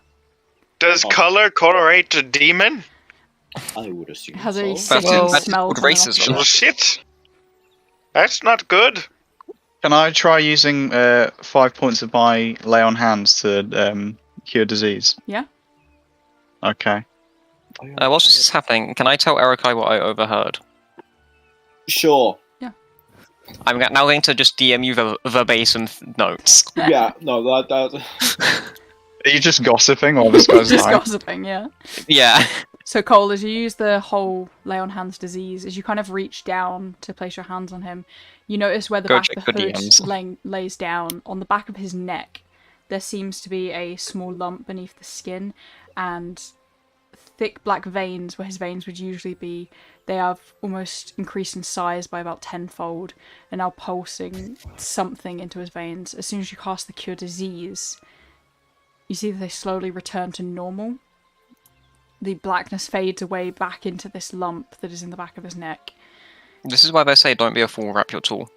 Does Oh. color correlate to demon? I would assume it has a so. sickened that's smell. called coming off racism. it. Oh shit. That's not good. Can I try using 5 points of my lay on hands to cure disease? Yeah. Okay. What's just happening? Can I tell Erikai what I overheard? Sure. I'm now going to just DM you verbatim notes. Yeah, no, that Are you just gossiping while this guy's Just lying? gossiping, yeah. Yeah. So Cole, as you use the whole lay on hands disease, as you kind of reach down to place your hands on him, you notice where the Go back check of the the hood DMs. lays down on the back of his neck. There seems to be a small lump beneath the skin, and thick black veins where his veins would usually be. They have almost increased in size by about tenfold, and now pulsing something into his veins. As soon as you cast the cure disease, you see that they slowly return to normal. The blackness fades away back into this lump that is in the back of his neck. This is why they say don't be a fool, wrap your tool.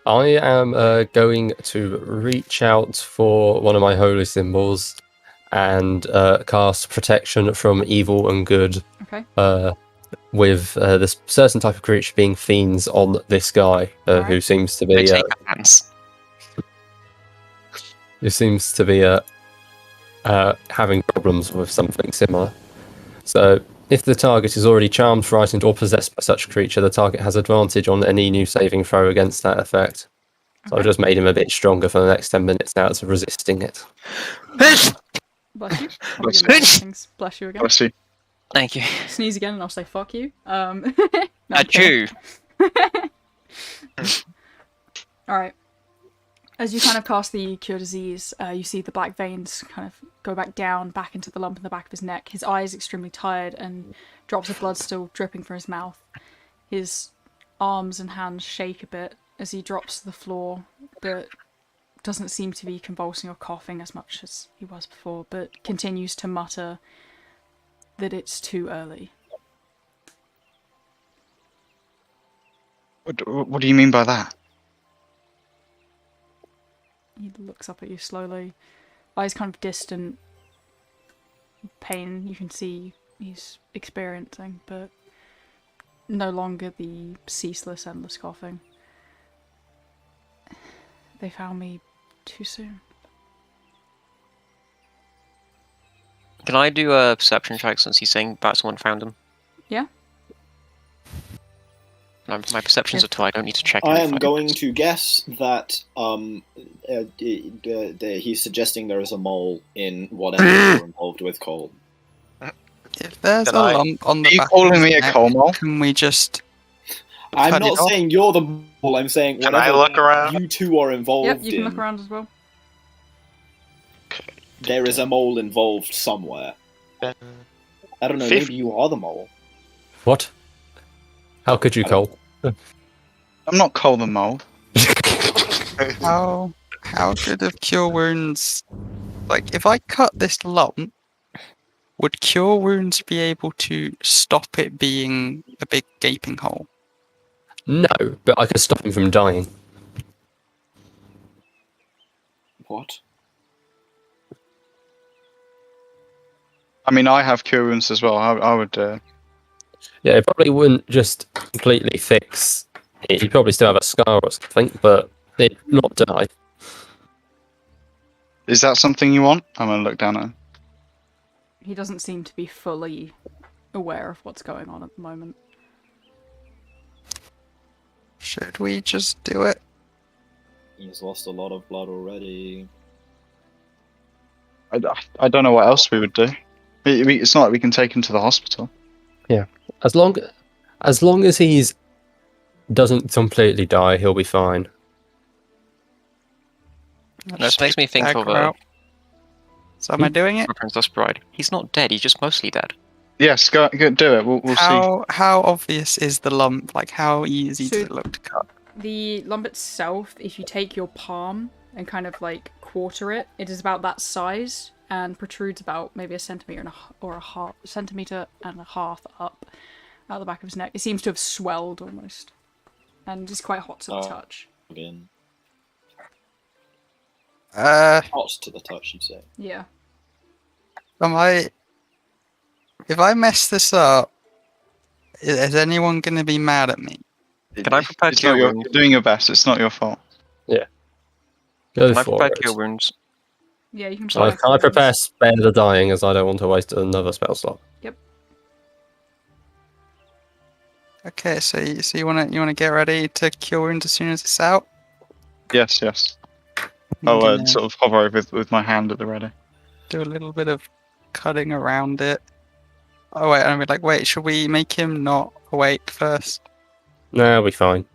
I am going to reach out for one of my holy symbols and cast protection from evil and good. Okay. With this certain type of creature being fiends on this guy, who Alright. seems to They be take hands. having problems with something similar. So If the target is already charmed, frightened, or possessed by such a creature, the target has advantage on any new saving throw against that effect. So I've just made him a bit stronger for the next 10 minutes now to resisting it. Bless you. Bless I'll begin things. Bless you again. Bless you. Thank you. Sneeze again and I'll say fuck you. No, I'm Achoo. Alright. As you kind of cast the Cure Disease, you see the black veins kind of go back down, back into the lump in the back of his neck. His eye is extremely tired and drops of blood still dripping from his mouth. His arms and hands shake a bit as he drops to the floor, but doesn't seem to be convulsing or coughing as much as he was before, but continues to mutter that it's too early. What do you mean by that? He looks up at you slowly, eyes kind of distant. Pain you can see he's experiencing, but no longer the ceaseless, endless coughing. They found me too soon. Can I do a perception check since he's saying about someone found him? Yeah. No, my perception's a 2. I don't need to check. I am going to guess that he's suggesting there is a mole in whatever you're involved with, Cole. If there's Can a I- lump on the Are you back calling of me his a neck, coal mole? Can we just... I'm cut not it off? saying you're the mole, I'm saying Can I whatever look around? you two are involved Yep, you can in, look around as well. there is a mole involved somewhere. Then I don't know, Fif- maybe you are the mole. What? How could you, Cole? I'm not Cole the Mole. How good of Cure Wounds... Like, if I cut this lump, would Cure Wounds be able to stop it being a big gaping hole? No, but I could stop him from dying. What? I mean, I have cure wounds as well. I would. Yeah, it probably wouldn't just completely fix it. You'd probably still have a scar or something, but it'd not die. Is that something you want? I'm gonna look down at him. He doesn't seem to be fully aware of what's going on at the moment. Should we just do it? He's lost a lot of blood already. I don't know what else we would do. It's not like we can take him to the hospital. As long as he's doesn't completely die, he'll be fine. It just makes me think of So am I doing it? Princess Bride. He's not dead. He's just mostly dead. Yes, go do it. We'll see. How obvious is the lump? Like, how easy does So- it look to cut? The lump itself, if you take your palm and kind of like quarter it, it is about that size and protrudes about maybe a centimeter and a half up out the back of his neck. It seems to have swelled almost, and is quite hot to the touch. Again. Hot to the touch, you'd say. Yeah. If I mess this up, is anyone going to be mad at me? Can I prepare It's cure not wounds? you're doing your best. It's not your fault. Go Can I for prepare it. cure wounds? Yeah, you can. So I prepare spare the dying, as I don't want to waste another spell slot. Okay, so you wanna get ready to cure wounds as soon as it's out? Yes. I'm I'll gonna sort of hover over with my hand at the ready. do a little bit of cutting around it. Oh wait, I'm like, wait, should we make him not awake first? No, he'll be fine.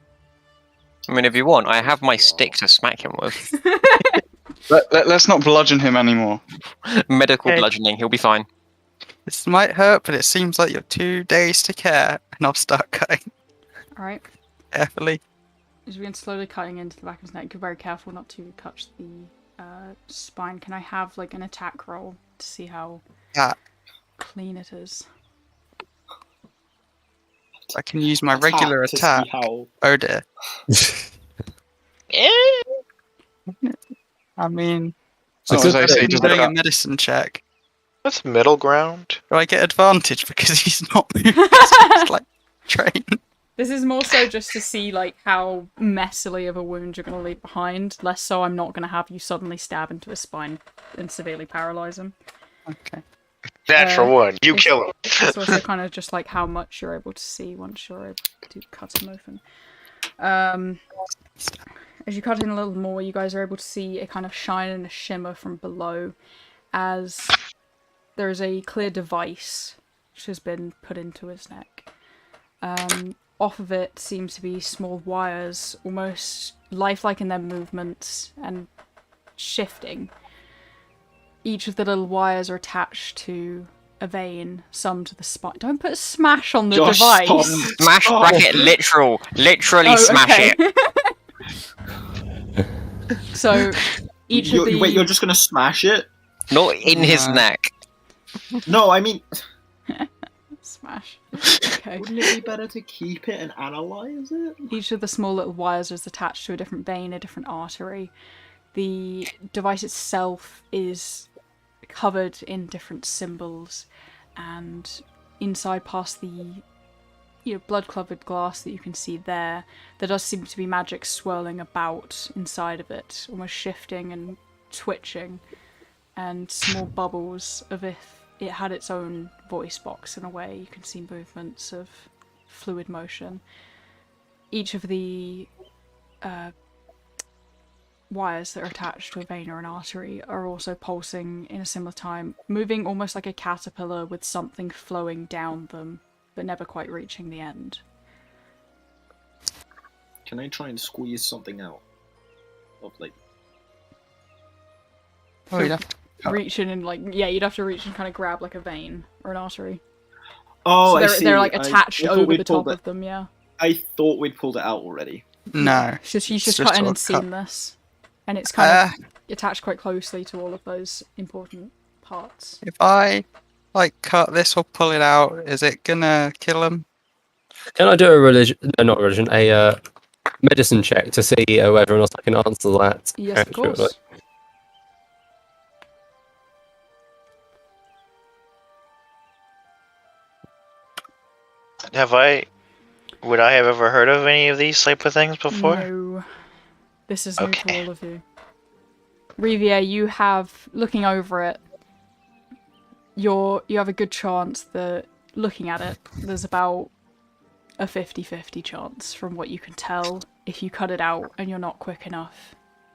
I mean, if you want, I have my stick to smack him with. Let's not bludgeon him anymore. Medical Okay. bludgeoning. He'll be fine. This might hurt, but it seems like you're too dazed to care, and I'll start cutting Alright. carefully. As we begin slowly cutting into the back of his neck, be very careful not to touch the spine. Can I have like an attack roll to see how clean it is? I can use my regular to see attack. how- Oh dear. I mean, So Oh, good as I thing- say, I'm just doing a cut. medicine check. What's middle ground? Do I get advantage because he's not moving? It's like train. This is more so just to see like how messily of a wound you're going to leave behind, less so I'm not going to have you suddenly stab into his spine and severely paralyze him. Okay. Natural one. You it's- kill him. It's also kind of just like how much you're able to see once you're able to cut him open. As you cut in a little more, you guys are able to see a kind of shine and a shimmer from below, as there is a clear device which has been put into his neck. Off of it seems to be small wires, almost lifelike in their movements and shifting. Each of the little wires are attached to a vein, some to the spine. Don't put smash on the Josh, device. stop. Smash bracket literally smash it. So each of the Wait, you're just gonna smash it? Not in his neck. No, I mean, smash. Okay. wouldn't it be better to keep it and analyze it? Each of the small little wires is attached to a different vein, a different artery. The device itself is covered in different symbols, and inside past the blood-covered glass that you can see there does seem to be magic swirling about inside of it, almost shifting and twitching, and small bubbles of if it had its own voice box in a way. You can see movements of fluid motion. Each of the wires that are attached to a vein or an artery are also pulsing in a similar time, moving almost like a caterpillar with something flowing down them, but never quite reaching the end. Can I try and squeeze something out? Of like, Oh, you'd have to Reach in and you'd have to reach and kind of grab like a vein or an artery. oh, So I see. they're like attached I thought over we'd the top pulled of them, yeah. I thought we'd pulled it out already. No. She's It's just just cut in sort and of seen cut. this. And it's kind of attached quite closely to all of those important parts. If I cut this or pull it out, is it gonna kill him? Can I do a medicine check to see whether or not I can answer that Yes, of accurately? course. Would I have ever heard of any of these type of things before? No. This is new to Okay. all of you. Rivier, you have, looking over it, you have a good chance that, looking at it, there's about a 50-50 chance from what you can tell. If you cut it out and you're not quick enough,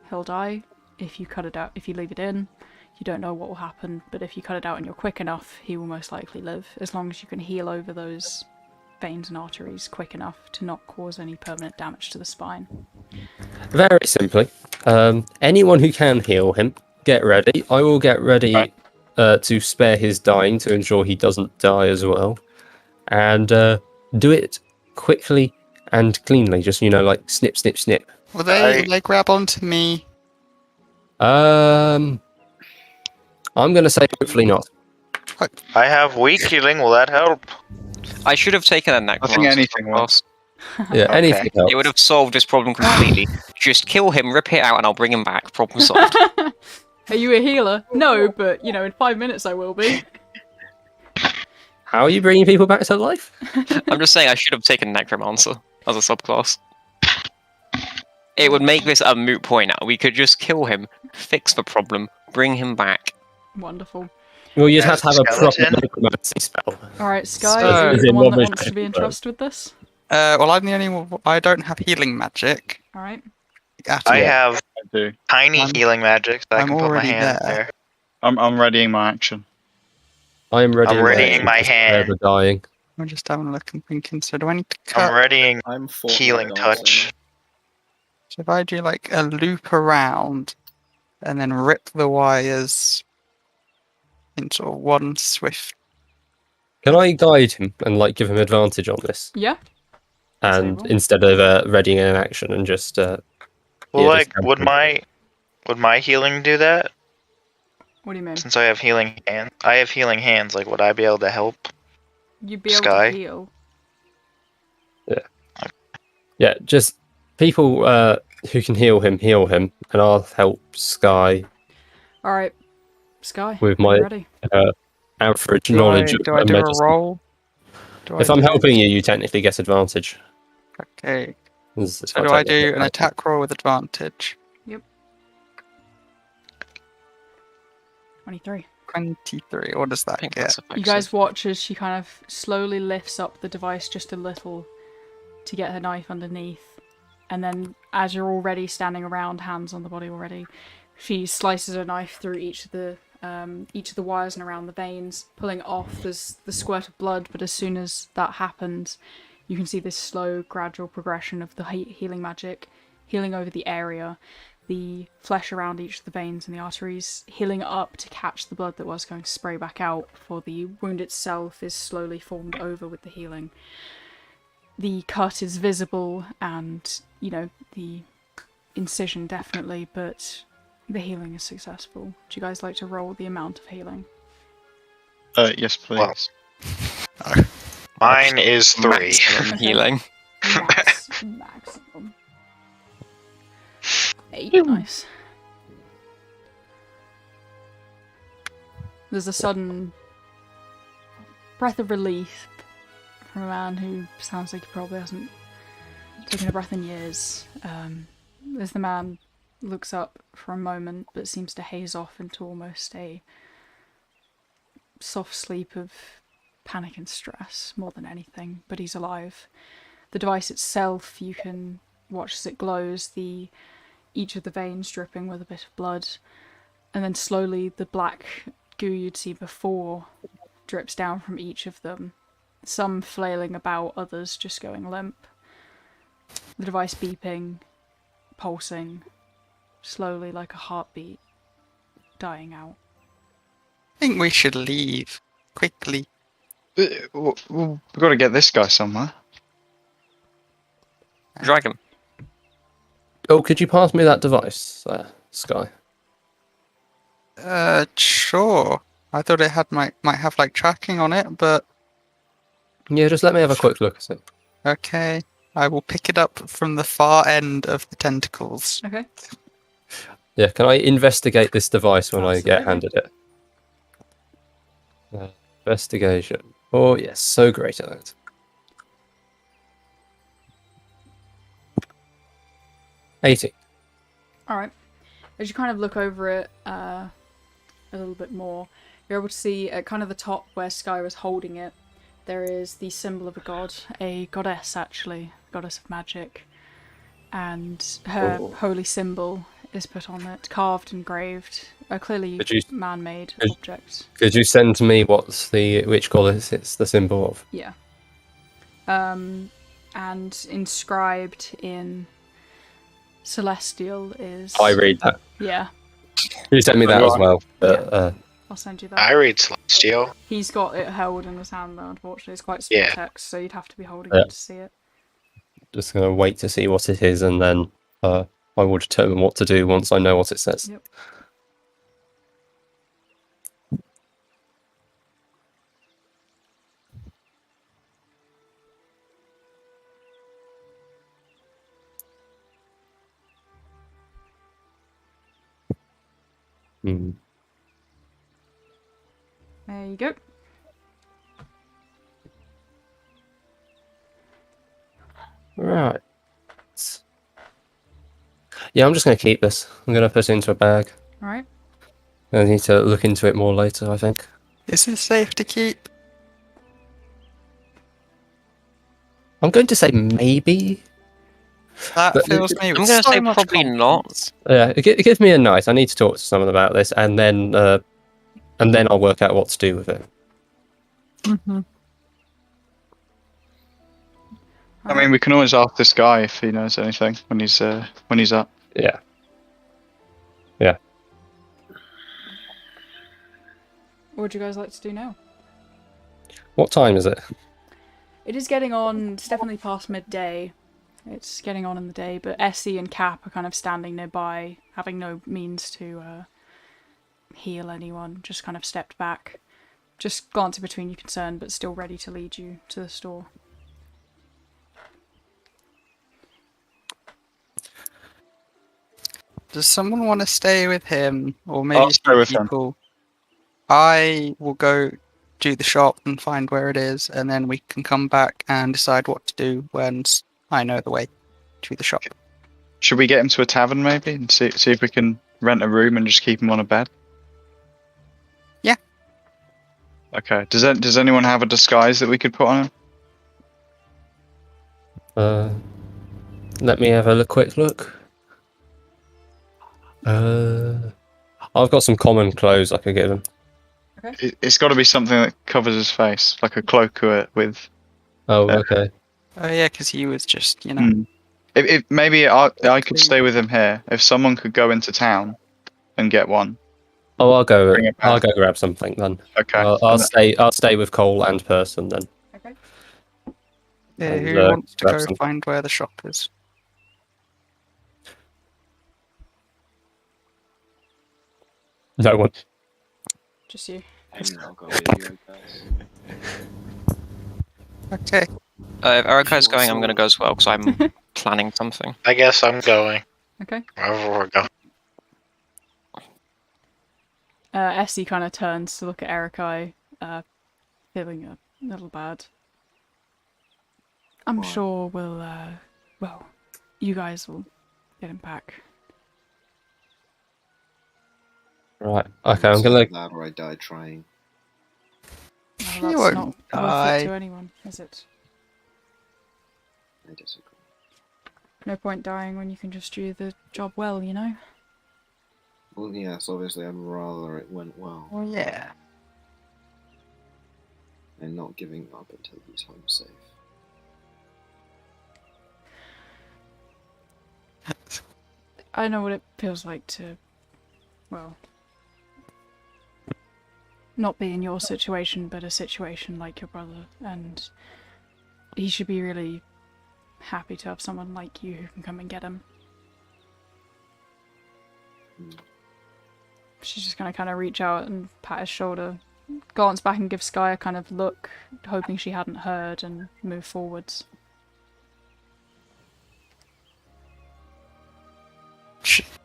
he'll die. If you cut it out, if you leave it in, you don't know what will happen, but if you cut it out and you're quick enough, he will most likely live, as long as you can heal over those veins and arteries quick enough to not cause any permanent damage to the spine. Very simply, anyone who can heal him, get ready. I will get ready to spare his dying to ensure he doesn't die as well. And do it quickly and cleanly, just, like snip, snip, snip. Will they grab onto me? I'm going to say hopefully not. I have weak healing. Will that help? I should have taken a neck. I think anything will. Yeah, Okay. anything helps. It would have solved this problem completely. Just kill him, rip it out, and I'll bring him back. Problem solved. Are you a healer? No, but, in 5 minutes I will be. How are you bringing people back to life? I'm just saying I should have taken necromancer as a subclass. It would make this a moot point now. We could just kill him, fix the problem, bring him back. Wonderful. Well, you'd have to have a proper Skeleton? necromancy spell. Alright, Sky, So- are you Is the it one that Robert's wants to be magic entrusted with this? Well, I'm the only one. I don't have healing magic. Alright. At I all. have I do. tiny I'm- healing magic, so I I'm can put my already hand there. there. I'm readying my action. I am ready. I'm readying my hand. The dying. I'm just having a look and thinking. So do I need to cut? I'm readying I'm for healing touch. So if I do like a loop around, and then rip the wires into one swift. Can I guide him and give him advantage on this? Yeah? And Disable. instead of readying an action and just Well, Yeah, just would my healing do that? What do you mean? Since I have healing hands, would I be able to help? You'd be able Sky? to heal. yeah, just people who can heal him, and I'll help Sky Alright. Sky, with are my you ready? average Do knowledge I of do a medicine. roll? If I'm helping you, you technically get advantage. Okay. So So do I do an attack roll with advantage? 23. 23. What does I that think get? that's effective. You guys watch as she kind of slowly lifts up the device just a little to get her knife underneath. And then, as you're already standing around, hands on the body already, she slices her knife through each of the wires and around the veins, pulling it off. There's the squirt of blood, but as soon as that happens, you can see this slow, gradual progression of the healing magic, healing over the area, the flesh around each of the veins and the arteries, healing up to catch the blood that was going to spray back out before the wound itself is slowly formed over with the healing. The cut is visible and, you know, the incision definitely, but the healing is successful. Do you guys like to roll the amount of healing? Yes, please. Well, mine is 3. Maximum healing. Maximum. 8, nice. There's a sudden breath of relief from a man who sounds like he probably hasn't taken a breath in years. As the man looks up for a moment but seems to haze off into almost a soft sleep of panic and stress more than anything, but he's alive. The device itself, you can watch as it glows, each of the veins dripping with a bit of blood, and then slowly the black goo you'd see before drips down from each of them, some flailing about, others just going limp. The device beeping, pulsing, slowly like a heartbeat, dying out. I think we should leave quickly. We've got to get this guy somewhere. Drag him. Oh, could you pass me that device, Sky? Sure. I thought it had might have like tracking on it, but Yeah, just let me have a quick look at it. okay. I will pick it up from the far end of the tentacles. Okay. Yeah, can I investigate this device when I get Absolutely. handed it? Investigation. Oh, yes, so great at that. $80. Alright. As you kind of look over it a little bit more, you're able to see at kind of the top where Sky was holding it, there is the symbol of a god, a goddess actually, goddess of magic, and her holy symbol is put on it, carved, engraved, a clearly man-made object. Could you send me which goddess it's the symbol of? Yeah. And inscribed in Celestial is... I read that. Yeah, You send me that as well. I'll send you that. I read Celestial. He's got it held in his hand though, unfortunately. It's quite small Yeah. text, so you'd have to be holding Yeah. it to see it. Just going to wait to see what it is, and then I will determine what to do once I know what it says. Yep. Hmm. There you go. Right. Yeah, I'm just going to keep this. I'm going to put it into a bag. Alright. I need to look into it more later, I think. Is it safe to keep? I'm going to say maybe. That But- fills me I'm with going to so say much probably confidence. Yeah, give me a night. I need to talk to someone about this, and then I'll work out what to do with it. Mm-hmm. I mean, we can always ask this guy if he knows anything when he's up. Yeah. What would you guys like to do now? What time is it? It is getting on, it's definitely past midday. It's getting on in the day, but Essie and Cap are kind of standing nearby, having no means to heal anyone, just kind of stepped back. Just glancing between you concerned, but still ready to lead you to the store. Does someone want to stay with him, or maybe I'll stay with him. people? I will go do the shop and find where it is, and then we can come back and decide what to do when I know the way to the shop. Should we get him to a tavern maybe and see if we can rent a room and just keep him on a bed? Yeah, Okay. Does anyone have a disguise that we could put on him? Let me have a quick look. I've got some common clothes I could give him. It's got to be something that covers his face, like a cloak with. Oh, okay. Oh yeah, because he was just, If maybe I could Quickly. stay with him here. If someone could go into town and get one. Oh, I'll go. Bring it back. I'll go grab something then. Okay. I'll stay. I'll stay with Cole and Person then. Okay. Yeah, And, who wants to grab go some. find where the shop is? No one. Just you. I'll go with you, I guess. Okay. If Erika's going, I'm going to go as well because I'm planning something. I guess I'm going. Okay. Wherever we're going. Essie kind of turns to look at Erikai, feeling a little bad. I'm sure we'll, well, you guys will get him back. Right. Okay. I'm gonna. That or I die trying. Well, You that's won't not worth die. it to anyone, is it? I disagree. No point dying when you can just do the job well, you know? Well, yes, obviously I'd rather it went well, Well, yeah. and not giving up until he's home safe. I know what it feels like to, well, not be in your situation, but a situation like your brother, and he should be really happy to have someone like you who can come and get him. She's just gonna kind of reach out and pat his shoulder, glance back and give Sky a kind of look, hoping she hadn't heard, and move forwards.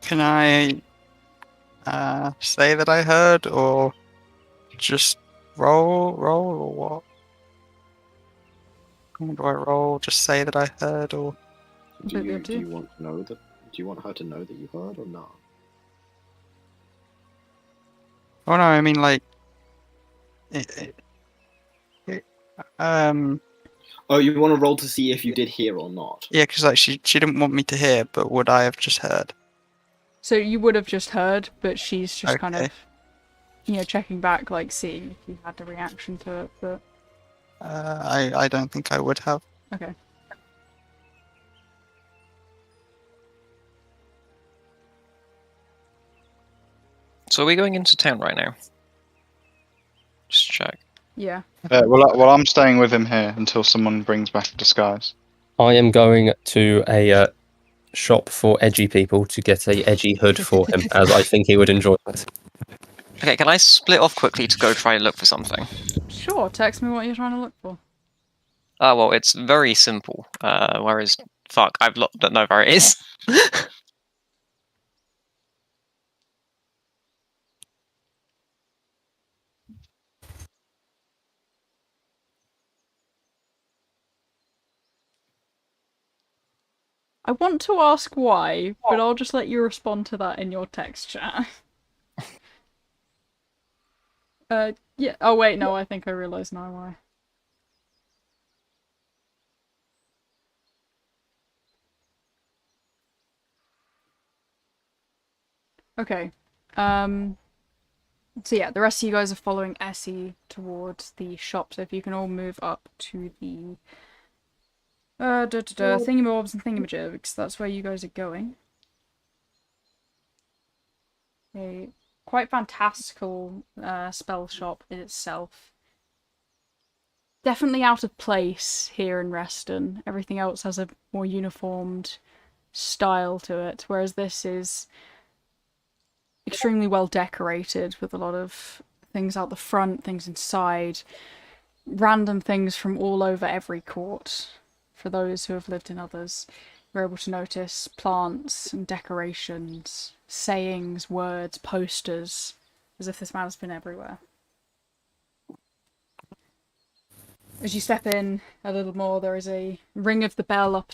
Can I say that I heard, or just roll, or what? Do I roll? Just say that I heard, or Do Completely you, up to do you. you want to know that? Do you want her to know that you heard or not? oh no, I mean like, Oh, you want to roll to see if you did hear or not? yeah, because like she didn't want me to hear, but would I have just heard? So you would have just heard, but she's just kind Okay. of, you know, checking back, like seeing if you had a reaction to it, but I don't think I would have. okay. So are we going into town right now? Just check. Yeah. Well, I'm staying with him here until someone brings back a disguise. I am going to a shop for edgy people to get a edgy hood for him, as I think he would enjoy it. Okay, can I split off quickly to go try and look for something? Sure, text me what you're trying to look for. Well, it's very simple. Where is... Fuck, don't know where it is. I want to ask why, but I'll just let you respond to that in your text chat. Yeah. Oh wait, no, I think I realise now why. Okay. So yeah, the rest of you guys are following Essie towards the shop, so if you can all move up to the thingamabobs and thingamajigs, that's where you guys are going. A quite fantastical spell shop in itself. Definitely out of place here in Reston. Everything else has a more uniformed style to it, whereas this is extremely well decorated with a lot of things out the front, things inside, random things from all over every court. For those who have lived in others, you're able to notice plants and decorations, sayings, words, posters, as if this man has been everywhere. As you step in a little more, there is a ring of the bell up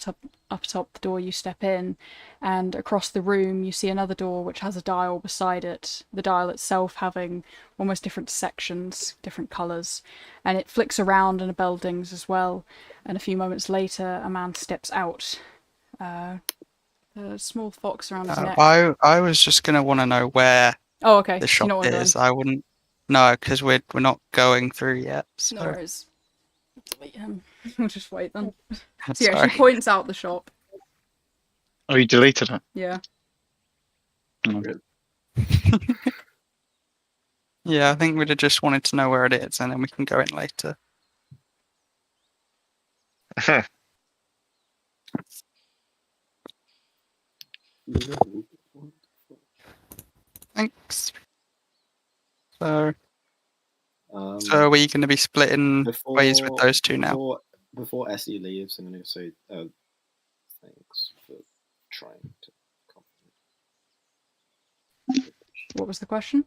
atop the door you step in, and across the room you see another door which has a dial beside it, the dial itself having almost different sections, different colours, and it flicks around and a bell dings as well, and a few moments later a man steps out. A small fox around his neck. I was just going to want to know where Oh, okay. the Do you know shop what we're is. doing? I wouldn't... No, because we're not going through yet. So. No worries. Delete him. We'll just wait then. So yeah, Sorry. she points out the shop. Oh, you deleted it? Yeah. Yeah, I think we'd have just wanted to know where it is, and then we can go in later. Thanks. So are we going to be splitting ways with those two now? Before Essie leaves, I'm going to say thanks for trying to comfort me. What was the question?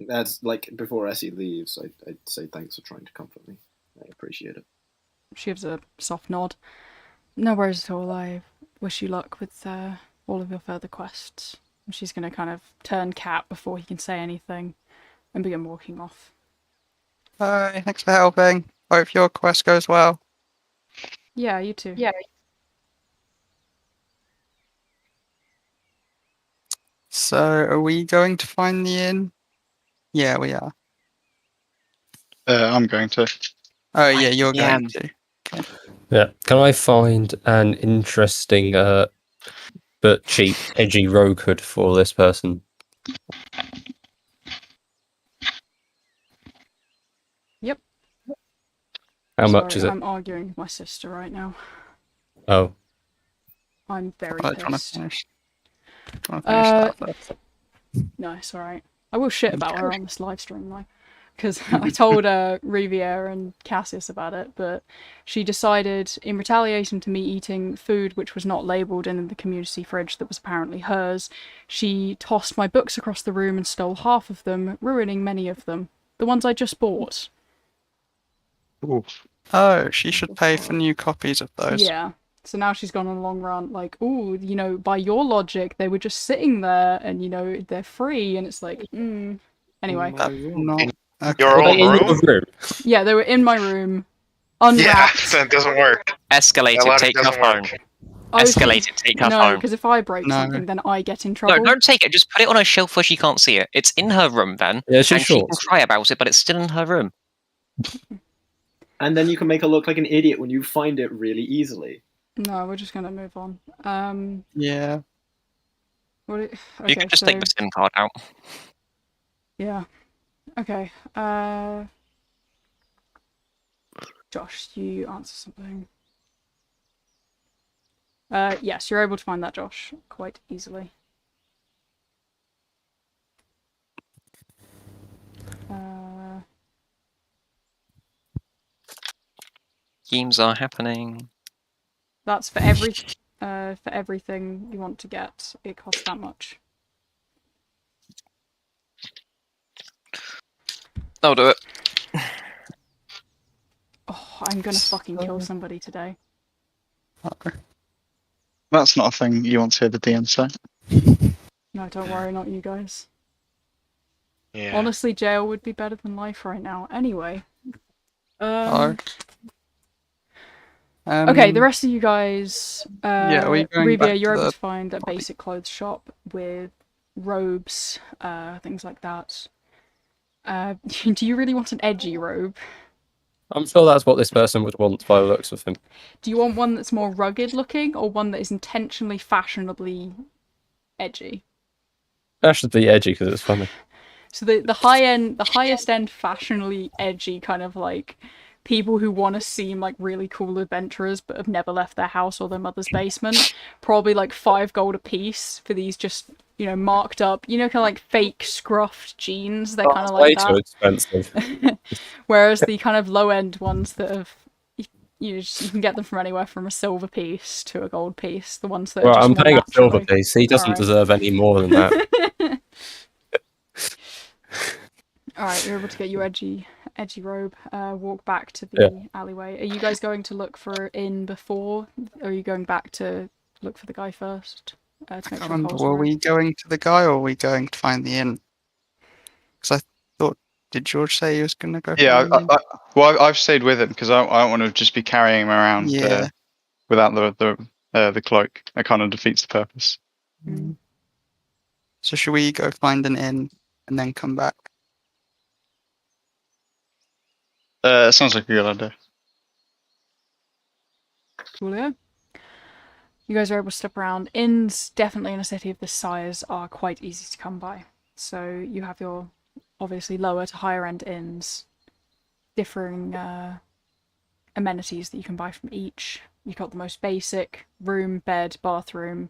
That's like before Essie leaves, I'd say thanks for trying to comfort me. I appreciate it. She gives a soft nod. No worries at all. I wish you luck with all of your further quests. And she's going to kind of turn cat before he can say anything and begin walking off. Bye, thanks for helping. Hope your quest goes well. Yeah, you too. Yeah. So, are we going to find the inn? Yeah, we are. I'm going to. Oh, yeah, you're going to. Okay. Yeah. Can I find an interesting but cheap, edgy rogue hood for this person? Yep. How much is it? I'm arguing with my sister right now. Oh. I'm very I'm trying to pissed. finish that first. No, it's alright. I will shit about her on this live stream, though. Because I told Riviera and Cassius about it, but she decided, in retaliation to me eating food which was not labelled in the community fridge that was apparently hers, she tossed my books across the room and stole half of them, ruining many of them. The ones I just bought. Oof. Oh, she should pay for new copies of those. Yeah. So now she's gone on a long rant, like, oh, you know, by your logic, they were just sitting there and, you know, they're free. And it's like, Anyway. Your own room? Yeah, they were in my room, unwrapped. Yeah, that doesn't work. Escalate it, take her phone. Escalate it, take her phone. No, because if I break something, then I get in trouble. No, don't take it. Just put it on a shelf where she can't see it. It's in her room, then. Yeah, and she can cry about it, but it's still in her room. And then you can make her look like an idiot when you find it really easily. No, we're just gonna move on. Yeah. Okay, You can just take the SIM card out. Yeah. Okay. Josh, you answer something. Yes, you're able to find that, Josh, quite easily. Schemes are happening. That's for everything you want to get. It costs that much. I'll do it. Oh, I'm gonna fucking kill somebody today. That's not a thing you want to hear the DM say. No, don't worry, not you guys. Yeah. Honestly, jail would be better than life right now. Anyway. Okay, the rest of you guys. Yeah, we going Revia, back you're to able the to find a basic clothes shop with robes, things like that. Do you really want an edgy robe? I'm sure that's what this person would want by the looks of him. Do you want one that's more rugged looking, or one that is intentionally fashionably edgy? That should be edgy because it's funny. So the highest end fashionably edgy kind of like people who want to seem like really cool adventurers but have never left their house or their mother's basement, probably like 5 gold a piece for these just, you know, marked up, you know, kind of like fake scruffed jeans. They're kind of like that. Way too expensive. Whereas the kind of low end ones that have, you can get them from anywhere from a silver piece to a gold piece. The ones that. Well, are just I'm more paying a silver naturally... piece. He doesn't deserve any more than that. Alright, you're able to get your edgy edgy robe, walk back to the alleyway. Are you guys going to look for inn before, or are you going back to look for the guy first? To I make can't sure remember, Cole's were alright? we going to the guy or were we going to find the inn? Because I thought, did George say he was going to go Yeah, find the inn? I've stayed with him because I don't want to just be carrying him around Yeah. without the cloak. That kind of defeats the purpose. Mm. So should we go find an inn and then come back? Sounds like a good idea. Coolio. You guys are able to step around. Inns, definitely in a city of this size, are quite easy to come by. So you have your, obviously, lower to higher end inns, differing amenities that you can buy from each. You've got the most basic room, bed, bathroom,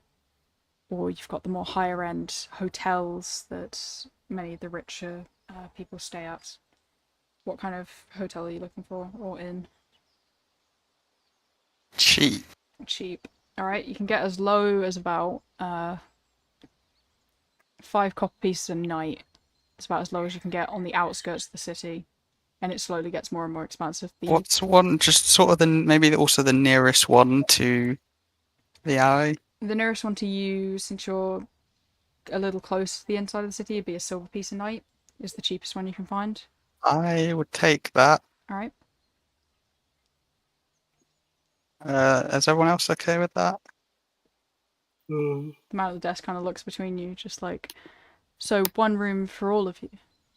or you've got the more higher end hotels that many of the richer people stay at. What kind of hotel are you looking for, or inn? Cheap. Cheap. Alright, you can get as low as about 5 copper pieces a night. It's about as low as you can get on the outskirts of the city, and it slowly gets more and more expensive. What's one, just sort of maybe also the nearest one to the alley? The nearest one to you, since you're a little close to the inside of the city, would be a silver piece a night. Is the cheapest one you can find. I would take that. Alright. Is everyone else okay with that? The man at the desk kind of looks between you, just like, so one room for all of you,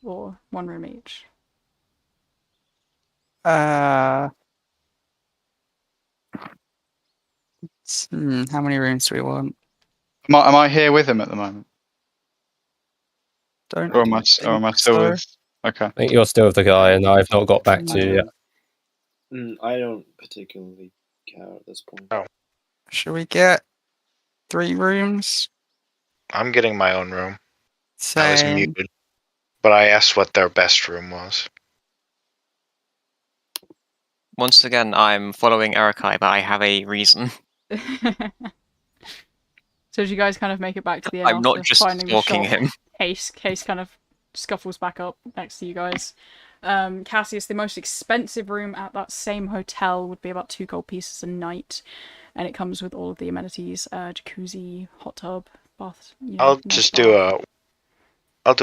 or one room each? How many rooms do we want? Am I here with him at the moment, Don't or am I think still so. with? Okay. I think you're still with the guy, and I've not got back to you yet. I don't particularly care at this point. Oh. Should we get 3 rooms? I'm getting my own room. I was Same. muted, but I asked what their best room was. Once again, I'm following Erikai, but I have a reason. So as you guys kind of make it back to the inn I'm after not just finding the stalking shop, him. Case kind of scuffles back up next to you guys. Cassius, the most expensive room at that same hotel would be about 2 gold pieces a night, and it comes with all of the amenities: jacuzzi, hot tub, bath. I'll do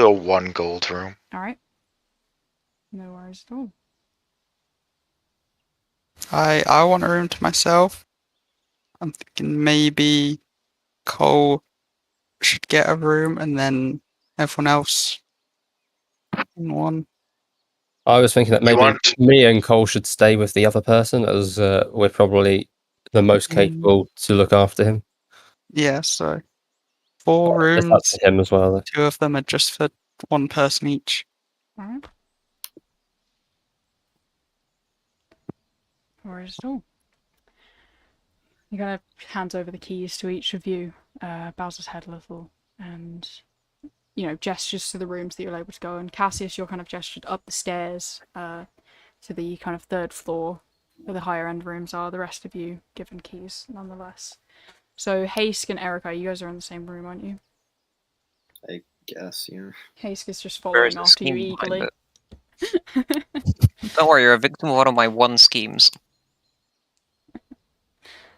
a 1 gold room. All right. No worries at all. I want a room to myself. I'm thinking maybe Cole should get a room and then everyone else in one. I was thinking that maybe me and Cole should stay with the other person, as we're probably the most capable to look after him. Yeah, so 4 It's up rooms. to him as well, though. 2 of them are just for one person each. All right. No worries at all. He kind of hands over the keys to each of you, bows his head a little, and, gestures to the rooms that you're able to go. And Cassius, you're kind of gestured up the stairs to the kind of 3rd floor where the higher end rooms are. The rest of you given keys, nonetheless. So Haske and Erica, you guys are in the same room, aren't you? I guess, yeah. Haske is just There is following a after you scheme behind eagerly. it. Don't worry, you're a victim of one of my 1 schemes.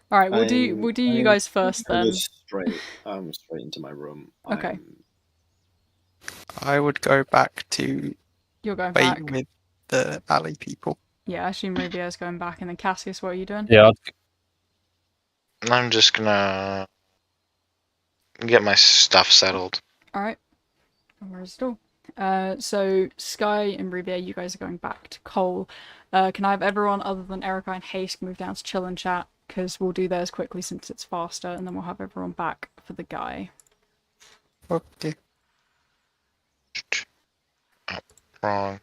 All right, we'll do you guys first then. Straight into my room. Okay. I would go back to You're going wait back. with the alley people. Yeah, I assume Rubio's going back, and then Cassius, what are you doing? Yeah, I'm just gonna get my stuff settled. All right. No worries at all. So Sky and Rubio, you guys are going back to Cole. Can I have everyone other than Erica and Haske move down to chill and chat? Because we'll do theirs quickly since it's faster, and then we'll have everyone back for the guy. Okay. Oh, wrong.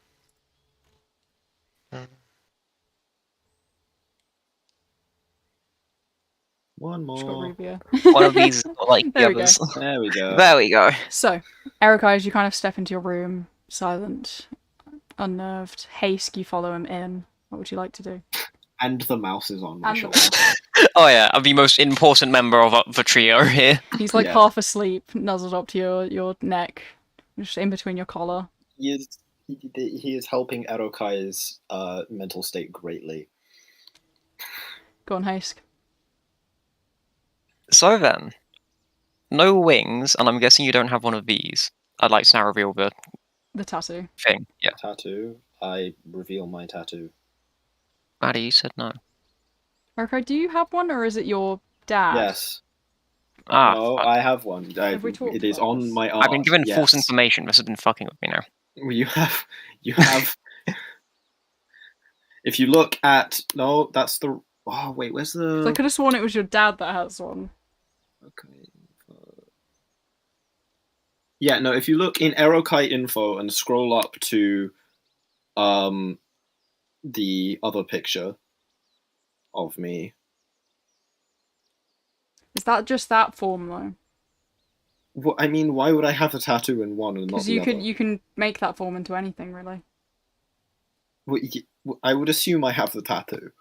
One Just got more. Rubio. One of these is not like the There we go. others. There we go. There we go. So, Erica, as you kind of step into your room, silent, unnerved, Haske, you follow him in. What would you like to do? And the mouse is on my And the shoulder. Oh yeah, I'm the most important member of the trio here. He's like Yeah. half asleep, nuzzled up to your neck, just in between your collar. He is helping Erokai's mental state greatly. Go on, Hask. So then, no wings, and I'm guessing you don't have one of these. I'd like to now reveal the tattoo. thing. Yeah. Tattoo. I reveal my tattoo. Maddie, you said no. Okay, do you have one, or is it your dad? Yes. No, I have one. It is on my arm. I've been given false information. This has been fucking with me now. You have. If you look at that's the. Oh wait, where's the? I could have sworn it was your dad that has one. Okay. Yeah, no. If you look in Erokai info and scroll up to, the other picture of me. Is that just that form though? Well, I mean, why would I have a tattoo in one and not the other? Because you can make that form into anything, really. Well, I would assume I have the tattoo.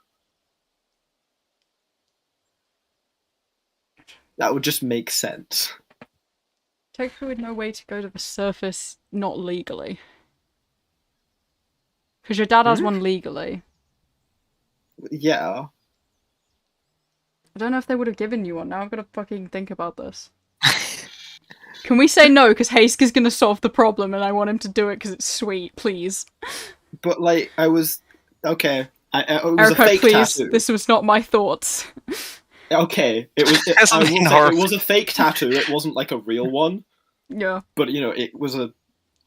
That would just make sense. Technically, with no way to go to the surface, not legally. Because your dad has one legally. Yeah. I don't know if they would have given you one. Now I've got to fucking think about this. Can we say no? Because Hask is going to solve the problem and I want him to do it because it's sweet, please. But, like, I was... Okay. It was Erica, a fake please. tattoo. This was not my thoughts. Okay. It was a fake tattoo. It wasn't, like, a real one. Yeah. But, you know, it was a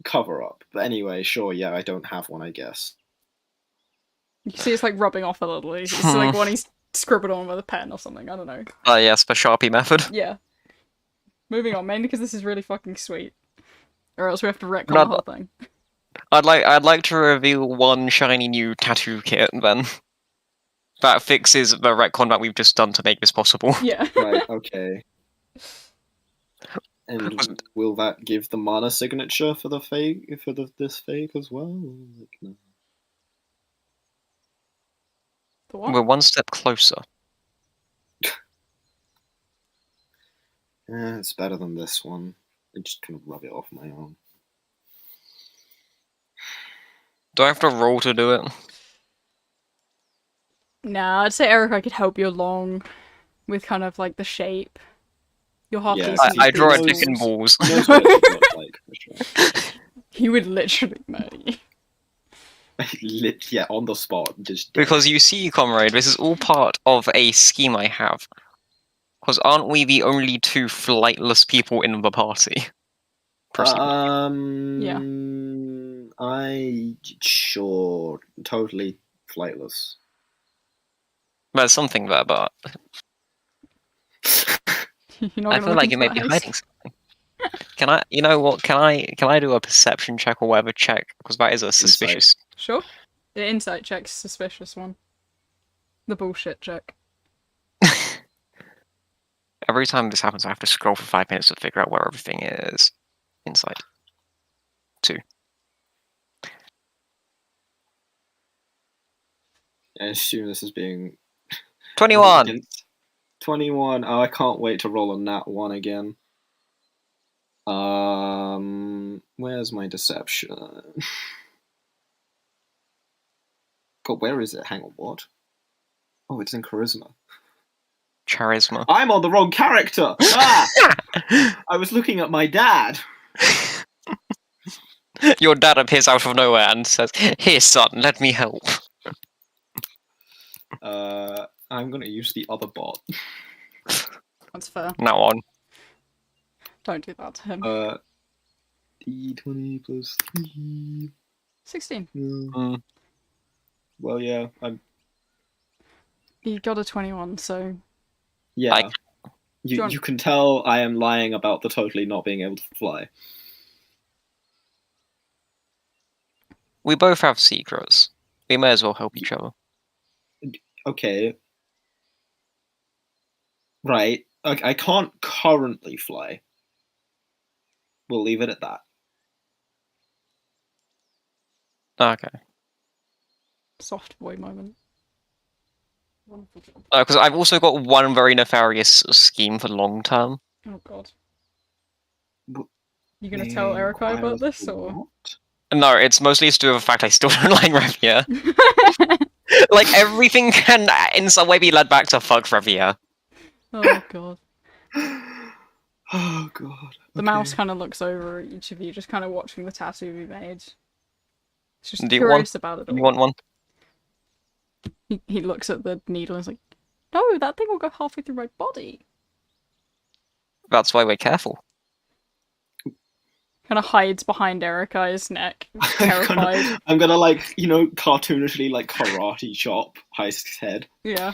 cover-up. But anyway, sure, yeah, I don't have one, I guess. You can see it's, like, rubbing off a little. It's like one he's scribbled on with a pen or something. I don't know. Yes, the Sharpie method. Yeah. Moving on, mainly because this is really fucking sweet. Or else we have to retcon the whole thing. I'd like to reveal one shiny new tattoo kit then. That fixes the retcon that we've just done to make this possible. Yeah. Right, okay. And will that give the mana signature for the fake this fake as well? Like, no. The what? We're one step closer. Yeah, it's better than this one. I'm just gonna rub it off my arm. Do I have to roll to do it? Nah, I'd say Eric, I could help you along with kind of like the shape. You're half Yeah, decent. I draw a knows- dick and balls. He knows what it looks like, for sure. He would literally murder you. Yeah, on the spot. Just Because you see, comrade, this is all part of a scheme I have. Because aren't we the only two flightless people in the party? Yeah. Sure, totally flightless. There's something there, but You're not I gonna feel look like you into may be that, hiding something. Can I? You know what? Can I do a perception check or whatever check? Because that is a suspicious. Sure. The insight check's a suspicious one. The bullshit check. Every time this happens, I have to scroll for 5 minutes to figure out where everything is. Insight. 2. I assume this is being 21. 21. Oh, I can't wait to roll a nat 1 again. Where's my deception? God, where is it? Hang on, what? Oh, it's in charisma. Charisma. I'm on the wrong character! Ah! I was looking at my dad! Your dad appears out of nowhere and says, "Here, son, let me help." I'm gonna use the other bot. That's fair. Now on. Don't do that to him. D20 plus 3. 16. Mm. Well, yeah, You got a 21, so... Yeah. you want- You can tell I am lying about the totally not being able to fly. We both have secrets. We may as well help each other. Okay. Right. I can't currently fly. We'll leave it at that. Okay. Soft boy moment. Wonderful. Because I've also got one very nefarious scheme for long term. Oh god. W- You gonna tell Erica about this, or...? What? No, it's mostly to do with the fact I still don't like Revia. Like, everything can in some way be led back to fuck Revia. Oh god. Oh god. The mouse kind of looks over at each of you, just kind of watching the tattoo be made. It's just Do you curious about it all. You want one? He looks at the needle and is like, no, that thing will go halfway through my body. That's why we're careful. Kind of hides behind Ericai's neck, terrified. I'm gonna like, you know, cartoonishly like karate chop Heist's head. Yeah.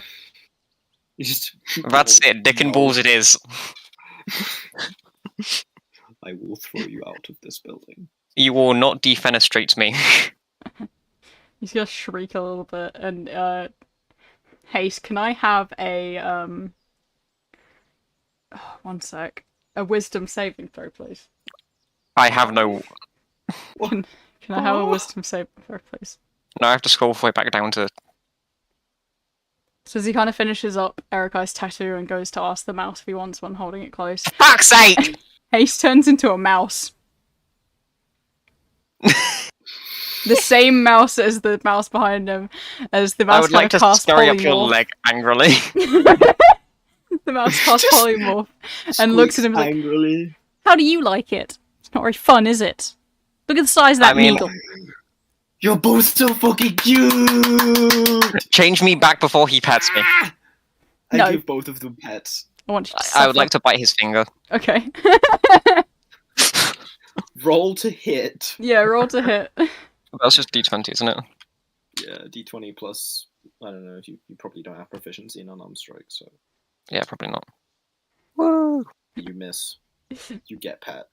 You just That's it, dick and balls it is. I will throw you out of this building. You will not defenestrate me. He's gonna shriek a little bit, and Haste, can I have a one sec. A wisdom saving throw, please. I have no... Can I have a wisdom saving throw, please? No, I have to scroll all the way back down to... So as he kind of finishes up Ericai's tattoo and goes to ask the mouse if he wants one, holding it close. Fuck's sake! Haste turns into a mouse. The same mouse as the mouse behind him, as the mouse I would like to scurry up your polymorph. leg angrily. The mouse casts polymorph and looks at him like, angrily. how do you like it? It's not very fun, is it? Look at the size of that needle. You're both so fucking cute! Change me back before he pets me. I No. give both of them pets. I want you to I would suffer. like to bite his finger. Okay. Roll to hit. Yeah, roll to hit. That's just d20, isn't it? Yeah, d20 plus. I don't know if you probably don't have proficiency in unarmed strike, so Yeah, probably not. Woo! you miss. You get pet.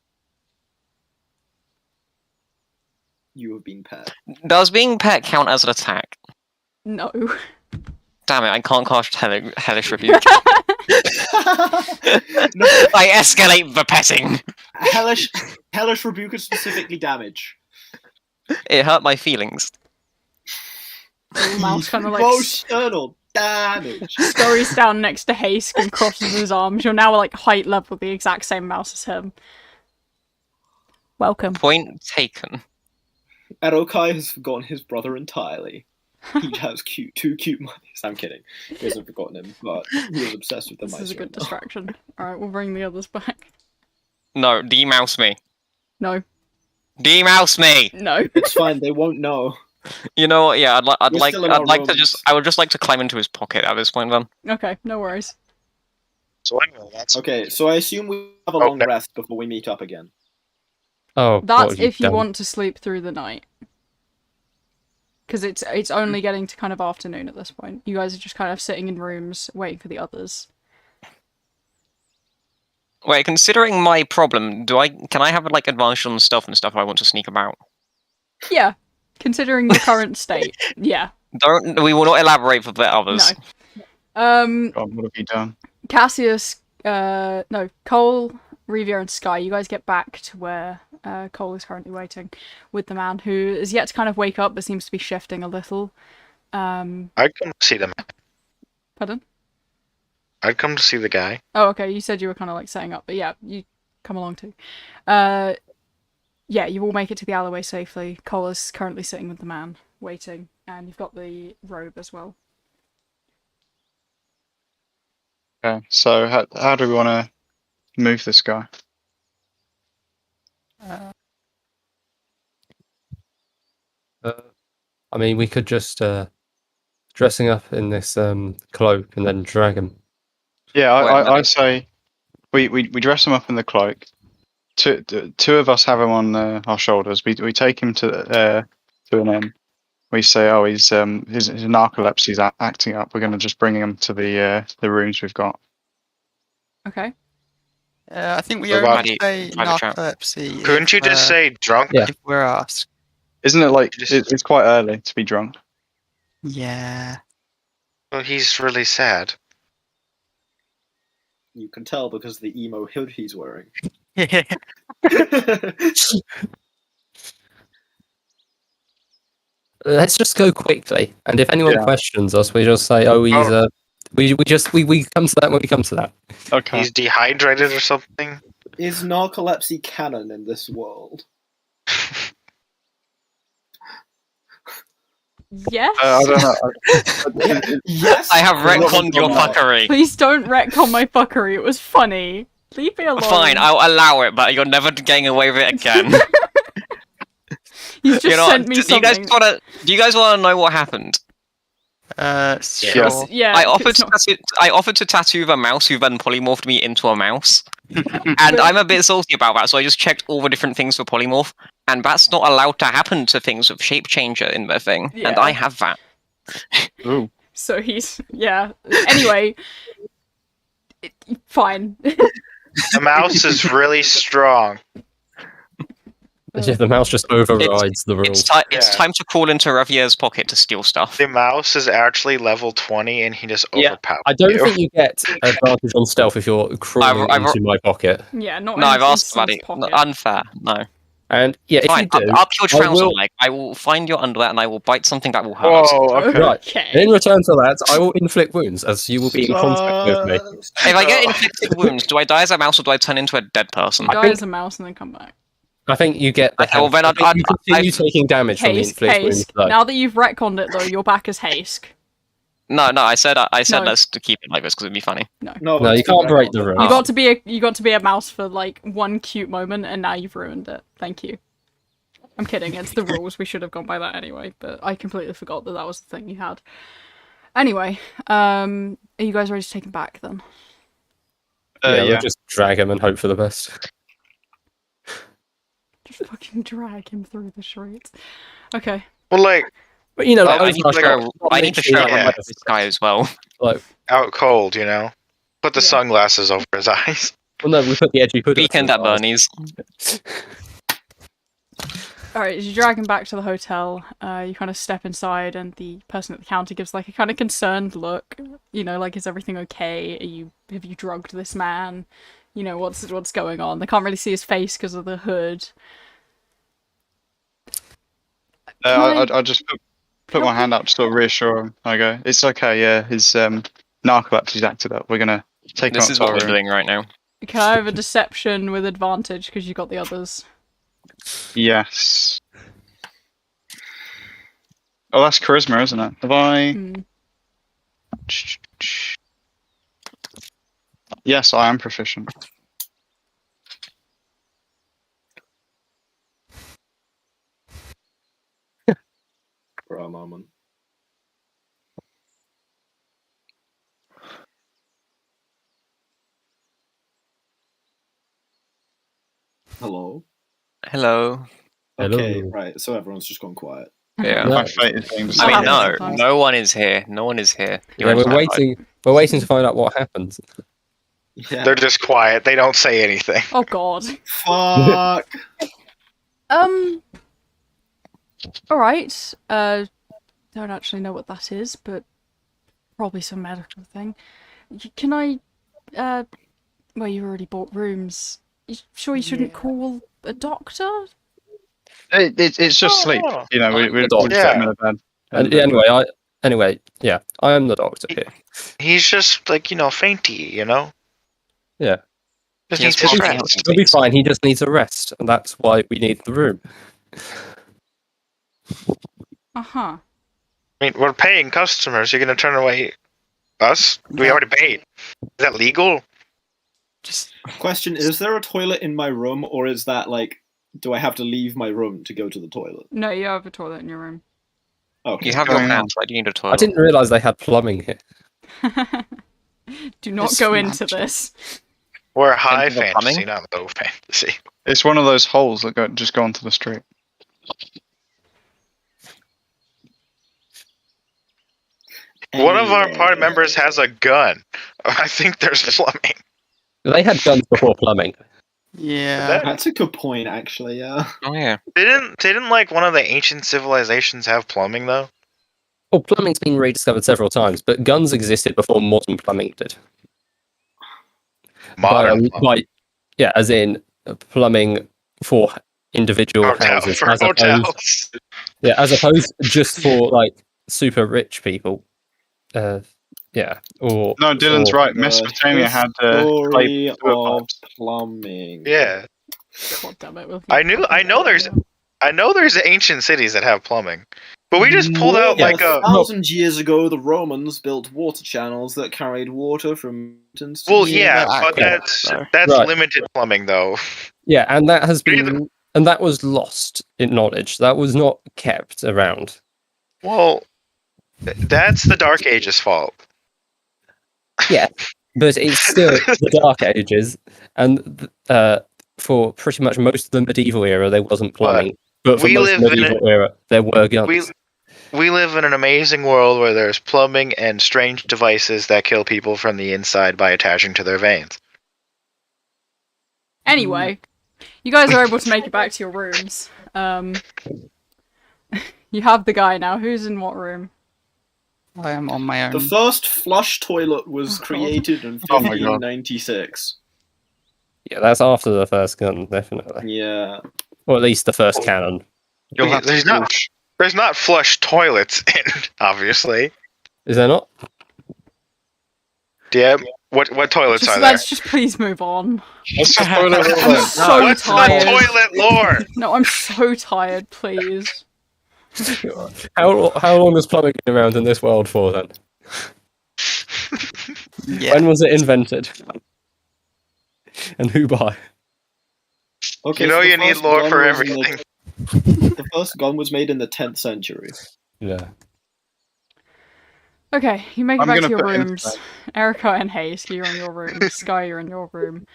You have been pet. Does being pet count as an attack? No. Damn it, I can't cast Hellish Rebuke. I escalate the petting. Hellish rebuke is specifically damage. It hurt my feelings. The mouse kind of like Emotional damage. scurries down next to Haste and crosses his arms. You're now like height level, the exact same mouse as him. Welcome. Point taken. Erokai has forgotten his brother entirely. He has two cute mice. I'm kidding. He hasn't forgotten him, but he is obsessed with the This mice. is a good right now. distraction. Alright, we'll bring the others back. No, demouse me. No. Demouse me! No. It's fine. They won't know. You know what, yeah, I'd We're like still in our to rooms. I would just like to climb into his pocket at this point then. Okay, no worries. So anyway, that's Okay, so I assume we have a Oh, long no. rest before we meet up again. Oh, what That's have you if you done? want to sleep through the night. Because it's only getting to kind of afternoon at this point. You guys are just kind of sitting in rooms waiting for the others. Wait, considering my problem, can I have like advantage on stuff and stuff I want to sneak about? Yeah. Considering the current state. Yeah. We will not elaborate for the No. others. God, what have you done? Cassius, no, Cole, Revia, and Sky, you guys get back to where Cole is currently waiting with the man who is yet to kind of wake up but seems to be shifting a little. I'd come to see the man. Pardon? I'd come to see the guy. Oh, okay, you said you were kind of like setting up, but yeah, you come along too. Yeah, you all make it to the alleyway safely. Cole is currently sitting with the man, waiting, and you've got the robe as well. Okay, so how do we want to move this guy? I mean, we could just dressing up in this cloak and then drag him. Yeah, Well, I say we dress him up in the cloak. Two of us have him on our shoulders. We take him to an inn. We say, oh, his narcolepsy's acting up. We're going to just bring him to the rooms we've got. Okay. I think we What only about say private chat? narcolepsy. Couldn't you just say drunk? Yeah. if we're asked? Isn't it like Just- it's quite early to be drunk? Yeah. Well, he's really sad. You can tell because of the emo hood he's wearing. Let's just go quickly, and if anyone Yeah. questions us, we just say, "Oh, he's we come to that when we come to that." Okay. He's dehydrated or something. Is narcolepsy canon in this world? Yes. I don't know. Yes. I have Robin retconned your Robin. fuckery. Please don't retcon my fuckery. It was funny. Leave me alone. Fine, I'll allow it, but you're never getting away with it again. You've just sent me do you guys something. do you guys wanna know what happened? Sure. Yeah. I offered it's not- I offered to tattoo the mouse, who then polymorphed me into a mouse. And I'm a bit salty about that, so I just checked all the different things for polymorph, and that's not allowed to happen to things with shape changer in their thing. Yeah. And I have that. Ooh. So he's Anyway, fine. The mouse is really strong. Yeah, the mouse just overrides the rules. It's time to crawl into Ravier's pocket to steal stuff. The mouse is actually level 20 and he just Yeah, overpowers I don't you. think you get advantage on stealth if you're crawling I've- into my pocket. Yeah, not. No, I've in asked about Sam's it. pocket. Unfair. No. And yeah, if Fine. you do, Up your I trouser will- leg. I will find your underwear and I will bite something that will hurt. Whoa, okay. Right. And in return for that, I will inflict wounds, as you will be in contact with me. If I get inflicted wounds, do I die as a mouse or do I turn into a dead person? Die think- as a mouse and then come back. I think you get the Okay, well, then I think you continue I've- taking damage from the Haste, inflict wounds. haste. Though. Now that you've retconned it, though, you're back as Haste. No, I said No. let's to keep it like this because it'd be funny. No, you can't break the rules. You got to be a mouse for like one cute moment, and now you've ruined it. Thank you. I'm kidding. It's the rules. We should have gone by that anyway. But I completely forgot that was the thing you had. Anyway, are you guys ready to take him back then? Yeah, Yeah. we'll just drag him and hope for the best. Just fucking drag him through the streets. Okay. Well, like, But you know, Well, like, I need to show Yeah. this guy as well. Like, out cold, you know? Put the Yeah. sunglasses over his eyes. well, no, we put the edgy hood. Weekend at Bernie's. Alright, as you drag him back to the hotel, you kind of step inside, and the person at the counter gives like a kind of concerned look. You know, like, is everything okay? Have you drugged this man? You know, what's going on? They can't really see his face because of the hood. I just put my hand up to sort of reassure him. I go, it's okay, yeah, his narcolepsy's acted up. We're gonna take him This up is to what our we're room. doing right now. Can I have a deception with advantage because you got the others? Yes. Oh, that's charisma, isn't it? Have I? Hmm. Yes, I am proficient. For a moment. Hello. Hello. Okay, Hello. right. So everyone's just gone quiet. Yeah. No. My fate is being I mean, no, Sometimes. no one is here. No one is here. Yeah, You're we're in waiting. We're waiting to find out what happens. Yeah. They're just quiet. They don't say anything. Oh god. Fuck. Alright. Don't actually know what that is, but probably some medical thing. Can I, well, you already bought rooms. You sure you shouldn't call a doctor? It's just sleep. Oh. You know, we Dog. just get him in a bed. And anyway, yeah, I am the doctor here. He's just, like, you know, fainty, you know? Yeah. Just He needs has his Parkinson's. rest. He'll be fine. He just needs a rest, and that's why we need the room. Uh-huh. I mean, we're paying customers. You're going to turn away us? We already paid. Is that legal? Just Question: is there a toilet in my room, or is that like, do I have to leave my room to go to the toilet? No, you have a toilet in your room. Okay. you have your Going on? hands. Why do you need a I toilet? didn't realise they had plumbing here. Do not It's go into magic. this. We're high Into the fantasy, plumbing? not low fantasy. It's one of those holes that just go onto the street. One of our party Anyway. members has a gun. I think there's plumbing. They had guns before plumbing. Yeah. That's a good point, actually. Yeah. Oh yeah. Didn't like one of the ancient civilizations have plumbing though? Well, plumbing's been rediscovered several times, but guns existed before modern plumbing did. Modern plumbing. Yeah, as in plumbing for individual houses, For as opposed, hotels. as opposed just for like super rich people. Yeah, or No, Dylan's or- right. Mesopotamia had Story sewer of pipes. plumbing. Yeah, God damn it. We'll I know there's ancient cities that have plumbing. But we just pulled out like a. 1,000 years ago, the Romans built water channels that carried water from mountains. Well, yeah, but that's Right. limited plumbing, though. Yeah, and that has been and that was lost in knowledge. That was not kept around. Well, that's the Dark Ages' fault. Yeah, but it's still the Dark Ages, and for pretty much most of the medieval era, there wasn't plumbing. But for we most of live the in medieval era, there were guns. We live in an amazing world where there's plumbing and strange devices that kill people from the inside by attaching to their veins. Anyway, you guys are able to make it back to your rooms. You have the guy now. Who's in what room? I am on my own. The first flush toilet was God. created in Oh my God. 1596. Yeah, that's after the first gun, definitely. Yeah. Or at least the first cannon. You'll have There's to not there's not flush toilets in, obviously. Is there not? Yeah. What toilets are there? Let's just please move on. Let's just toilet roll I'm then. so What's tired. the toilet lore? No, I'm so tired, please. How long has plumbing been around in this world for then? Yeah. When was it invented? And who by? Okay, You know so the you need first lore gun for was in the- everything. The first gun was made in the 10th century. Yeah. Okay, you make it I'm back to gonna your put in- rooms. Erica and Hayes, you're in your room. Sky, you're in your room.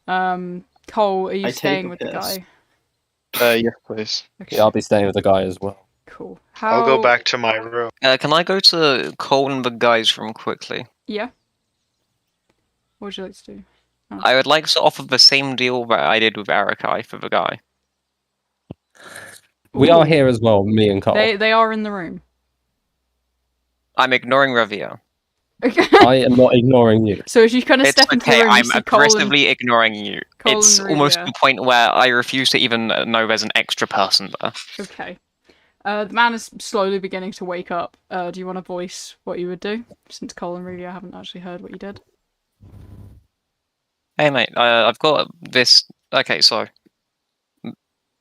Cole, are you I take staying a with the piss. guy? Yes, please. Okay, Yeah, I'll be staying with the guy as well. cool. I'll go back to my room. Can I go to Cole and the guys' room quickly? Yeah. What would you like to do? I would like to offer the same deal that I did with Arakai for the guy. We are Ooh. here as well, me and Carl. They are in the room. I'm ignoring Revia. I am not ignoring you. So as you kind of It's step into the okay, room, you I'm see Cole and... aggressively ignoring you. Cole It's and almost to Revia. the point where I refuse to even know there's an extra person there. Okay. The man is slowly beginning to wake up. Do you want to voice what you would do? Since Cole and Revia haven't actually heard what you did. Hey mate, I've got this. Okay, so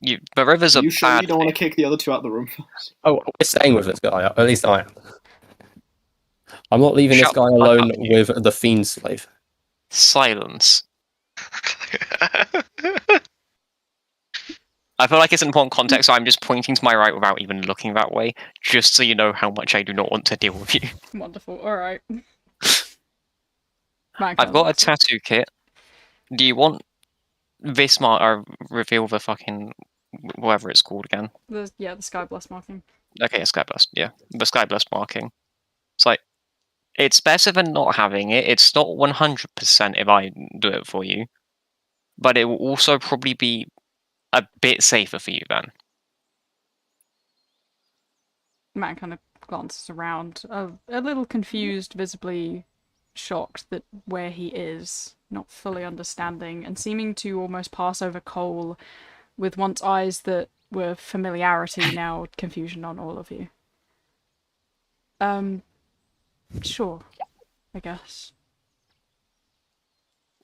the river's a You sure bad. you don't want to kick the other two out the room first? Oh, we're staying with this guy. At least I am. I'm not leaving Shut this guy the fuck alone up, with the fiend slave. Silence. I feel like it's an important context, so I'm just pointing to my right without even looking that way, just so you know how much I do not want to deal with you. Wonderful. Alright. I've got a tattoo kit. Do you want this mark? Or reveal the fucking whatever it's called again. The Sky Blast marking. Okay, a Sky Blast. Yeah, the Sky Blast marking. It's like it's better than not having it. It's not 100% if I do it for you, but it will also probably be a bit safer for you then. Matt kind of glances around, a little confused, visibly shocked that where he is, not fully understanding, and seeming to almost pass over Cole with once eyes that were familiarity, now confusion on all of you. Sure, I guess.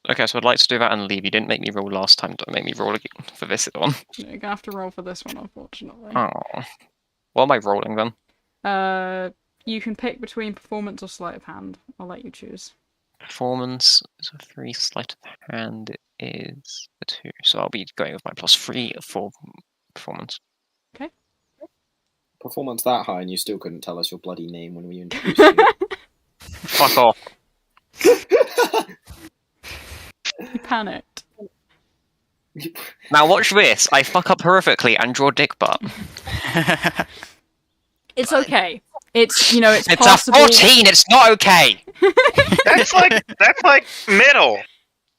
Okay, so I'd like to do that and leave. You didn't make me roll last time. Don't make me roll again for this one. You're gonna have to roll for this one, unfortunately. Oh. What am I rolling then? You can pick between performance or sleight of hand. I'll let you choose. Performance is a 3, sleight of hand is a 2. So I'll be going with my +3 for performance. Performance that high and you still couldn't tell us your bloody name when we introduced you. Fuck off. You panicked. Now watch this. I fuck up horrifically and draw dick butt. It's okay. It's, you know, it's It's possible. a 14. It's not okay. That's like middle.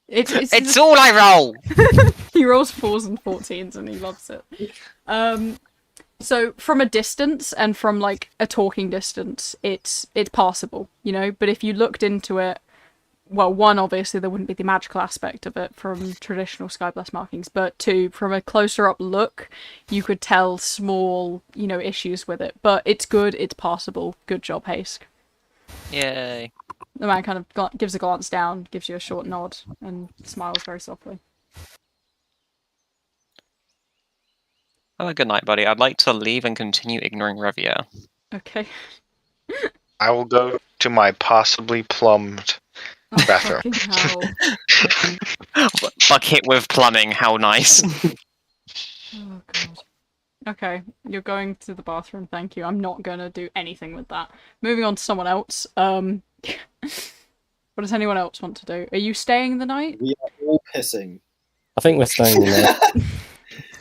It's all I roll. He rolls 4s and 14s and he loves it. So from a distance and from like a talking distance, it's passable, you know. But if you looked into it, well, one, obviously there wouldn't be the magical aspect of it from traditional Skyblast markings, but two, from a closer up look, you could tell small, you know, issues with it. But it's good, it's passable. Good job, Haske. Yay. The man kind of gives a glance down, gives you a short nod, and smiles very softly. Have a good night, buddy. I'd like to leave and continue ignoring Revia. Okay. I will go to my possibly plumbed Oh, bathroom. fucking hell. Bucket with plumbing, how nice. Oh, God. Okay, you're going to the bathroom, thank you. I'm not gonna do anything with that. Moving on to someone else. What does anyone else want to do? Are you staying the night? We are all pissing. I think we're staying the night.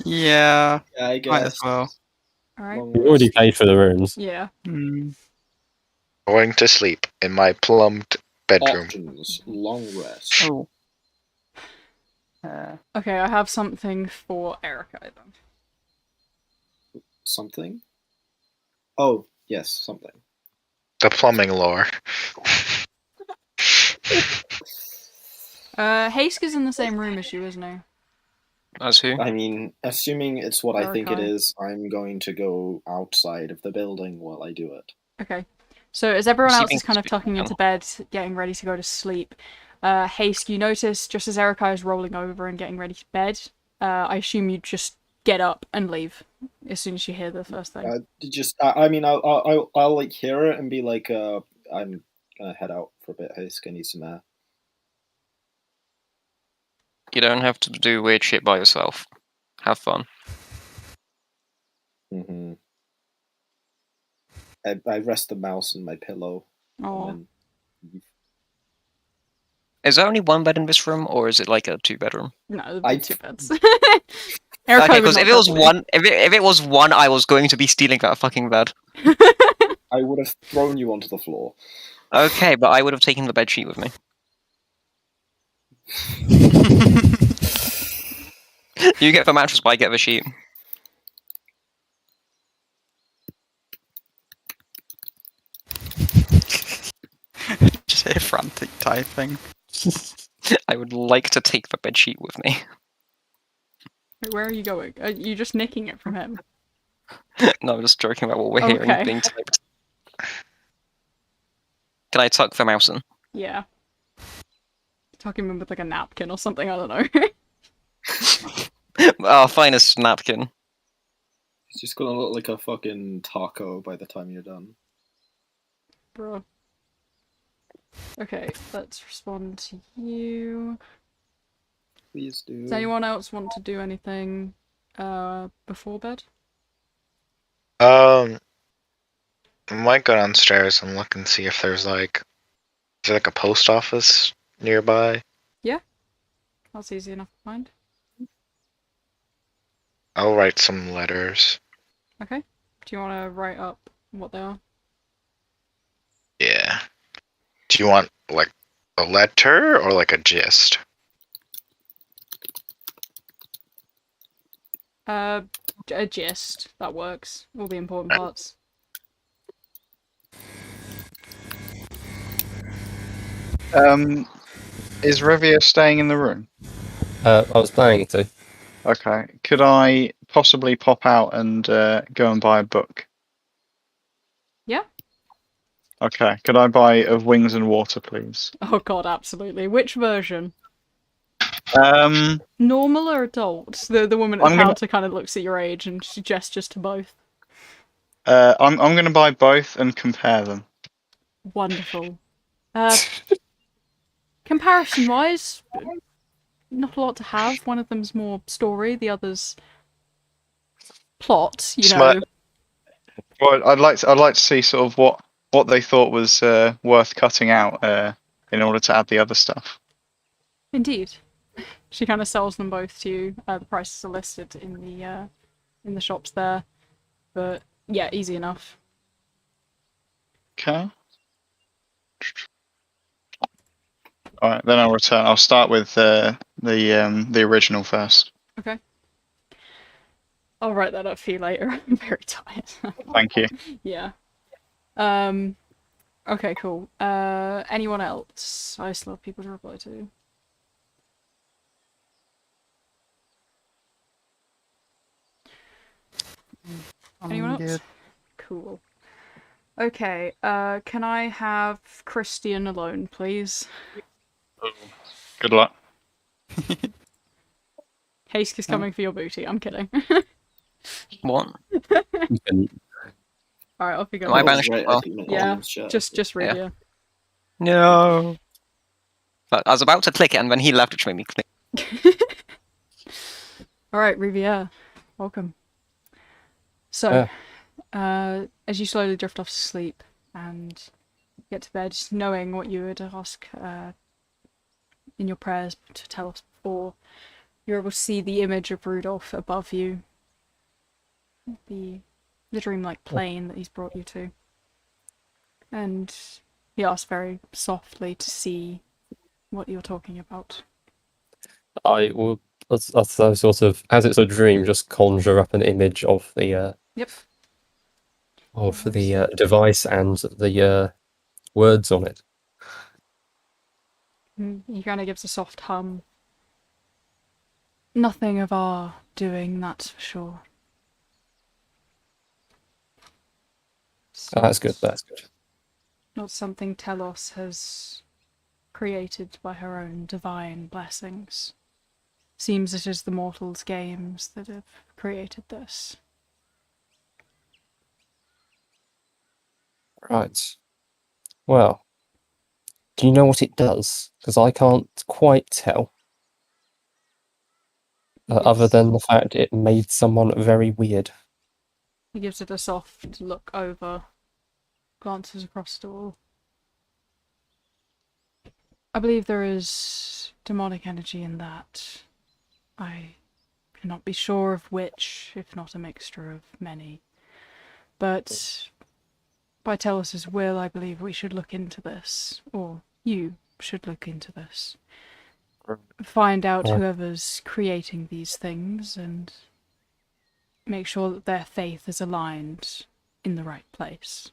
Yeah, Yeah, I guess. might as well. Alright. Long We've already rest. paid for the rooms. Yeah. Hmm. Going to sleep in my plumbed bedroom. Options. Long rest. Oh. Okay, I have something for Erica then. Something? Oh, yes, something. The plumbing lore. Haske is in the same room as you, isn't he? As who? I mean, assuming it's what I think it Archive. is, I'm going to go outside of the building while I do it. Okay. So as everyone else Sleeping is kind of speak tucking now. into bed, getting ready to go to sleep, Haske, you notice just as Erica is rolling over and getting ready to bed, I assume you just get up and leave as soon as you hear the first thing. I mean, I'll like hear it and be like, I'm gonna head out for a bit. Hey, I need some air. You don't have to do weird shit by yourself. Have fun. Mm-hmm. I rest the mouse in my pillow. Oh, And then Is there only one bed in this room, or is it like a 2-bedroom? no, there'd I- be two beds. Erica Okay, would because not if it was trust me. one, if it was one, I was going to be stealing that fucking bed. I would have thrown you onto the floor. Okay, but I would have taken the bed sheet with me. You get the mattress, but I get the sheet. Just hear frantic typing. I would like to take the bed sheet with me. Wait, where are you going? Are you just nicking it from him? No, I'm just joking about what we're hearing Okay. being typed. Can I tuck the mouse in? Yeah. Tuck him in with like a napkin or something, I don't know. Our finest napkin. It's just gonna look like a fucking taco by the time you're done. Bro. Okay, let's respond to you. Please do. Does anyone else want to do anything before bed? I might go downstairs and look and see if there's like, is there like a post office nearby? That's easy enough to find. I'll write some letters. Okay. Do you want to write up what they are? Yeah. Do you want like a letter or like a gist? A gist. That works. All the important parts. Is Revia staying in the room? I was planning to. Okay. Could I possibly pop out and go and buy a book? Yeah. Okay. Could I buy Of Wings and Water, please? Oh god, absolutely. Which version? Um, Normal or adult? The woman at I'm the gonna- counter kind of looks at your age and she gestures to both. I'm going to buy both and compare them. Wonderful. Comparison-wise, not a lot to have. One of them's more story, the other's plot. You know. Smart. Well, I'd like to see sort of what they thought was worth cutting out in order to add the other stuff. Indeed. She kind of sells them both to you. The prices are listed in the shops there, but yeah, easy enough. Okay. All right, then I'll return. I'll start with the original first. Okay. I'll write that up for you later. I'm very tired. Thank you. Yeah. Okay, cool. Anyone else? I still have people to reply to. Anyone else? Cool. Okay, can I have Christian alone, please? Good luck. Haste is coming for your booty, I'm kidding. What? You can- Alright, off you go. Am I That was banished right, as well? I think meant Yeah, Omin's chat. just read Yeah. you. No. But I was about to click it, and then he left, which made me click. Alright, Riviere. Welcome. So, as you slowly drift off to sleep and get to bed, knowing what you would ask in your prayers to tell us before, you're able to see the image of Rudolph above you. The dreamlike plane that he's brought you to. And he asks very softly to see what you're talking about. I will, that's sort of, as it's a dream, just conjure up an image of the Yep. device and the words on it. He kind of gives a soft hum. Nothing of our doing, that's for sure. Oh, that's good. That's good. Not something Telos has created by her own divine blessings. Seems it is the mortals' games that have created this. Right. Well, do you know what it does? Because I can't quite tell. Other Yes. than the fact it made someone very weird. He gives it a soft look over, glances across the wall. I believe there is demonic energy in that. I cannot be sure of which, if not a mixture of many. But by Telos's will, I believe we should look into this, or you should look into this. Find out Right. whoever's creating these things and make sure that their faith is aligned in the right place.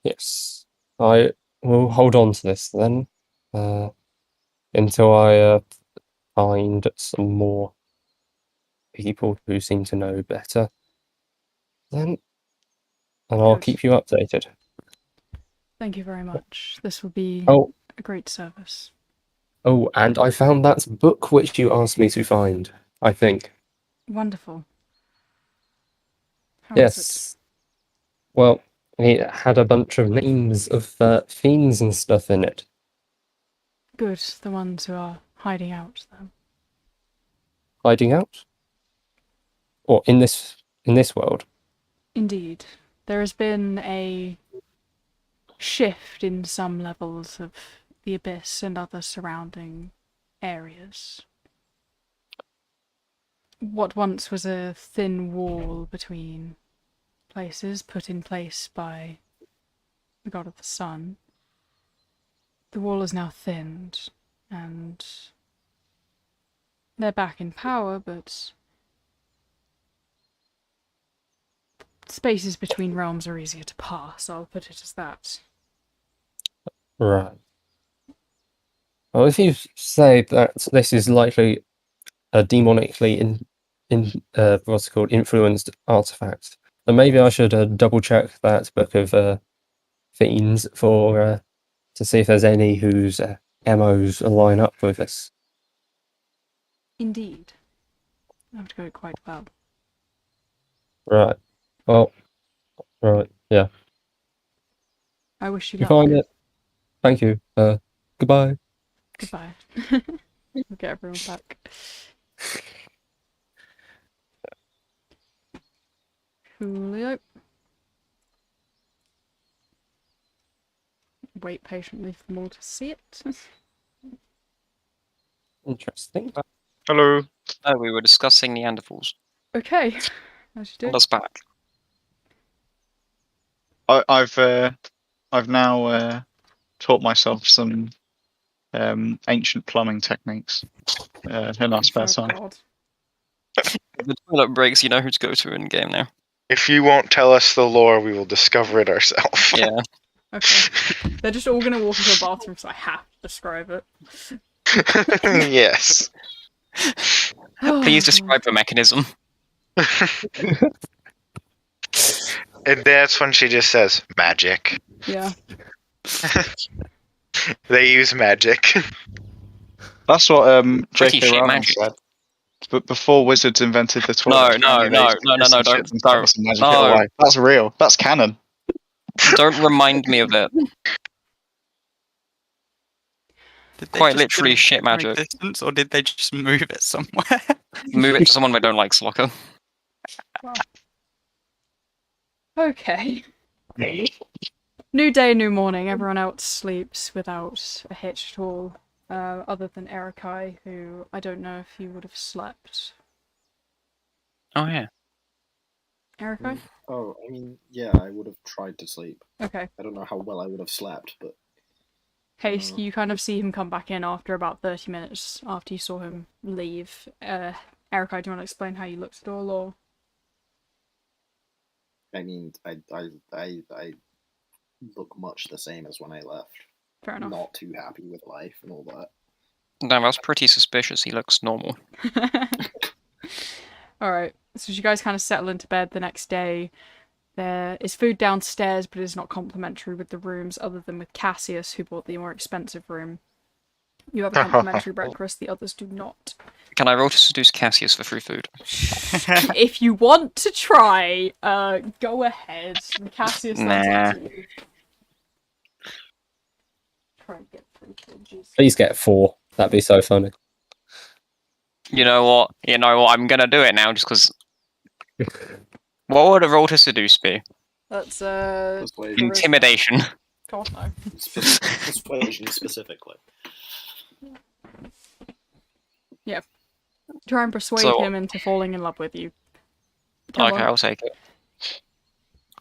Yes. I will hold on to this then, until I find some more people who seem to know better. Then, and I'll Good. keep you updated. Thank you very much. This will be Oh, a great service. oh, and I found that book which you asked me to find, I think. Wonderful. How is it? Yes. Well, it had a bunch of names of fiends and stuff in it. Good, the ones who are hiding out, then. Hiding out? Or in this world? Indeed. There has been a shift in some levels of the abyss and other surrounding areas. What once was a thin wall between places put in place by the god of the sun, the wall is now thinned, and they're back in power, but spaces between realms are easier to pass, I'll put it as that. Right. Well, if you say that this is likely a demonically what's it called, influenced artifact, then maybe I should double check that book of fiends for to see if there's any whose MOs line up with this. Indeed. That would go quite well. Right. Well. Right. Yeah. I wish you You luck. find it. Thank you. Goodbye. Goodbye. We'll get everyone back. Coolio. Wait patiently for more to see it. Interesting. Hello. Oh, we were discussing Neanderthals. Okay, as you do. Hold us back. I've now taught myself some ancient plumbing techniques in our spare Oh, time. God. If the toilet breaks, you know who to go to in game now. If you won't tell us the lore, we will discover it ourselves. Yeah. Okay. They're just all gonna walk into a bathroom, so I have to describe it. Yes. Please describe the mechanism. And that's when she just says magic. Yeah. They use magic. That's what Pretty J.K. shit Rowling magic. said. but before wizards invented the No, toilet. no, apparently they no, used to no, no, piss no, and shit don't, themselves and magic it no. away. That's real. That's canon. Don't remind me of it. Did they Quite just literally delete shit it from magic. existence, or did they just move it somewhere? Move it to someone we don't like, Slocker. Okay. New day, new morning. Everyone else sleeps without a hitch at all. Other than Erikai, who I don't know if he would have slept. Oh yeah. Erikai? Oh, I mean, yeah, I would have tried to sleep. Okay. I don't know how well I would have slept, but Haste, you kind of see him come back in after about 30 minutes after you saw him leave. Erikai, do you want to explain how you looked at all, or? I mean, I look much the same as when I left. Fair enough. Not too happy with life and all that. Damn, that's pretty suspicious. He looks normal. Alright, so as you guys kind of settle into bed the next day, there is food downstairs, but it is not complimentary with the rooms, other than with Cassius, who bought the more expensive room. You have a complimentary breakfast, the others do not. Can I roll to seduce Cassius for free food? If you want to try, go ahead. Cassius, that's up to you. Try and get free food, jeez. Please get 4. That'd be so funny. You know what? I'm gonna do it now, just because. What would a roll to seduce be? That's Persuasion. Intimidation. God no. Persuasion specifically. Yeah. Try and persuade So- him into falling in love with you. Come Okay, on. I'll take it.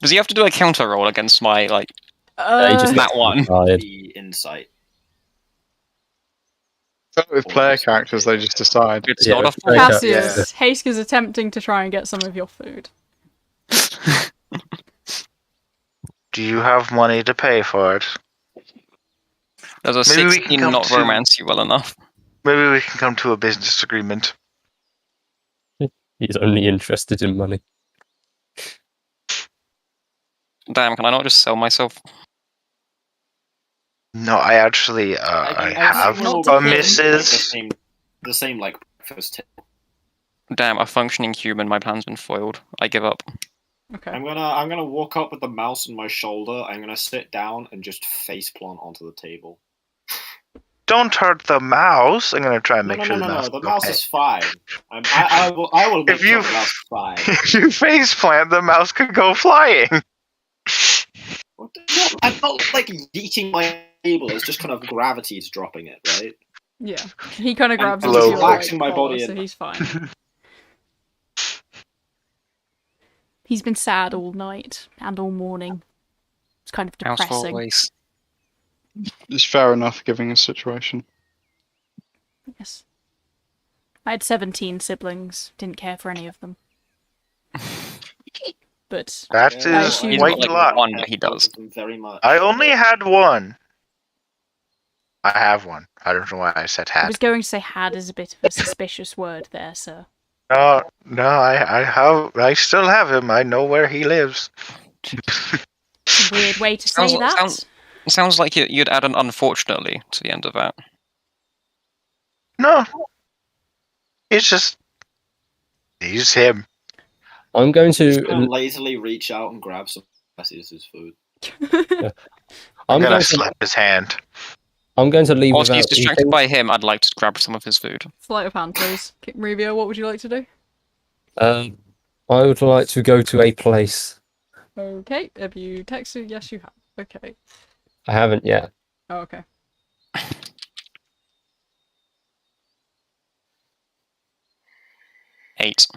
Does he have to do a counter roll against my He just that one? tired. The insight. With player characters, they just decide. It's Yeah, not a with full. player Cassius, Haske is attempting to try and get some of your food. Do you have money to pay for it? There's a Maybe we 16 can come not to- romance you well enough. Maybe we can come to a business agreement. He's only interested in money. Damn, can I not just sell myself? No, I actually I have Not a to him. missus. The same like breakfast tip. Damn, a functioning human. My plan's been foiled. I give up. Okay. I'm gonna walk up with the mouse on my shoulder. I'm gonna sit down and just faceplant onto the table. Don't hurt the mouse. I'm gonna try and No, make no, sure no, the no, mouse no. The is mouse okay. is fine. I will make If sure you- the mouse is fine. If you face plant, the mouse could go flying. What the hell? I'm not like yeeting my table. It's just kind of gravity's dropping it, right? Yeah. He kind of grabs I'm into your relaxing like, my collar, body so and- he's fine. He's been sad all night and all morning. It's kind of House for depressing. always. It's fair enough, given his situation. Yes. I had 17 siblings. Didn't care for any of them. But That Yeah, is He's quite got, a like, lot. one, but he does. Very much. I only had one. I have one. I don't know why I said I had. was going to say had is a bit of a suspicious word there, sir. No, I still have him. I know where he lives. It's a weird way to say Sounds- that. Sounds like you'd add an unfortunately to the end of that. No, it's just he's him. I'm going Just gonna to. lazily reach out and grab some Cassius's food. I'm I'm gonna going to. slap his hand. I'm going to leave Whilst he's without distracted eating. by him, I'd like to grab some of his food. Sleight of hand, please. Revio, what would you like to do? I would like to go to a place. Okay. Have you texted? Yes, you have. Okay. I haven't yet. Oh, okay. Eight.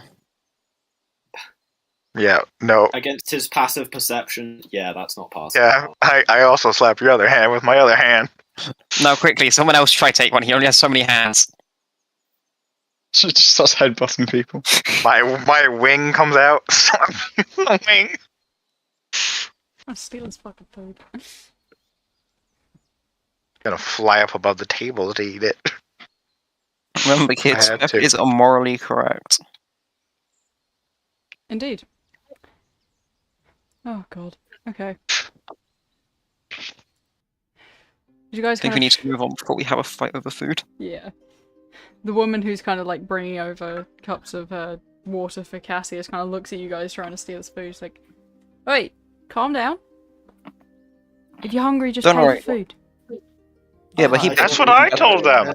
Yeah, no. Against his passive perception, yeah, that's not passing. Yeah, I also slap your other hand with my other hand. No, quickly, someone else try take one. He only has so many hands. She just starts headbutting people. My wing comes out. The wing. I'm stealing his fucking food. Gonna fly up above the table to eat it. Remember, kids, had Pep to. is morally correct. Indeed. Oh god. Okay. Did you guys I think kind we of... need to move on before we have a fight over food. Yeah. The woman who's kind of like bringing over cups of water for Cassius kind of looks at you guys trying to steal his food. She's like, "Wait, calm down. If you're hungry, just Don't pay worry. for food." Yeah, but he. That's what I told them.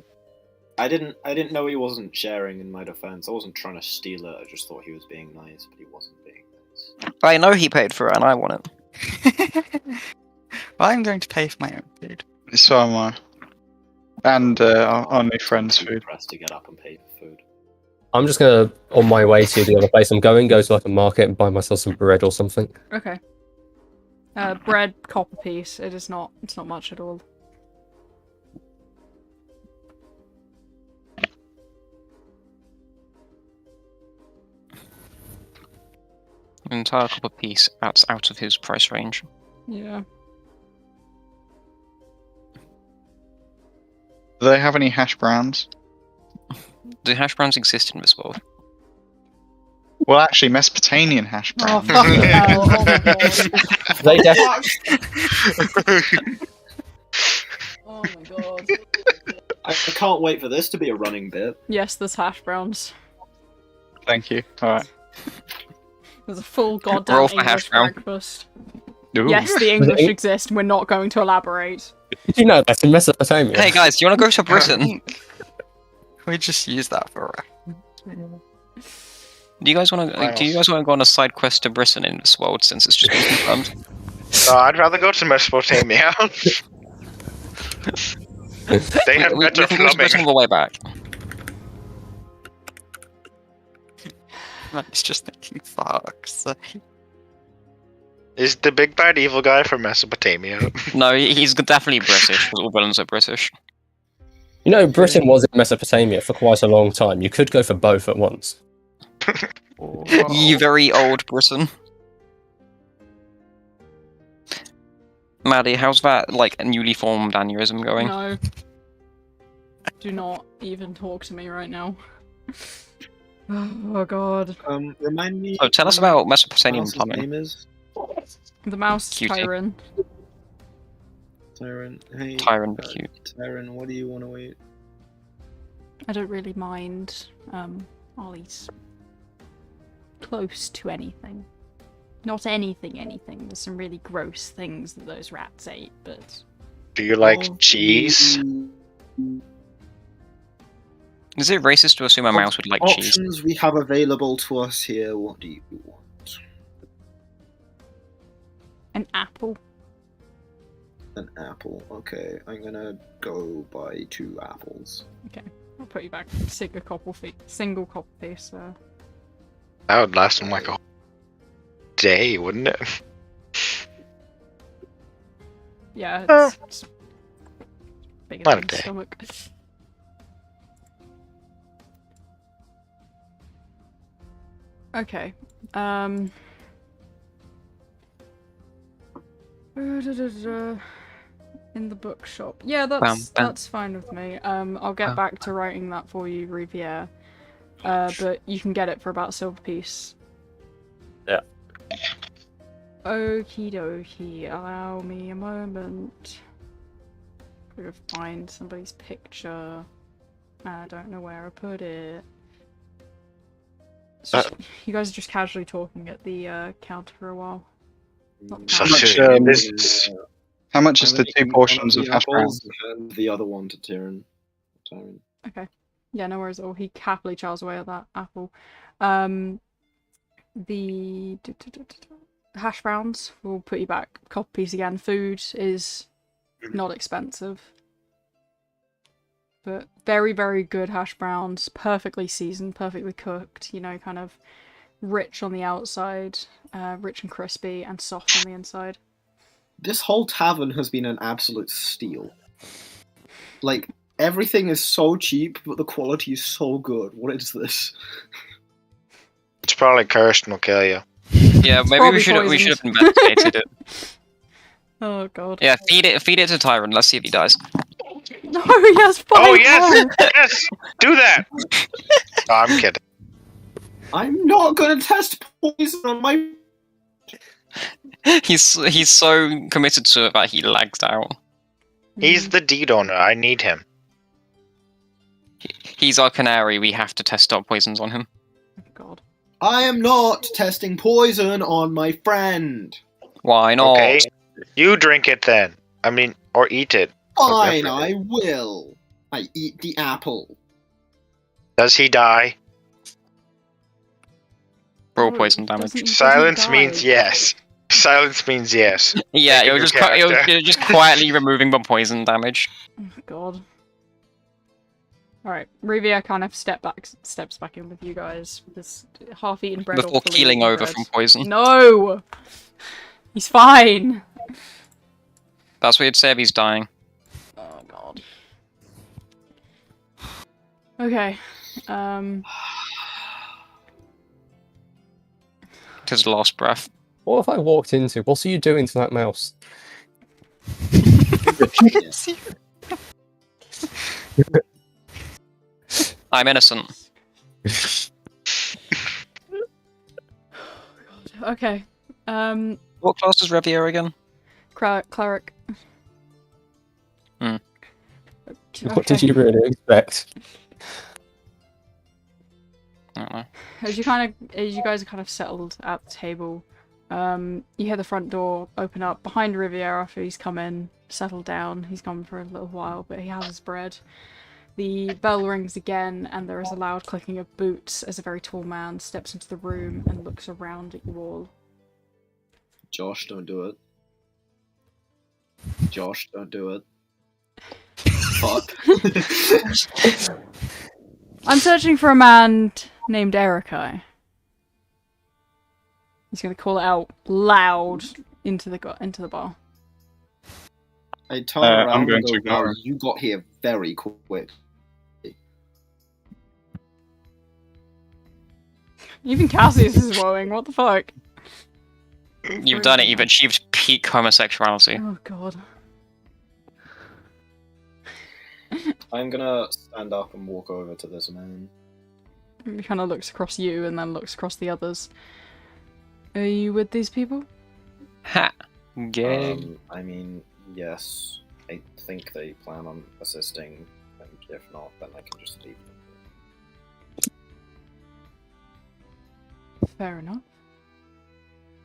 I didn't know he wasn't sharing. In my defense, I wasn't trying to steal it. I just thought he was being nice, but he wasn't being nice. I know he paid for it, and I want it. Well, I'm going to pay for my own food. So am I. And our new friend's food. Pressed to get up and pay for food. I'm just gonna, on my way to the other place I'm going, go to like a market and buy myself some bread or something. Okay. Bread, copper piece. It's not much at all. An entire copper piece that's out of his price range. Yeah. Do they have any hash browns? Do hash browns exist in this world? Well, actually, Mesopotamian hash Oh, browns. fucking hell. Oh my god. They definitely. Oh my god. I can't wait for this to be a running bit. Yes, there's hash browns. Thank you. Alright. There's a full goddamn Roll for hash English brown. breakfast. Ooh. Yes, the English exist. We're not going to elaborate. Did you know that's in Mesopotamia? Hey guys, do you want to go to Britain? We just use that for Do you guys want to? Do you guys want to go on a side quest to Britain in this world since it's just been confirmed? I'd rather go to Mesopotamia. They have we better can go to Britain plumbing. on the way back. It's just thinking, fuck's sake. Is the big bad evil guy from Mesopotamia? No, he's definitely British. Because all villains are British. You know, Britain was in Mesopotamia for quite a long time. You could go for both at once. Ye very old Britain. Maddie, how's that like newly formed aneurysm going? No. Do not even talk to me right now. Oh god. Remind me. Oh, tell us about Mesopotamian Mouse's plumbing. name is The mouse Cutie. Tyron. Tyron. Hey, Tyron the cute. Tyron, what do you want to eat? I don't really mind Ollie's close to anything. Not anything. There's some really gross things that those rats ate, but Do you like cheese? Is it racist to assume a mouse would like cheese? Options we have available to us here. What do you want? an apple. An apple. Okay, I'm gonna go buy 2 apples. I'll put you back. Single copper piece. That would last them like a whole day, wouldn't it? Yeah, it's bigger Not than a day. the stomach. Okay. In the bookshop. Yeah, that's fine with me. I'll get back to writing that for you, Riviere. But you can get it for about a silver piece. Yeah. Okie dokie. Allow me a moment. Gotta find somebody's picture. I don't know where I put it. It's just, you guys are just casually talking at the counter for a while. Not So much, soon. This is How much is I'm the making 2 portions one of the hash apples browns? and the other one to Tyron. Okay. Yeah, no worries at all. He happily chows away at that apple. The hash browns will put you back a copper piece again. Food is not expensive. But very, very good hash browns. Perfectly seasoned, perfectly cooked. You know, kind of rich on the outside, rich and crispy, and soft on the inside. This whole tavern has been an absolute steal. Like, everything is so cheap, but the quality is so good. What is this? it's probably cursed and will kill you. Yeah, maybe probably we should have poisoned. investigated it. Oh god. Yeah, feed it to Tyron. Let's see if he dies. No, he has 5 Oh yes, health! yes, do that. No, I'm kidding. I'm not gonna test poison on my... He's so committed to it that he lags out. He's the deed owner. I need him. He's our canary. We have to test our poisons on him. Oh, God. I am not testing poison on my friend. Why not? Okay, you drink it then. I mean, or eat it. Fine, I will. I eat the apple. Does he die? Roll Oh, poison doesn't damage. he- Silence die. means yes. Silence means yes. Yeah, Think you're of just your character. you're just quietly removing the poison damage. Oh, God. Alright, Revia kind of steps back in with you guys. With this half-eaten bread. Before or fully keeling eaten over bread. from poison. No! He's fine! That's what you'd say if he's dying. Oh, God. Okay. His last breath. What have I walked into? What are you doing to that mouse? I'm innocent. Okay. What class is Revier again? Cleric. Hmm. What did you really expect? I don't know. As you guys are kind of settled at the table, you hear the front door open up behind Riviera after he's come in, settled down. He's gone for a little while, but he has his bread. The bell rings again, and there is a loud clicking of boots as a very tall man steps into the room and looks around at you all. Josh, don't do it. Josh, don't do it. Fuck. I'm searching for a man named Erikai. He's gonna call it out loud into the bar. I turn around I'm going and go, to wow, go. you got here very quick. Even Cassius is woeing. What the fuck? You've done it. You've achieved peak homosexuality. Oh, God. I'm gonna stand up and walk over to this man. He kind of looks across you and then looks across the others. Are you with these people? Ha! Gay. I mean, yes. I think they plan on assisting, and if not, then I can just leave them. Fair enough.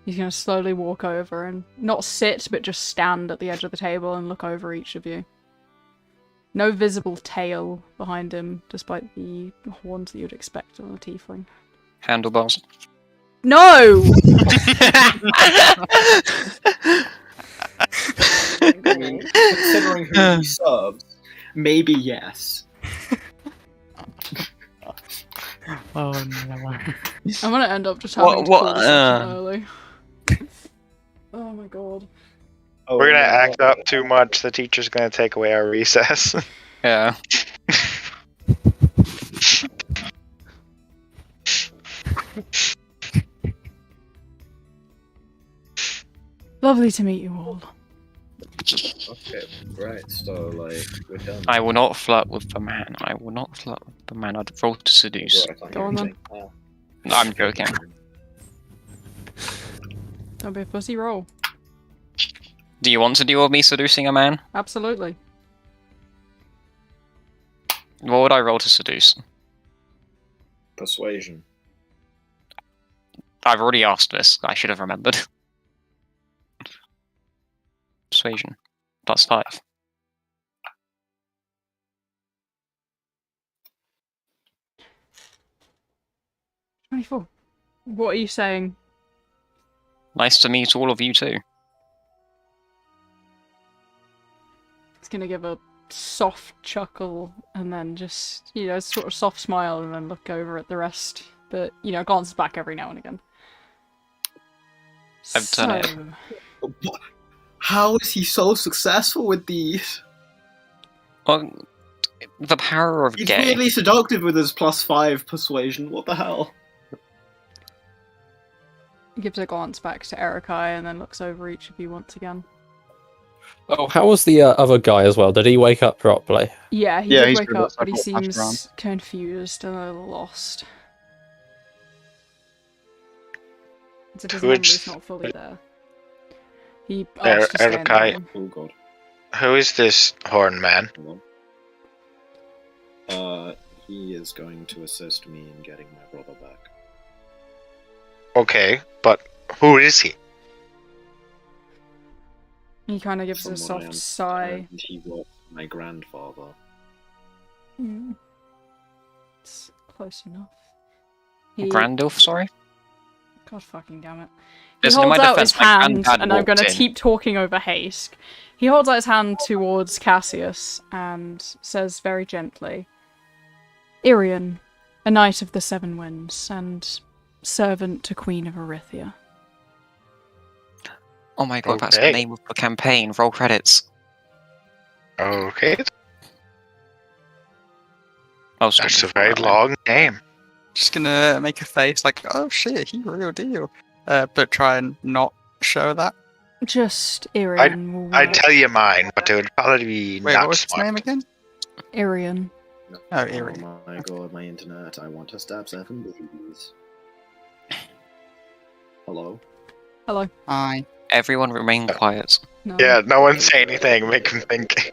He's going to slowly walk over and not sit, but just stand at the edge of the table and look over each of you. No visible tail behind him, despite the horns that you'd expect on a tiefling. Handlebars. No! I mean, considering who he serves, maybe yes. Oh no. I'm going to end up just having to What- call this session early. Oh my god. Oh, We're gonna no. act up too much. The teacher's gonna take away our recess. Yeah. Lovely to meet you all. Okay, right, so, like, we're done. I will not flirt with the man. I will not flirt with the man. I'd roll to seduce. God, I can't Go hear on, anything. Oh. No, I'm joking. Don't be a pussy, roll. Do you want to deal with me seducing a man? Absolutely. What would I roll to seduce? Persuasion. I've already asked this. I should have remembered. Persuasion. +5. $24. What are you saying? Nice to meet all of you too. He's gonna give a soft chuckle and then just, sort of soft smile and then look over at the rest. But, glances back every now and again. I've done it. What? How is he so successful with these? Well, the power of He's gay. weirdly seductive with his +5 persuasion. What the hell? He gives a glance back to Erikai and then looks over each of you once again. Oh, how was the other guy as well? Did he wake up properly? Yeah, he Yeah, did he's wake good, up, so but he I'll pass seems around. confused and a little lost. It's his Who memory's is- not fully there. He asked to stay in the Erikai. room. Oh god. Who is this horn man? Hold on. he is going to assist me in getting my brother back. Okay, but who is he? He kind of gives From a what I soft sigh. understand, he was my grandfather. Mm. It's close enough. He... Grandilf, sorry? God fucking damn it. He Listen, in holds my out his defense, my hand, granddad and I'm going to walked in. keep talking over haste. He holds out his hand towards Cassius and says very gently, Irian, a knight of the Seven Winds, and servant to Queen of Arithia. Oh my god, that's the Okay. name of the campaign. Roll credits. Okay, Oh, sorry. that's a very long name. Just gonna make a face like, oh shit, he real deal. But try and not show that. Just Irian will I'd work. tell you mine, but it would probably be Wait, not what was his smart. name again? Irian. Oh, Eerie. Oh my god, my internet. I want to stab 7 babies. Hello? Hello. Hi. Everyone remain quiet. No. Yeah, no one say anything. Make him think.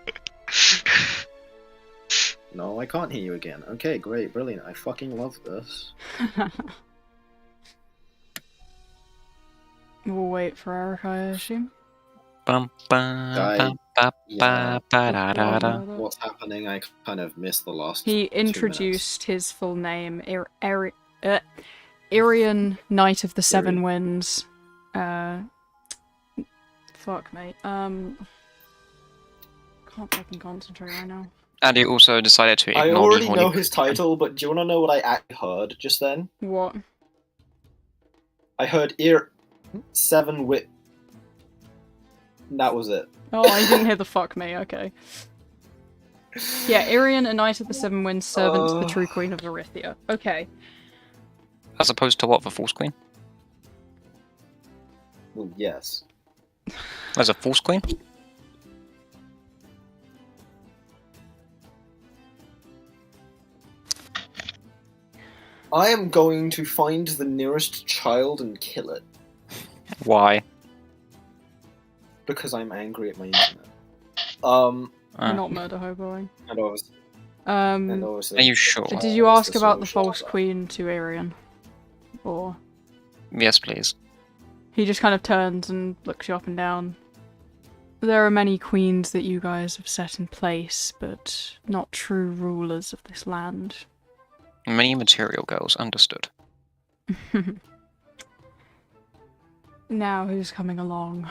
No, I can't hear you again. Okay, great, brilliant. I fucking love this. We'll wait for Eric, I assume. Bum, bum, Guy, bum, ba, yeah. ba, da, da, da. What's happening? I kind of missed the last He 2 minutes. introduced his full name, Irian, Knight of the Seven Winds. Fuck, mate. Can't fucking concentrate right now. And he also decided to ignore I me already when know he- his title, but do you want to know what I actually heard just then? What? I heard 7 wit. That was it. Oh, I didn't hear the fuck me, okay. Yeah, Irian, a Knight of the Seven Winds, servant to the true Queen of Arithia. Okay. As opposed to what, the False Queen? Well, yes. As a False Queen? I am going to find the nearest child and kill it. Why? Because I'm angry at my internet. You're not murder hoboing. And obviously, Are you sure? Did you ask about the False Queen to Irian? Or... Yes, please. He just kind of turns and looks you up and down. There are many queens that you guys have set in place, but not true rulers of this land. Many material girls, understood. Now who's coming along?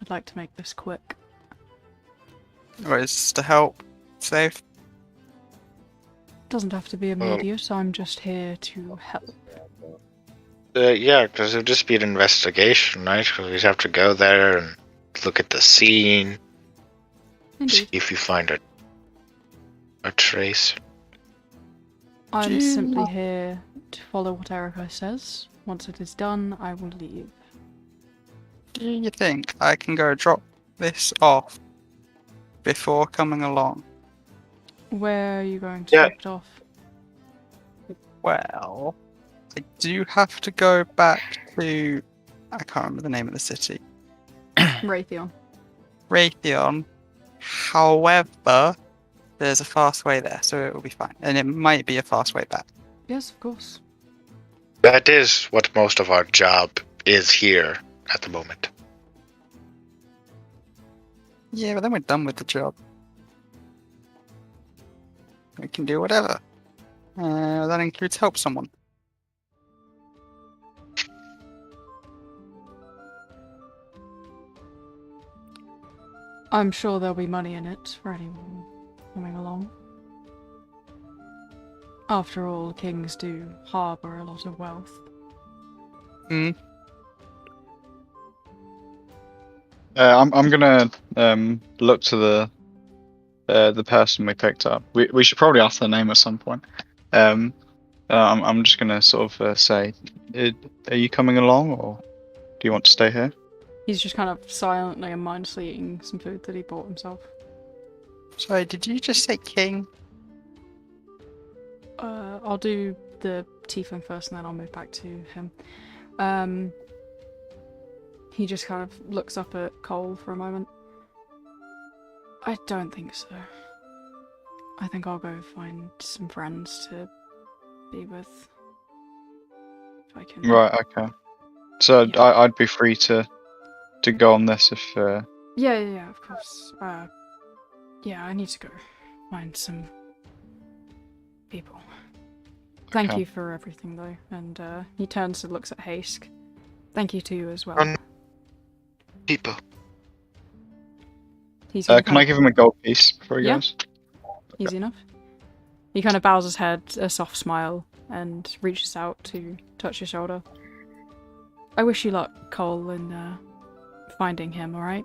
I'd like to make this quick. Or is this to help? Save? Doesn't have to be immediate, I'm just here to help. Yeah, because it would just be an investigation, right? Because we'd have to go there and look at the scene, see Indeed. if you find a trace. I'm simply here to follow what Erica says. Once it is done, I will leave. Do you think I can go drop this off before coming along? Where are you going to Yeah. drop it off? Well, I do have to go back to... I can't remember the name of the city. Raytheon. Raytheon. However, there's a fast way there, so it will be fine. And it might be a fast way back. Yes, of course. That is what most of our job is here at the moment. Yeah, but then we're done with the job. We can do whatever. That includes help someone. I'm sure there'll be money in it for anyone coming along. After all, kings do harbour a lot of wealth. I'm gonna look to the person we picked up. We should probably ask their name at some point. I'm just gonna sort of say, are you coming along, or do you want to stay here? He's just kind of silently and mindlessly eating some food that he bought himself. Sorry, did you just say king? I'll do the tiefling first and then I'll move back to him. He just kind of looks up at Cole for a moment. I don't think so. I think I'll go find some friends to be with. If I can. Right. Okay. So Yeah. I'd be free to go on this if. Yeah, of course. Yeah, I need to go find some people. Thank Okay. you for everything, though. And he turns and looks at Hask. Thank you to you as well. People. He's gonna Can I give him a gold piece before he Yeah. goes? Easy enough. He kind of bows his head, a soft smile, and reaches out to touch your shoulder. I wish you luck, Cole, in finding him, alright?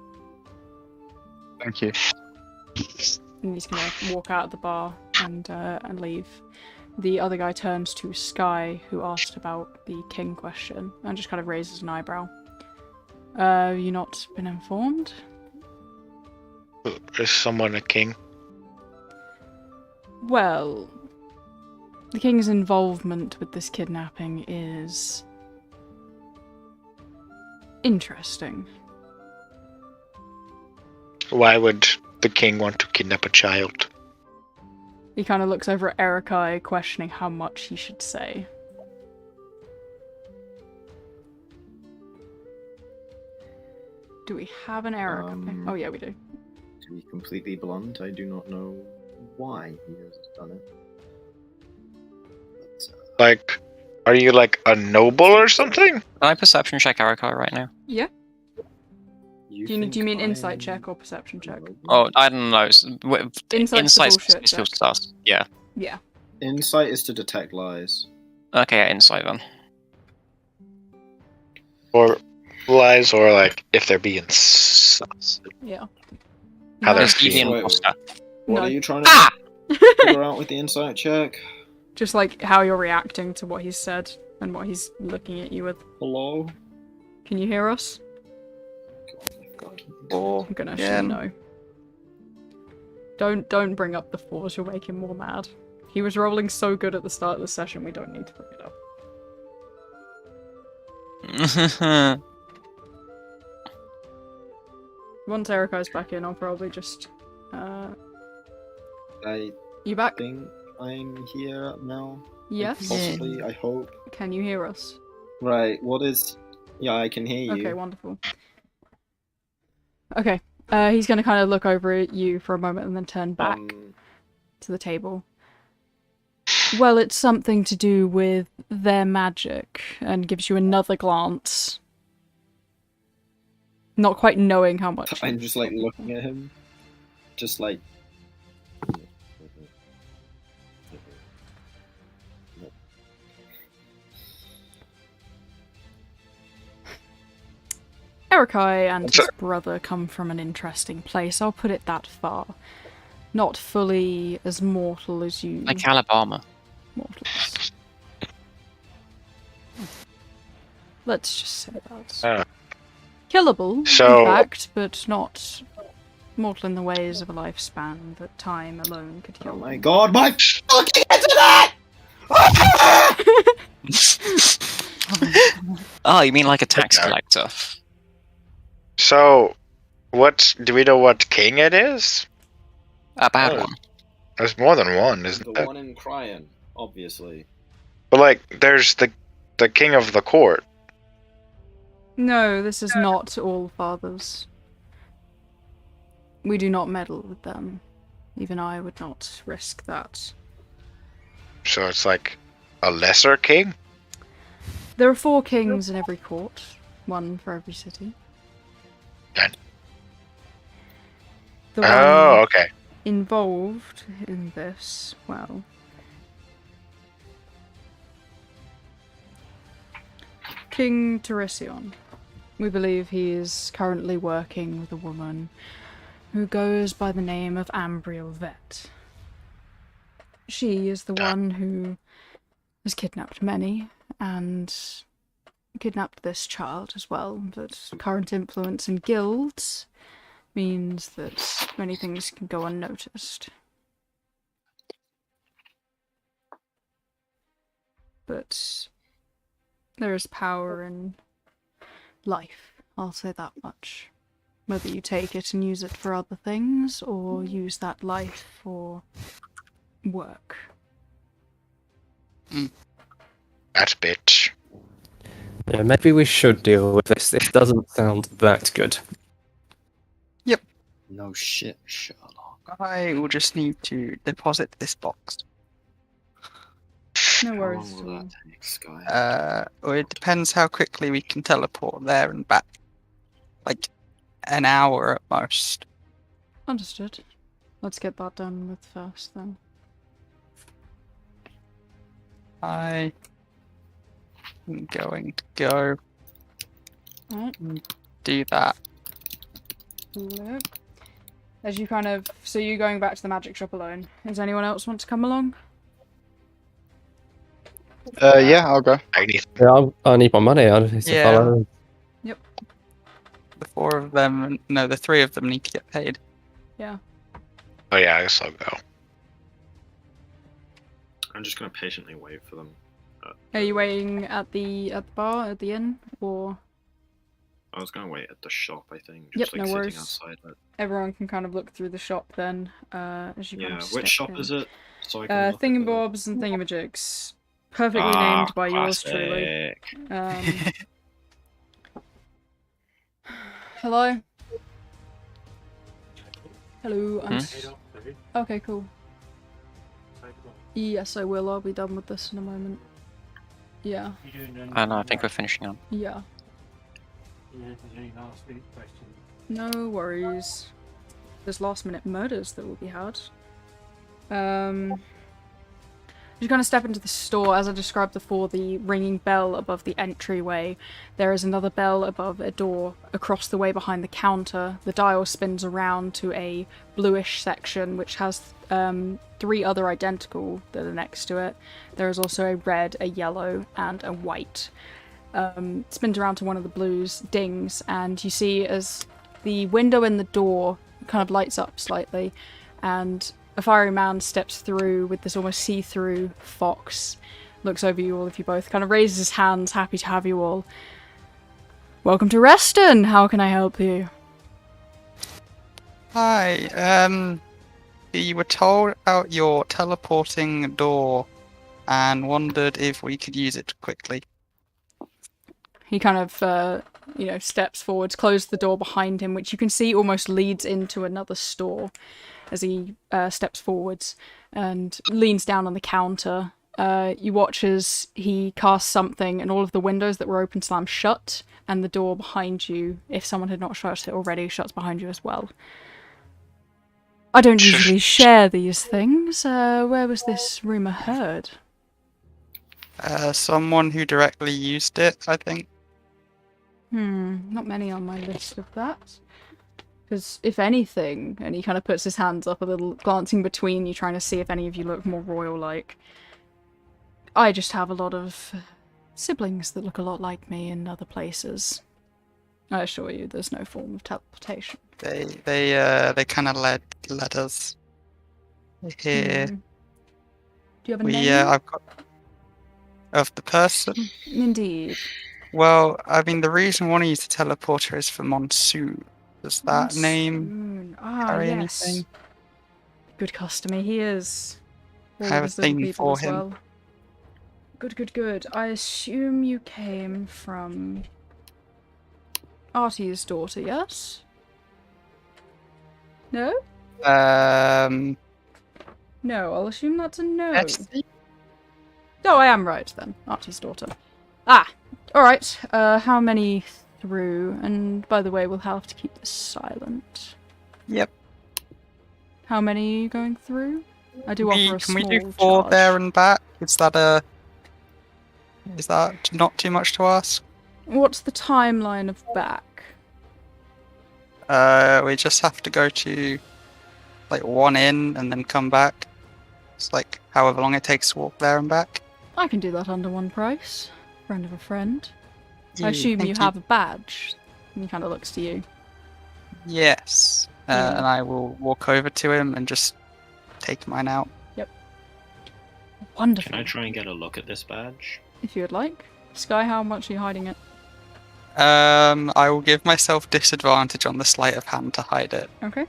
Thank you. And he's gonna walk out of the bar and leave. The other guy turns to Sky, who asked about the king question, and just kind of raises an eyebrow. You not been informed? Is someone a king? Well, the king's involvement with this kidnapping is interesting. Why would the king want to kidnap a child? He kind of looks over at Erikai, questioning how much he should say. Do we have an Erikai? Oh yeah, we do. To be completely blunt, I do not know why he has done it. But, Like, are you like a noble or something? Can I perception check Erica right now? Yeah. you Do you think mean insight I'm check or perception a check? noble? Oh, I don't know. Insight's the Insight's bullshit still check. sus. Yeah. Yeah. Insight is to detect lies. Okay, yeah, insight then. Or lies, or like if they're being sus. Yeah. How they're There's feeling. even Wait, imposter. What No. are you trying to Ah! figure out with the insight check? Just like how you're reacting to what he's said and what he's looking at you with. Hello? Can you hear us? God. I'm gonna Yeah. assume no. Don't bring up the fours, you'll make him more mad. He was rolling so good at the start of the session, we don't need to bring it up. Once Erikai's back in, I'll probably just I you back? think I'm here now. Yes? Possibly, I hope. Can you hear us? Right, what is... Yeah, I can hear you. Okay, wonderful. Okay. He's gonna kind of look over at you for a moment and then turn back to the table. Well, it's something to do with their magic, and gives you another glance. Not quite knowing how much. I'm just like looking at him. Just like... Erikai and his brother come from an interesting place, I'll put it that far. Not fully as mortal as you Like Alabama. mortals. Let's just say that. Killable, So- in fact, but not mortal in the ways of a lifespan that time alone could kill. Oh my god, my fucking internet! Oh, you mean like a tax Okay. collector? So, do we know what king it is? A bad Oh. one. There's more than one, isn't The there? one in Cryan, obviously. But like, there's the king of the court. No, this is not all fathers. We do not meddle with them. Even I would not risk that. So it's like a lesser king? There are 4 kings in every court, one for every city. Done. The one Oh, okay. involved in this, well... King Terision. We believe he is currently working with a woman who goes by the name of Ambriel Vet. She is the one who has kidnapped many, and kidnapped this child as well, but current influence in guilds means that many things can go unnoticed. But there is power in life, I'll say that much. Whether you take it and use it for other things, or use that life for work? That bitch. Yeah, maybe we should deal with this. This doesn't sound that good. No shit, Sherlock. I will just need to deposit this box. No How worries. long at will all. that take, Sky? Or it depends how quickly we can teleport there and back. Like an hour at most. Understood. Let's get that done with first then. I am going to go Alright. do that. Look. As you kind of... So you're going back to the magic shop alone. Does anyone else want to come along? Yeah, I'll go. I need. Yeah, I need my money. I need to Yeah. follow. The four of them, no, the three of them need to get paid. Yeah. Oh yeah, I guess I'll go. I'm just gonna patiently wait for them. Are you waiting at the bar, at the inn? Or I was gonna wait at the shop, I think. Yep, Just like no sitting worries. outside it. everyone can kind of look through the shop then, as you kind Yeah, of which step shop in. is it? So I can look at the- Thingamabobs and thingamajigs. Perfectly Ah, named by yours truly. classic. Hello? Hello, Okay, cool. Yes, I will. I'll be done with this in a moment. Yeah. No, I think we're finishing up. Yeah. No worries. There's last minute murders that will be had. You're going to step into the store. As I described before, the ringing bell above the entryway. There is another bell above a door across the way behind the counter. The dial spins around to a bluish section which has 3 other identical that are next to it. There is also a red, a yellow, and a white. Spins around to one of the blues, dings, and you see as the window in the door kind of lights up slightly, and a fiery man steps through with this almost see-through fox, looks over you all of you both, kind of raises his hands, happy to have you all. Welcome to Reston! How can I help you? Hi, you were told about your teleporting door and wondered if we could use it quickly. He kind of, steps forwards, closes the door behind him, which you can see almost leads into another store as he steps forwards and leans down on the counter. You watch as he casts something and all of the windows that were open slam shut, and the door behind you, if someone had not shut it already, shuts behind you as well. I don't usually share these things. Where was this rumour heard? Someone who directly used it, I think. Not many on my list of that. Because if anything, and he kind of puts his hands up a little, glancing between you, trying to see if any of you look more royal-like. I just have a lot of siblings that look a lot like me in other places. I assure you, there's no form of teleportation. They kind of led us here. Do you have a name? I've got of the person. Indeed. Well, I mean, the reason we want to use the teleporter is for Monsoon. Does that name carry yes. anything? Good customer he is. I have a thing for him. Well. Good. I assume you came from Artie's daughter, yes? No? No, I'll assume that's a no. Oh, I am right then. Artie's daughter. Alright. How many through? And by the way, we'll have to keep this silent. Yep. How many are you going through? I do offer a small Can we do 4 charge. there and back? Is that not too much to ask? What's the timeline of back? We just have to go to like 1 in and then come back. It's like however long it takes to walk there and back. I can do that under one price. Friend of a friend. Yeah, I assume thank you have a badge. And he kind of looks to you. Yes. And I will walk over to him and just take mine out. Yep. Wonderful. Can I try and get a look at this badge? If you would like. Sky, how much are you hiding it? I will give myself disadvantage on the sleight of hand to hide it. Okay.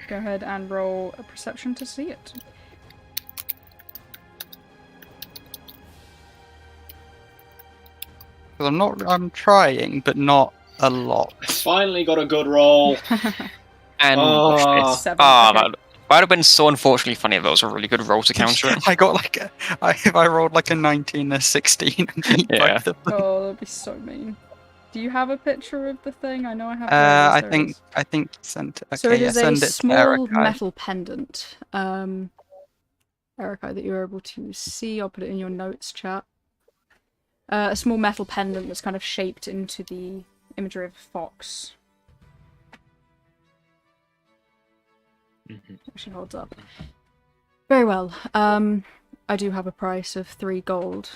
Go ahead and roll a perception to see it. Because I'm trying, but not a lot. I finally got a good roll. And Oh. 7. that Okay. would have been so unfortunately funny if that was a really good roll to counter it. I got like I rolled like a 19, a 16, and beat Yeah. both of them. Oh, that'd be so mean. Do you have a picture of the thing? I know I have. I think you sent it. Okay, So it is send a it to small Eric. metal pendant. Erica, that you're able to see. I'll put it in your notes chat. A small metal pendant that's kind of shaped into the imagery of a fox. Actually holds up. Very well. I do have a price of 3 gold.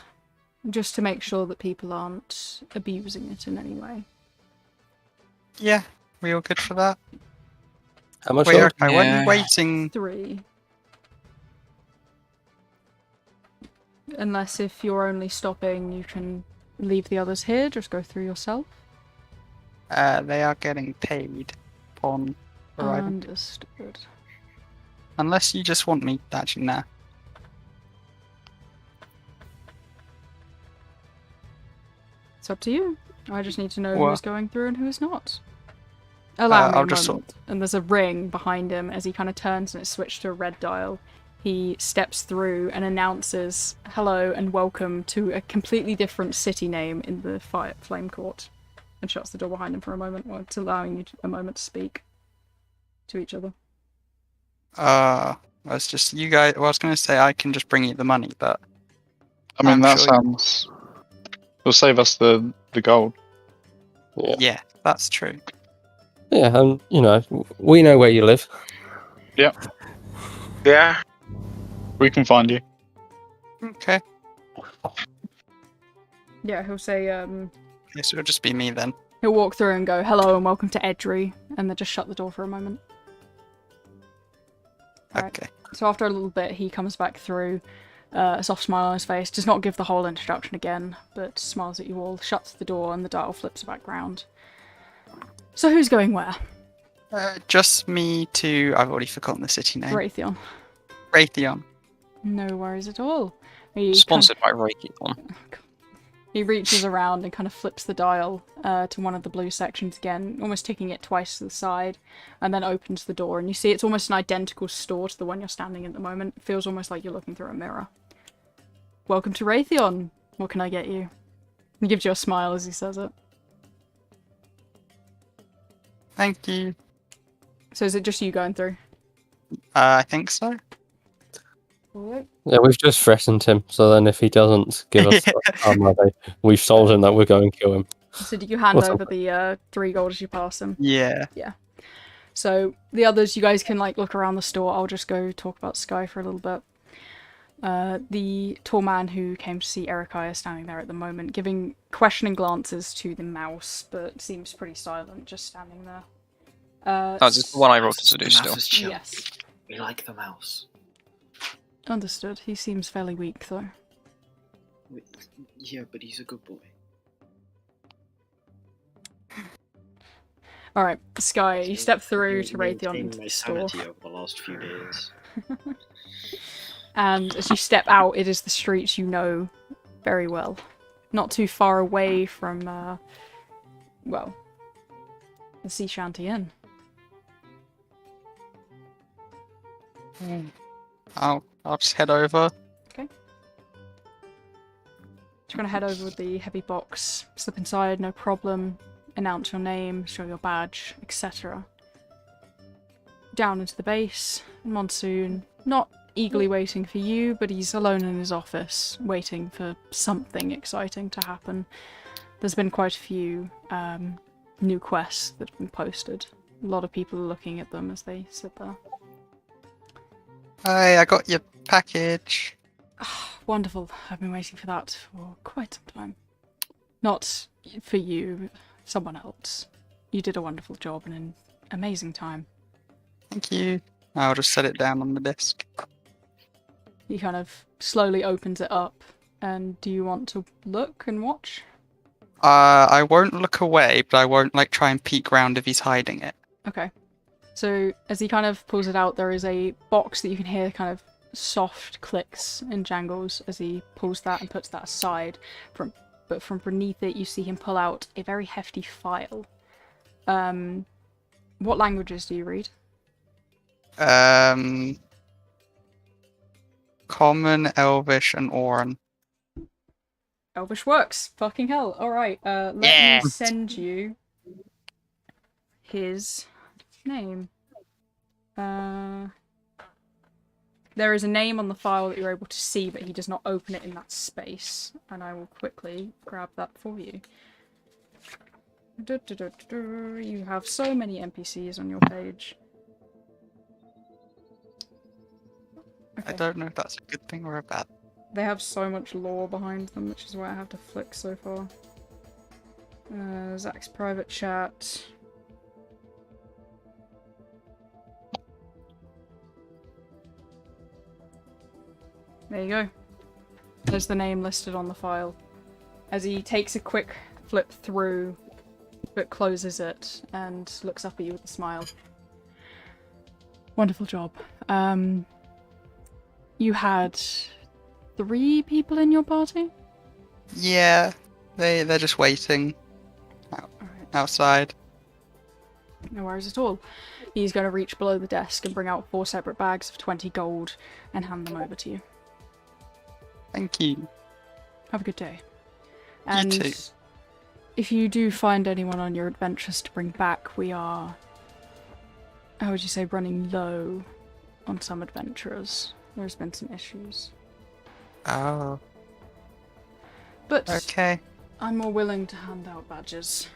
Just to make sure that people aren't abusing it in any way. Yeah, we all good for that? How much? Wait, are- Eric, weren't Yeah. you waiting? 3. Unless if you're only stopping, you can leave the others here, just go through yourself. They are getting paid upon arrival. Understood. Unless you just want me, actually, nah. It's up to you. I just need to know Well- who's going through and who's not. Allow me I'll a just moment. And there's a ring behind him as he kind of turns and it's switched to a red dial. He steps through and announces hello and welcome to a completely different city name in the flame court. And shuts the door behind him for a moment, while it's allowing you a moment to speak to each other. It's just you guys. Well, I was going to say I can just bring you the money, but I mean, I'm that sure sounds. It'll save us the gold. yeah, that's true. Yeah, we know where you live. Yeah. We can find you. Okay, Yeah, he'll say, yes, it'll just be me then. he'll walk through and go, hello and welcome to Edry, and then just shut the door for a moment. Alright. Okay. So after a little bit, he comes back through, a soft smile on his face, does not give the whole introduction again, but smiles at you all, shuts the door, and the dial flips back round. So who's going where? Just me to. I've already forgotten the city name. Raytheon. Raytheon. No worries at all. He Sponsored by Raytheon. He reaches around and kind of flips the dial to one of the blue sections again, almost ticking it twice to the side, and then opens the door. And you see it's almost an identical store to the one you're standing in at the moment. It feels almost like you're looking through a mirror. Welcome to Raytheon. What can I get you? He gives you a smile as he says it. Thank you. So is it just you going through? I think so. Yeah, we've just threatened him. So then, if he doesn't give us our money, we've told him that we're going to kill him. So did you hand What's over up? the 3 gold as you pass him? Yeah. So the others, you guys can like look around the store. I'll just go talk about Sky for a little bit. The tall man who came to see Erica is standing there at the moment, giving questioning glances to the mouse, but seems pretty silent, just standing there. Oh, this is the one I rolled to The seduce mouse still. is chill. Yes, We like the mouse. understood. He seems fairly weak, though. Yeah, but he's a good boy. Alright, Sky, you step through to Maintained Raytheon into my the store. sanity over the last few days. And as you step out, it is the streets you know very well. Not too far away from, well, the Sea Shanty Inn. I'll just head over. Just gonna head over with the heavy box, slip inside, no problem, announce your name, show your badge, etc. Down into the base, Monsoon, not eagerly waiting for you, but he's alone in his office, waiting for something exciting to happen. There's been quite a few new quests that have been posted. A lot of people are looking at them as they sit there. Hey, I got your package. Wonderful. I've been waiting for that for quite some time. Not for you, someone else. You did a wonderful job in an amazing time. Thank you. I'll just set it down on the desk. He kind of slowly opens it up. And do you want to look and watch? I won't look away, but I won't like try and peek round if he's hiding it. Okay. So as he kind of pulls it out, there is a box that you can hear kind of soft clicks and jangles as he pulls that and puts that aside from but from beneath it you see him pull out a very hefty file. What languages do you read? Common, Elvish, and Auran. Elvish works. Fucking hell. Alright, let me send you his name. There is a name on the file that you're able to see, but he does not open it in that space. And I will quickly grab that for you. You have so many NPCs on your page. Okay. I don't know if that's a good thing or a bad. They have so much lore behind them, which is why I have to flick so far. Zach's private chat. There you go. There's the name listed on the file. As he takes a quick flip through, but closes it and looks up at you with a smile. Wonderful job. You had 3 people in your party? Yeah, they're just waiting outside. No worries at all. He's going to reach below the desk and bring out 4 separate bags of 20 gold and hand them over to you. Thank you. Have a good day. And You too. if you do find anyone on your adventures to bring back, we are, how would you say, running low on some adventurers. There's been some issues. Oh, But okay. I'm more willing to hand out badges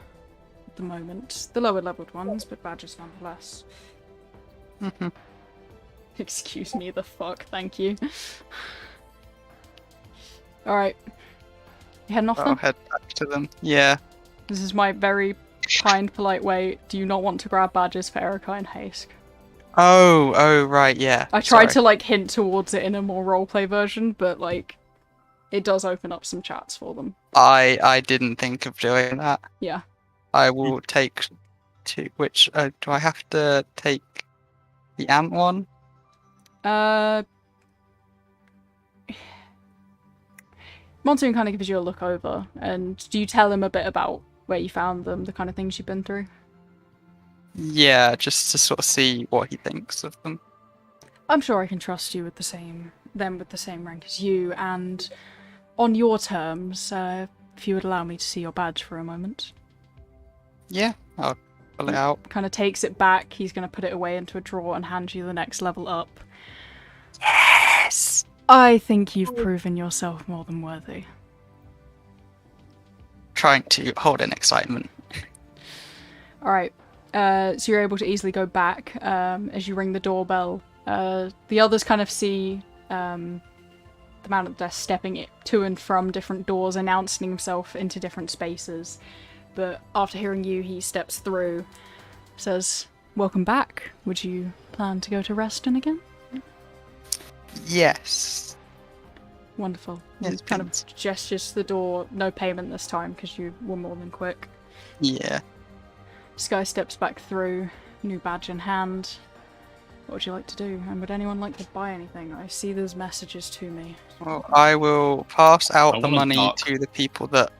at the moment. The lower leveled ones, but badges nonetheless. Mhm. Excuse me, the fuck, thank you. Alright. You heading off I'll then? head back to them. Yeah. This is my very kind, polite way. Do you not want to grab badges for Erica and Haste? Oh, right, yeah. I tried to, like, hint towards it in a more roleplay version, but, like, it does open up some chats for them. I didn't think of doing that. Yeah. I will take 2. Which, do I have to take the ant one? Monsoon kind of gives you a look over, and do you tell him a bit about where you found them, the kind of things you've been through? Yeah, just to sort of see what he thinks of them. I'm sure I can trust you with the same rank as you, and on your terms, if you would allow me to see your badge for a moment. Yeah, I'll pull it out. Kind of takes it back, he's going to put it away into a drawer and hand you the next level up. Yes! I think you've proven yourself more than worthy. Trying to hold in excitement. Alright, so you're able to easily go back as you ring the doorbell. The others kind of see the man at the desk stepping to and from different doors, announcing himself into different spaces. But after hearing you, he steps through, says, "Welcome back. Would you plan to go to Reston again?" Yes. Wonderful. Yes, He kind of please. gestures to the door. No payment this time because you were more than quick. Yeah. Sky steps back through, new badge in hand. What would you like to do? And would anyone like to buy anything? I see there's messages to me. Well, I will pass I out the want a money duck. to the people that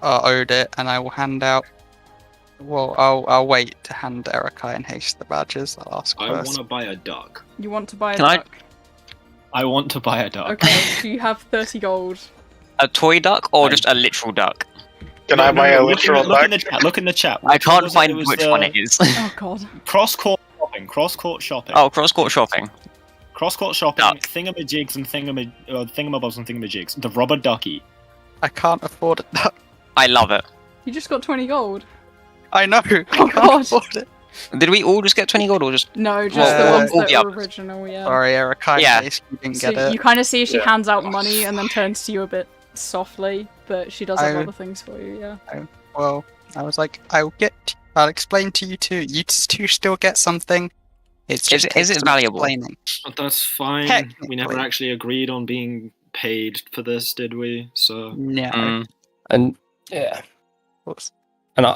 are owed it, and I will hand out. Well, I'll wait to hand Erica and Haste the badges. I'll ask I want first. to buy a duck. You want to buy a Can I- duck? I want to buy a duck. Okay, do you have 30 gold? A toy duck or just a literal duck? Can I buy a look literal look duck? in the chat. Look in the chat. I Which one can't was it? find It was which one it is. Oh god. Cross-court shopping. Cross-court shopping. Oh, cross-court shopping. Cross-court shopping. Duck. Thingamajigs and thingamabobs and thingamajigs. The rubber ducky. I can't afford it. I love it. You just got 20 gold. I know. I Oh, can't God. afford it. Did we all just get 20 gold or just... No, just Well, the ones all that the were others. original, yeah. Sorry, Erica. Yeah. In case you didn't So get it. you kind of see she Yeah. hands out money and then turns to you a bit softly, but she does have I- other things for you, yeah. Well, I was like, I'll explain to you two. You two still get something. It's Is just it- is it takes valuable? explaining. But that's fine. We never Technically. actually agreed on being paid for this, did we? So No. Mm. And yeah, and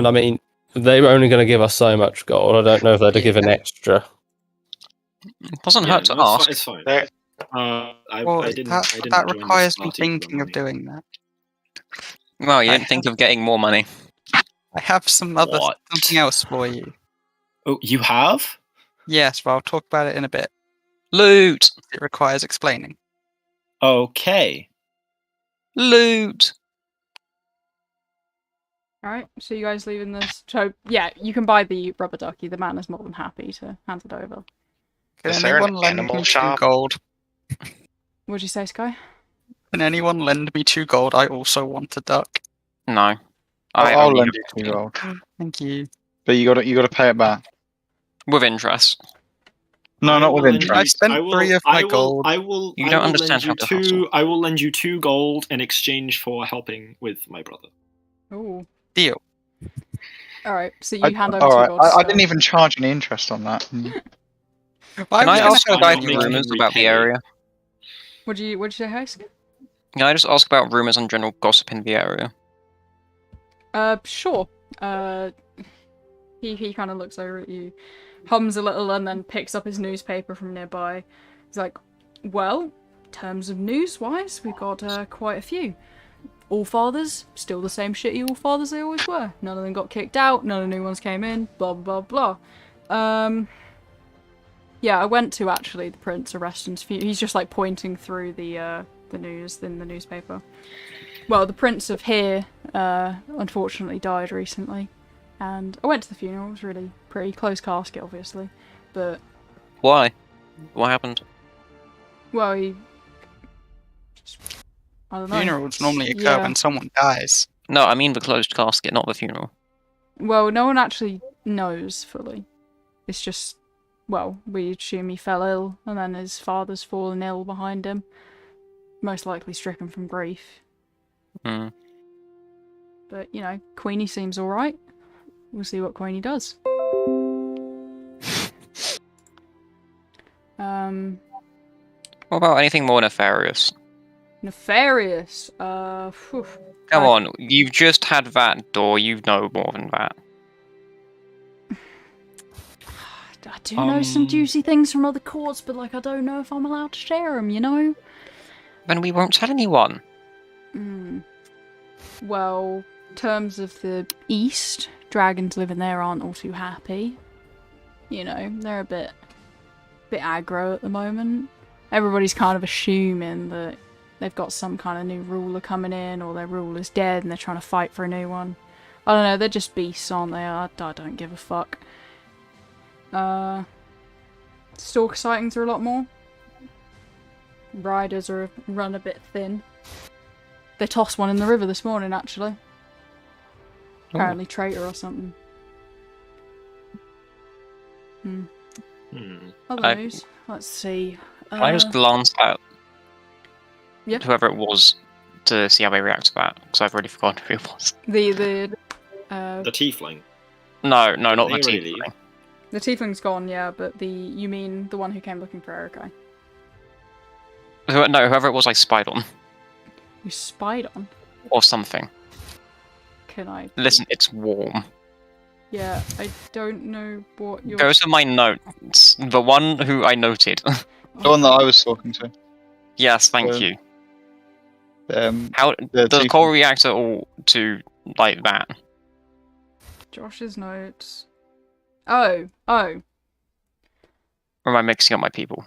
I mean, they were only going to give us so much gold. I don't know if they'd have given extra. Doesn't hurt to no, ask. It's fine. There- I Well, didn't. that, I didn't that join this requires me party for the thinking of money. doing that. Well, you didn't think of getting more money. I have something else for you. Oh, you have? Yes, but I'll talk about it in a bit. Loot! It requires explaining. Okay. Loot! Alright, so you guys leaving this? So, yeah, you can buy the rubber ducky. The man is more than happy to hand it over. Can Is there an anyone lend animal me shop? 2 gold? What'd you say, Sky? Can anyone lend me 2 gold? I also want a duck. No. I'll only lend have you 2 gold, Thank you. but you gotta pay it back. with interest. No, I not will with lend interest. I spent 3 of my gold. I will. You I don't will understand lend you how to two. hustle. I will lend you 2 gold in exchange for helping with my brother. Ooh. Deal. Alright, so you hand over 2 Alright, gold. I didn't even charge any interest on that. Can I ask I'm about not making rumors him about the repay. area? What'd you say, hi, Sky? Can I just ask about rumors and general gossip in the area? Sure. He kind of looks over at you, hums a little, and then picks up his newspaper from nearby. He's like, well, in terms of news-wise, we've got quite a few. All-Fathers, still the same shitty All-Fathers they always were. None of them got kicked out, none of the new ones came in, blah blah blah. Yeah, I went to, actually, the Prince of Reston's funeral. He's just, like, pointing through the news in the newspaper. Well, the Prince of here, unfortunately died recently. And I went to the funeral. It was really pretty close casket, obviously. But, Why? What happened? well, he... I don't know. Funerals normally occur Yeah. when someone dies. No, I mean the closed casket, not the funeral. Well, no one actually knows fully. It's just, well, we assume he fell ill, and then his father's fallen ill behind him. Most likely stricken from grief. Hmm. But, you know, Queenie seems alright. We'll see what Queenie does. What about anything more nefarious? Nefarious. Phew. Come on, you've just had that door, you know more than that. I do know some juicy things from other courts, but, like, I don't know if I'm allowed to share them, you know? Then we won't tell anyone. Well, in terms of the East, dragons living there aren't all too happy. You know, they're a bit aggro at the moment. Everybody's kind of assuming that they've got some kind of new ruler coming in, or their ruler's dead and they're trying to fight for a new one. I don't know, they're just beasts, aren't they? I don't give a fuck. Stalker sightings are a lot more. Riders are run a bit thin. They tossed one in the river this morning, actually. Apparently traitor or something. Other news. Let's see. Can I just glance at Yeah. whoever it was to see how they react to that? Because I've already forgotten who it was. The tiefling. No, not the They team. really- The tiefling's gone, yeah, but you mean the one who came looking for Erica? No, whoever it was I spied on. You spied on? Or something. Can I? Listen, it's warm. Yeah, I don't know what you're... Go to my notes. The one who I noted. The one that I was talking to. Yes, thank you. How the does tiefling. Cole react at all to, like, that? Josh's notes. Oh. Or am I mixing up my people?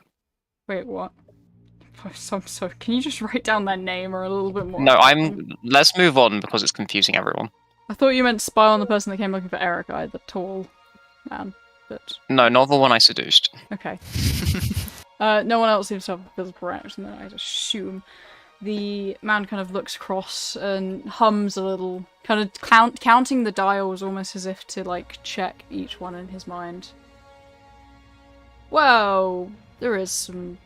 Wait, what? So can you just write down their name or a little bit more? No, let's move on because it's confusing everyone. I thought you meant spy on the person that came looking for Erica, the tall man, but... No, not the one I seduced. Okay. No one else seems to have a physical reaction, then I'd assume. The man kind of looks across and hums a little, kind of counting the dials almost as if to, like, check each one in his mind. Well, there is some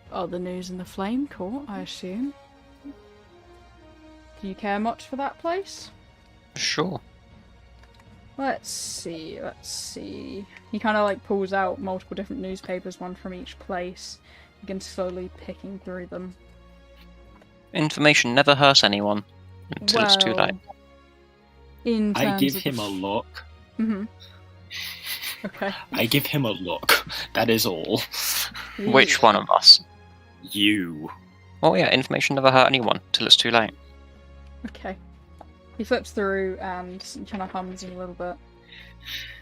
other news in the Flame Court, I assume. Do you care much for that place? Sure. Let's see. He kind of like pulls out multiple different newspapers, one from each place. Begins slowly picking through them. Information never hurts anyone until it's too late. In terms I give of him a look. Okay. I give him a look. That is all. Which one of us? You. Oh yeah, information never hurt anyone till it's too late. Okay. He flips through and kind of hums a little bit.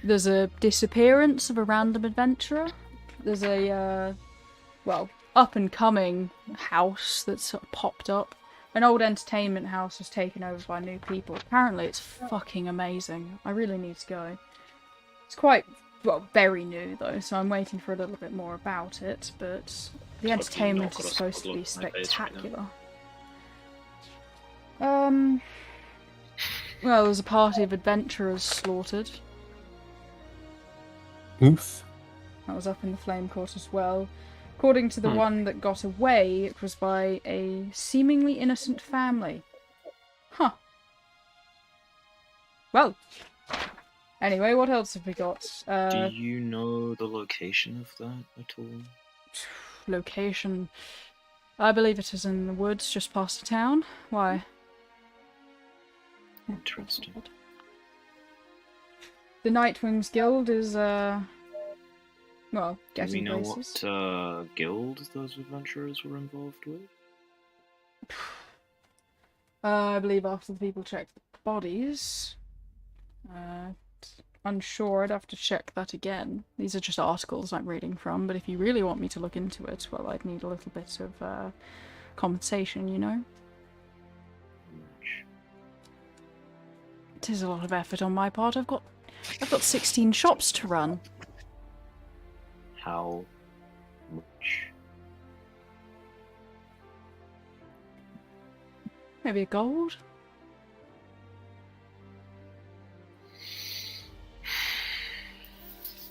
There's a disappearance of a random adventurer. There's a, up-and-coming house that's sort of popped up. An old entertainment house was taken over by new people. Apparently it's fucking amazing. I really need to go. It's quite, very new though, so I'm waiting for a little bit more about it, but the entertainment is supposed to be spectacular. Well, there's a party of adventurers slaughtered. Oof. That was up in the Flame Court as well. According to the one that got away, it was by a seemingly innocent family. Huh. Well. Anyway, what else have we got? Do you know the location of that at all? Location. I believe it is in the woods just past the town. Why? Interesting. The Nightwings Guild is, Do we getting know places. what guild those adventurers were involved with? I believe after the people checked the bodies. Unsure, I'd have to check that again. These are just articles I'm reading from, but if you really want me to look into it, well, I'd need a little bit of compensation, you know? It is a lot of effort on my part. I've got 16 shops to run. How much? Maybe a gold?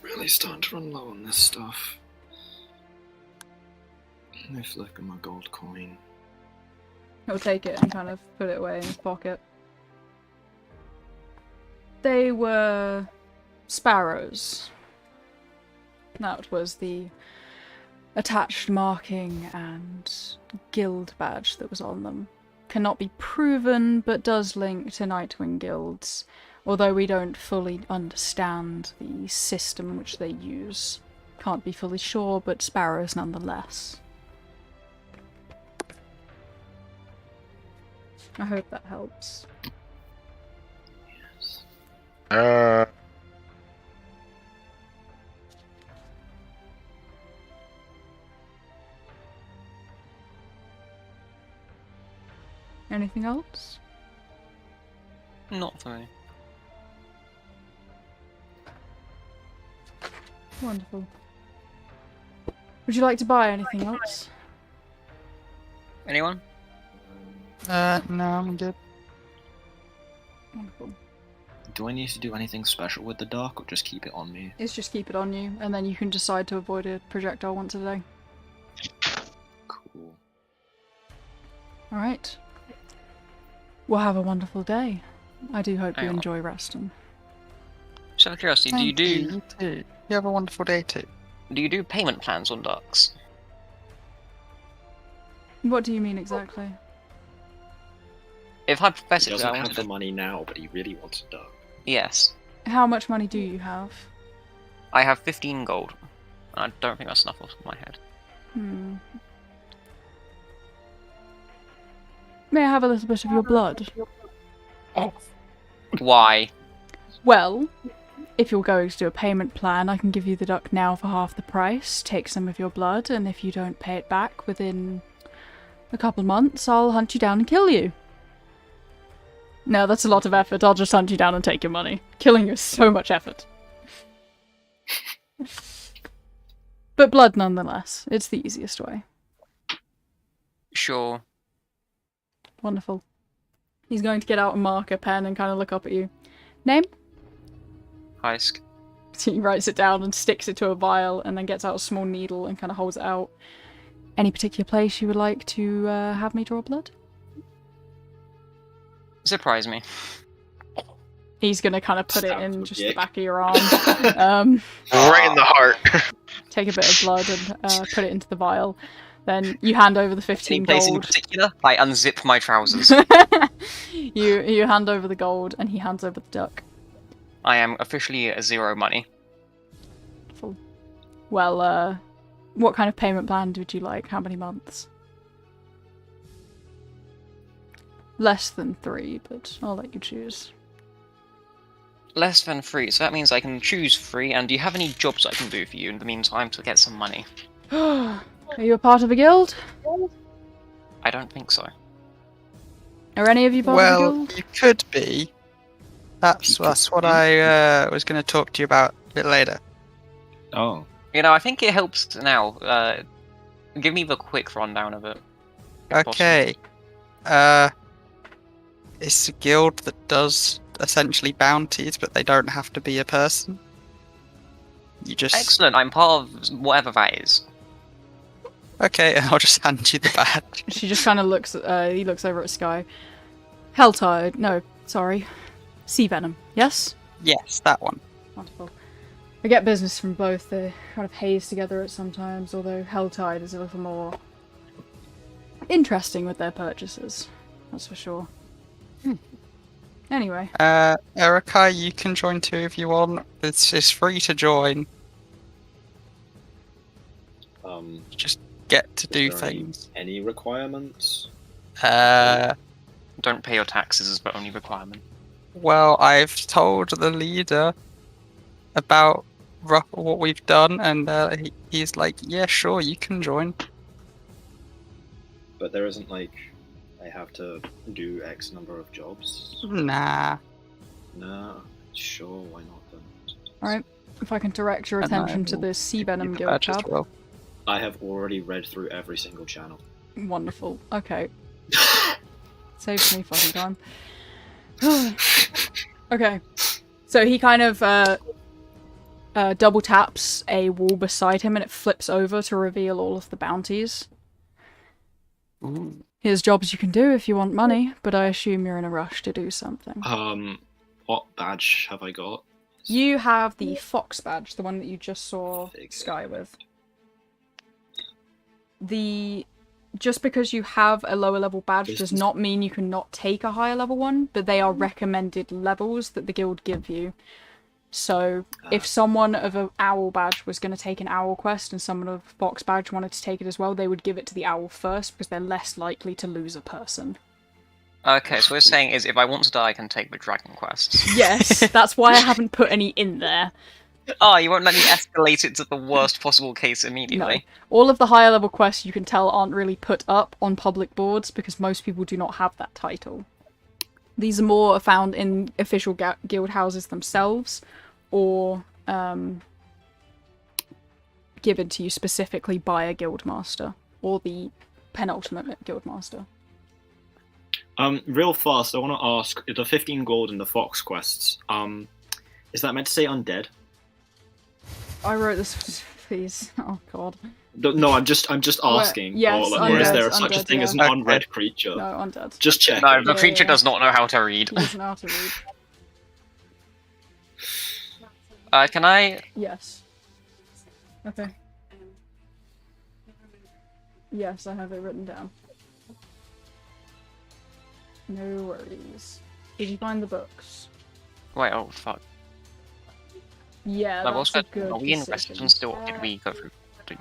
Really starting to run low on this stuff. Let me flick on my gold coin. He'll take it and kind of put it away in his pocket. They were sparrows. That was the attached marking and guild badge that was on them. Cannot be proven, but does link to Nightwing guilds, although we don't fully understand the system which they use. Can't be fully sure, but sparrows nonetheless. I hope that helps. Uh, Anything else? Not for me. Wonderful. Would you like to buy anything else? Anyone? No, I'm good. Wonderful. Do I need to do anything special with the dark, or just keep it on me? It's just keep it on you, and then you can decide to avoid a projectile once a day. Cool. Alright. Well, have a wonderful day. I do hope you Hang on. enjoy resting. Just out of curiosity, Thank do you you, you too. You have a wonderful day too. payment plans on ducks? What do you mean exactly? If He hypothetically doesn't I have wanted the to... money now, but he really wants a duck. Yes. How much money do you have? I have 15 gold. I don't think that's enough off the top of my head. May I have a little bit of your blood? Why? Well, if you're going to do a payment plan, I can give you the duck now for half the price, take some of your blood, and if you don't pay it back within a couple of months, I'll hunt you down and kill you. No, that's a lot of effort. I'll just hunt you down and take your money. Killing you is so much effort. But blood nonetheless. It's the easiest way. Sure. Wonderful. He's going to get out a marker pen and kind of look up at you. Name? Heisk. So he writes it down and sticks it to a vial and then gets out a small needle and kind of holds it out. Any particular place you would like to have me draw blood? Surprise me. He's going to kind of put it in just the dick. back of your arm. right in the heart. Take a bit of blood and put it into the vial. Then you hand over the 15 Any place in gold. particular? I unzip my trousers. you hand over the gold and he hands over the duck. I am officially at 0 money. Well, what kind of payment plan would you like? How many months? Less than 3, but I'll let you choose. Less than 3, so that means I can choose 3, and do you have any jobs I can do for you in the meantime to get some money? Are you a part of a guild? I don't think so. Are any of you part of a Well, guild? you could be. That's what I was going to talk to you about a bit later. Oh. You know, I think it helps now. Give me the quick rundown of it. if Okay. It's a guild that does essentially bounties, but they don't have to be a person. You just... Excellent, I'm part of whatever that is. Okay, I'll just hand you the badge. She just kind of looks. He looks over at Sky. Helltide. No, sorry. Sea venom. Yes. Yes, that one. Wonderful. I get business from both. They kind of haze together at sometimes, although Helltide is a little more interesting with their purchases. That's for sure. Anyway. Erica, you can join too if you want. It's free to join. You just get to do things. Any requirements? Don't pay your taxes is the only requirement. Well, I've told the leader about what we've done, and he's like, yeah, sure, you can join. But there isn't like, I have to do X number of jobs? Nah. No, sure, why not then? Alright, if I can direct your attention to the Sea Venom Guild Badge as tab. well. I have already read through every single channel. Wonderful. Okay. Saves me fucking time. Okay. So he kind of double taps a wall beside him and it flips over to reveal all of the bounties. Ooh. Here's jobs you can do if you want money, but I assume you're in a rush to do something. What badge have I got? You have the Fox badge, the one that you just saw Sky with. Just because you have a lower level badge does not mean you cannot take a higher level one, but they are recommended levels that the guild give you. So if someone of an owl badge was going to take an owl quest and someone of Fox badge wanted to take it as well, they would give it to the owl first because they're less likely to lose a person. Okay, so what we're saying is if I want to die, I can take the dragon quests. Yes, that's why I haven't put any in there. Oh, you won't let me escalate it to the worst possible case immediately? No. All of the higher level quests you can tell aren't really put up on public boards because most people do not have that title. These are more found in official guild houses themselves or given to you specifically by a guild master or the penultimate guild master. Real fast, I want to ask, the 15 gold in the Fox quests, is that meant to say undead? I wrote this, please. Oh god. No, I'm just asking. Yes, or is there undead, such a thing as an yeah. unread creature? No, undead. Just check. No, the Yeah, creature yeah. does not know how to read. He doesn't know how to read. Can I... Yes. Okay. Yes, I have it written down. No worries. Did you find the books? Wait, oh fuck. Yeah, No, that's also, a good are we in decision. Reston still? Did we go through...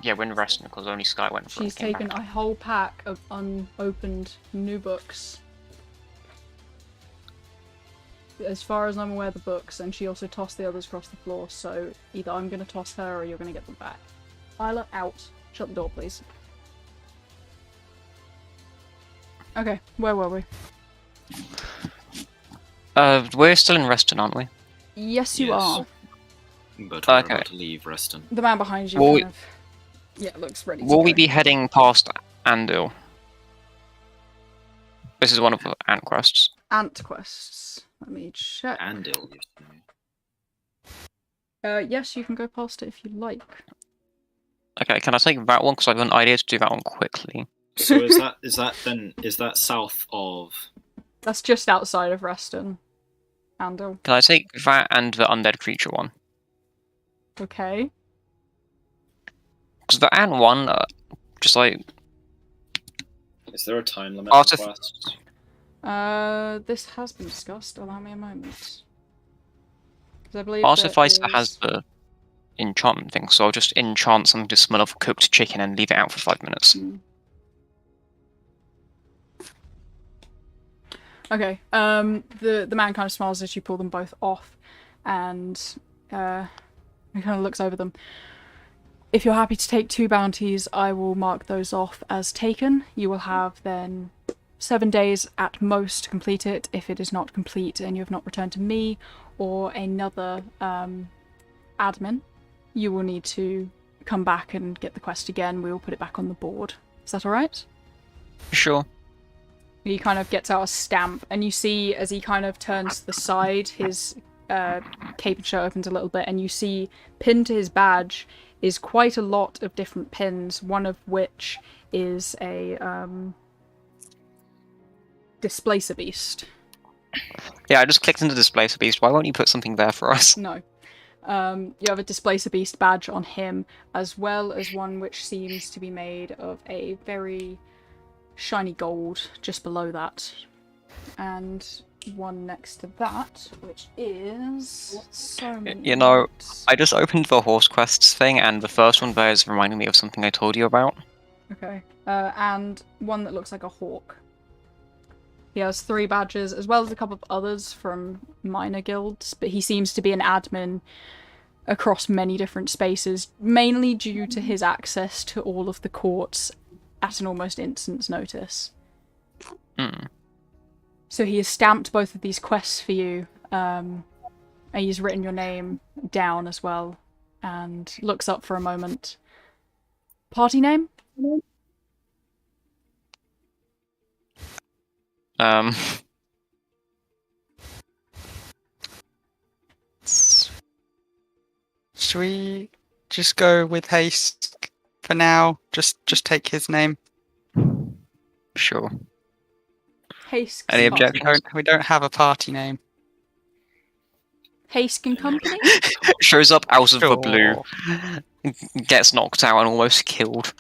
Yeah, we're in Reston because only Sky went for it. She's and came taken back. a whole pack of unopened new books. As far as I'm aware, the books, and she also tossed the others across the floor, so either I'm going to toss her or you're going to get them back. Isla, out. Shut the door, please. Okay, where were we? We're still in Reston, aren't we? Yes, you Yes. are. But we're Okay. about to leave Reston. The man behind you Will kind of... Yeah, looks ready to Will we go. be heading past Andil? This is one of the ant quests. Ant quests. Let me check. Andil, you say. Yes, you can go past it if you like. Okay, can I take that one? Because I've got an idea to do that one quickly. So is that south of? That's just outside of Reston. Andil. Can I take that and the undead creature one? Okay. Because the ant one, just like... Is there a time limit Art on of- quests? This has been discussed. Allow me a moment. 'Cause I believe Artificer there has is- the enchantment thing, so I'll just enchant something to smell of cooked chicken and leave it out for 5 minutes. Okay. The man kind of smiles as you pull them both off, and he kind of looks over them. If you're happy to take 2 bounties, I will mark those off as taken. You will have then 7 days at most to complete it. If it is not complete and you have not returned to me or another admin, you will need to come back and get the quest again. We will put it back on the board. Is that alright? Sure. He kind of gets out a stamp, and you see as he kind of turns to the side, his cape and shirt opens a little bit, and you see pinned to his badge is quite a lot of different pins, one of which is a Displacer Beast. Yeah, I just clicked into Displacer Beast. Why won't you put something there for us? No. You have a Displacer Beast badge on him, as well as one which seems to be made of a very shiny gold just below that. And one next to that, which is so many. You know, notes. I just opened the horse quests thing, and the first one there is reminding me of something I told you about. Okay. And one that looks like a hawk. He has 3 badges, as well as a couple of others from minor guilds, but he seems to be an admin across many different spaces, mainly due to his access to all of the courts at an almost instant's notice. Hmm. So he has stamped both of these quests for you, and he's written your name down as well, and looks up for a moment. Party name? Should we just go with haste for now? Just take his name. Sure. Haste. Any Party. objections? We don't have a party name. Haste and Company? Shows up out of the Sure. blue, gets knocked out and almost killed.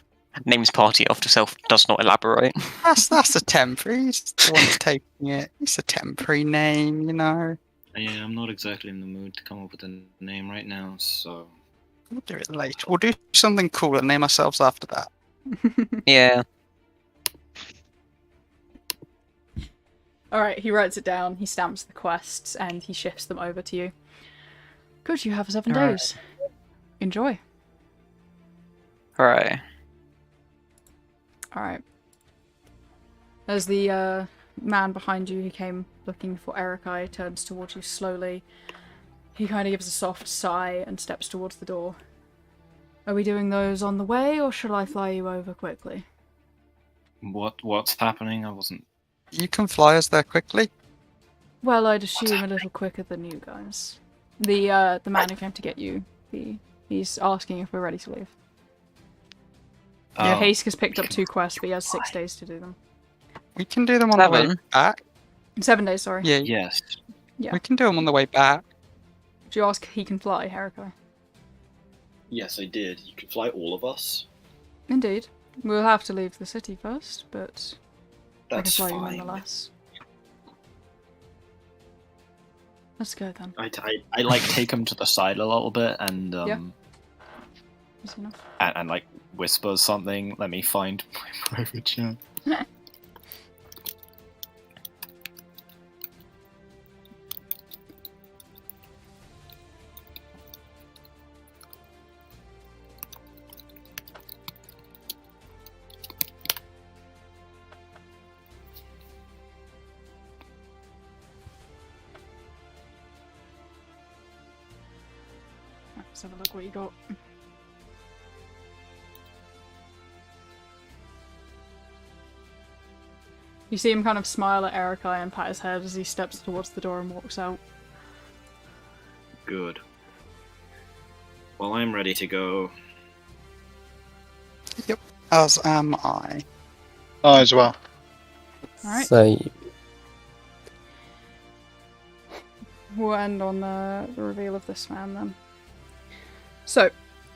Names party after self, does not elaborate. That's a temporary. He's the one that's taking it. It's a temporary name, you know. Yeah, I'm not exactly in the mood to come up with a name right now, so... We'll do it later. We'll do something cool and name ourselves after that. Yeah. Alright, he writes it down, he stamps the quests, and he shifts them over to you. Good, you have 7 Alright. days. Enjoy. Hooray. Alright. As the man behind you who came looking for Erikai turns towards you slowly, he kind of gives a soft sigh and steps towards the door. Are we doing those on the way, or shall I fly you over quickly? What's happening? I wasn't... You can fly us there quickly. Well, I'd assume a little quicker than you guys. The man who came to get you, he's asking if we're ready to leave. Yeah, Haske has picked up 2 quests, but he has 6 days to do them. We can do them on the way 7. back. 7 days, sorry. Yeah, Yes. Yeah. we can do them on the way back. Do you ask he can fly, Herikai? Yes, I did. You can fly all of us. Indeed. We'll have to leave the city first, but I can That's fly you fine. nonetheless. Let's go then. I like take him to the side a little bit and Yeah. Easy enough. and like whisper something. Let me find my private chat. Let's have a look what you got. You see him kind of smile at Erikai and pat his head as he steps towards the door and walks out. Good. Well, I'm ready to go. As am I. I as well. Alright, So, we'll end on the reveal of this man then. So,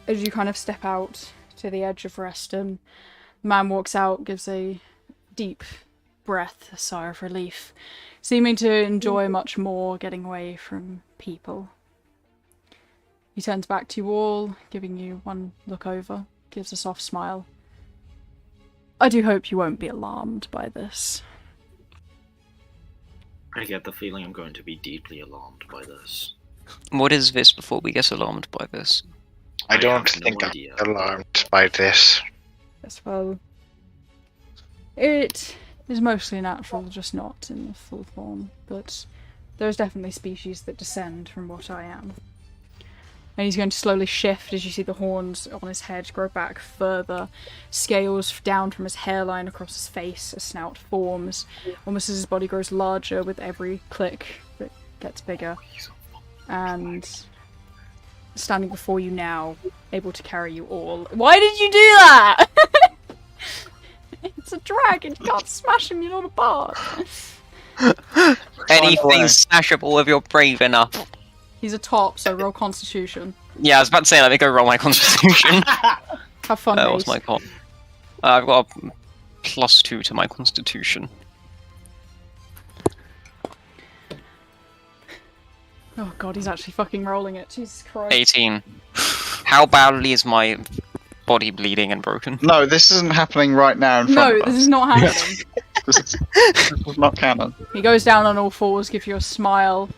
as you kind of step out to the edge of Reston, the man walks out, gives a deep breath, a sigh of relief, seeming to enjoy much more getting away from people. He turns back to you all, giving you one look over, gives a soft smile. I do hope you won't be alarmed by this. I get the feeling I'm going to be deeply alarmed by this. What is this before we get alarmed by this? I don't have no think idea. I'm alarmed by this. Yes, well, it is mostly natural, just not in the full form, but there's definitely species that descend from what I am. And he's going to slowly shift as you see the horns on his head grow back further, scales down from his hairline across his face, a snout forms, almost as his body grows larger with every click that gets bigger. And standing before you now, able to carry you all. Why did you do that? It's a dragon, you can't smash him, you're not a bard. Anything smashable if you're brave enough. He's a top, so roll Constitution. Yeah, I was about to say, let me go roll my Constitution. Have fun, mate. What's my con? I've got a +2 to my Constitution. Oh god, he's actually fucking rolling it. Jesus Christ. 18. How badly is my body bleeding and broken? No, this isn't happening right now in front No, of this us. is not happening. This is not canon. He goes down on all fours, gives you a smile,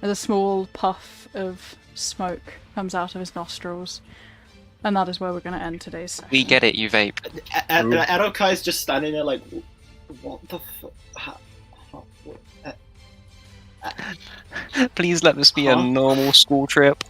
as a small puff of smoke comes out of his nostrils. And that is where we're going to end today's session. We get it, you vape. Erokai's just standing there like, what the fuck? Please let this be a normal school trip.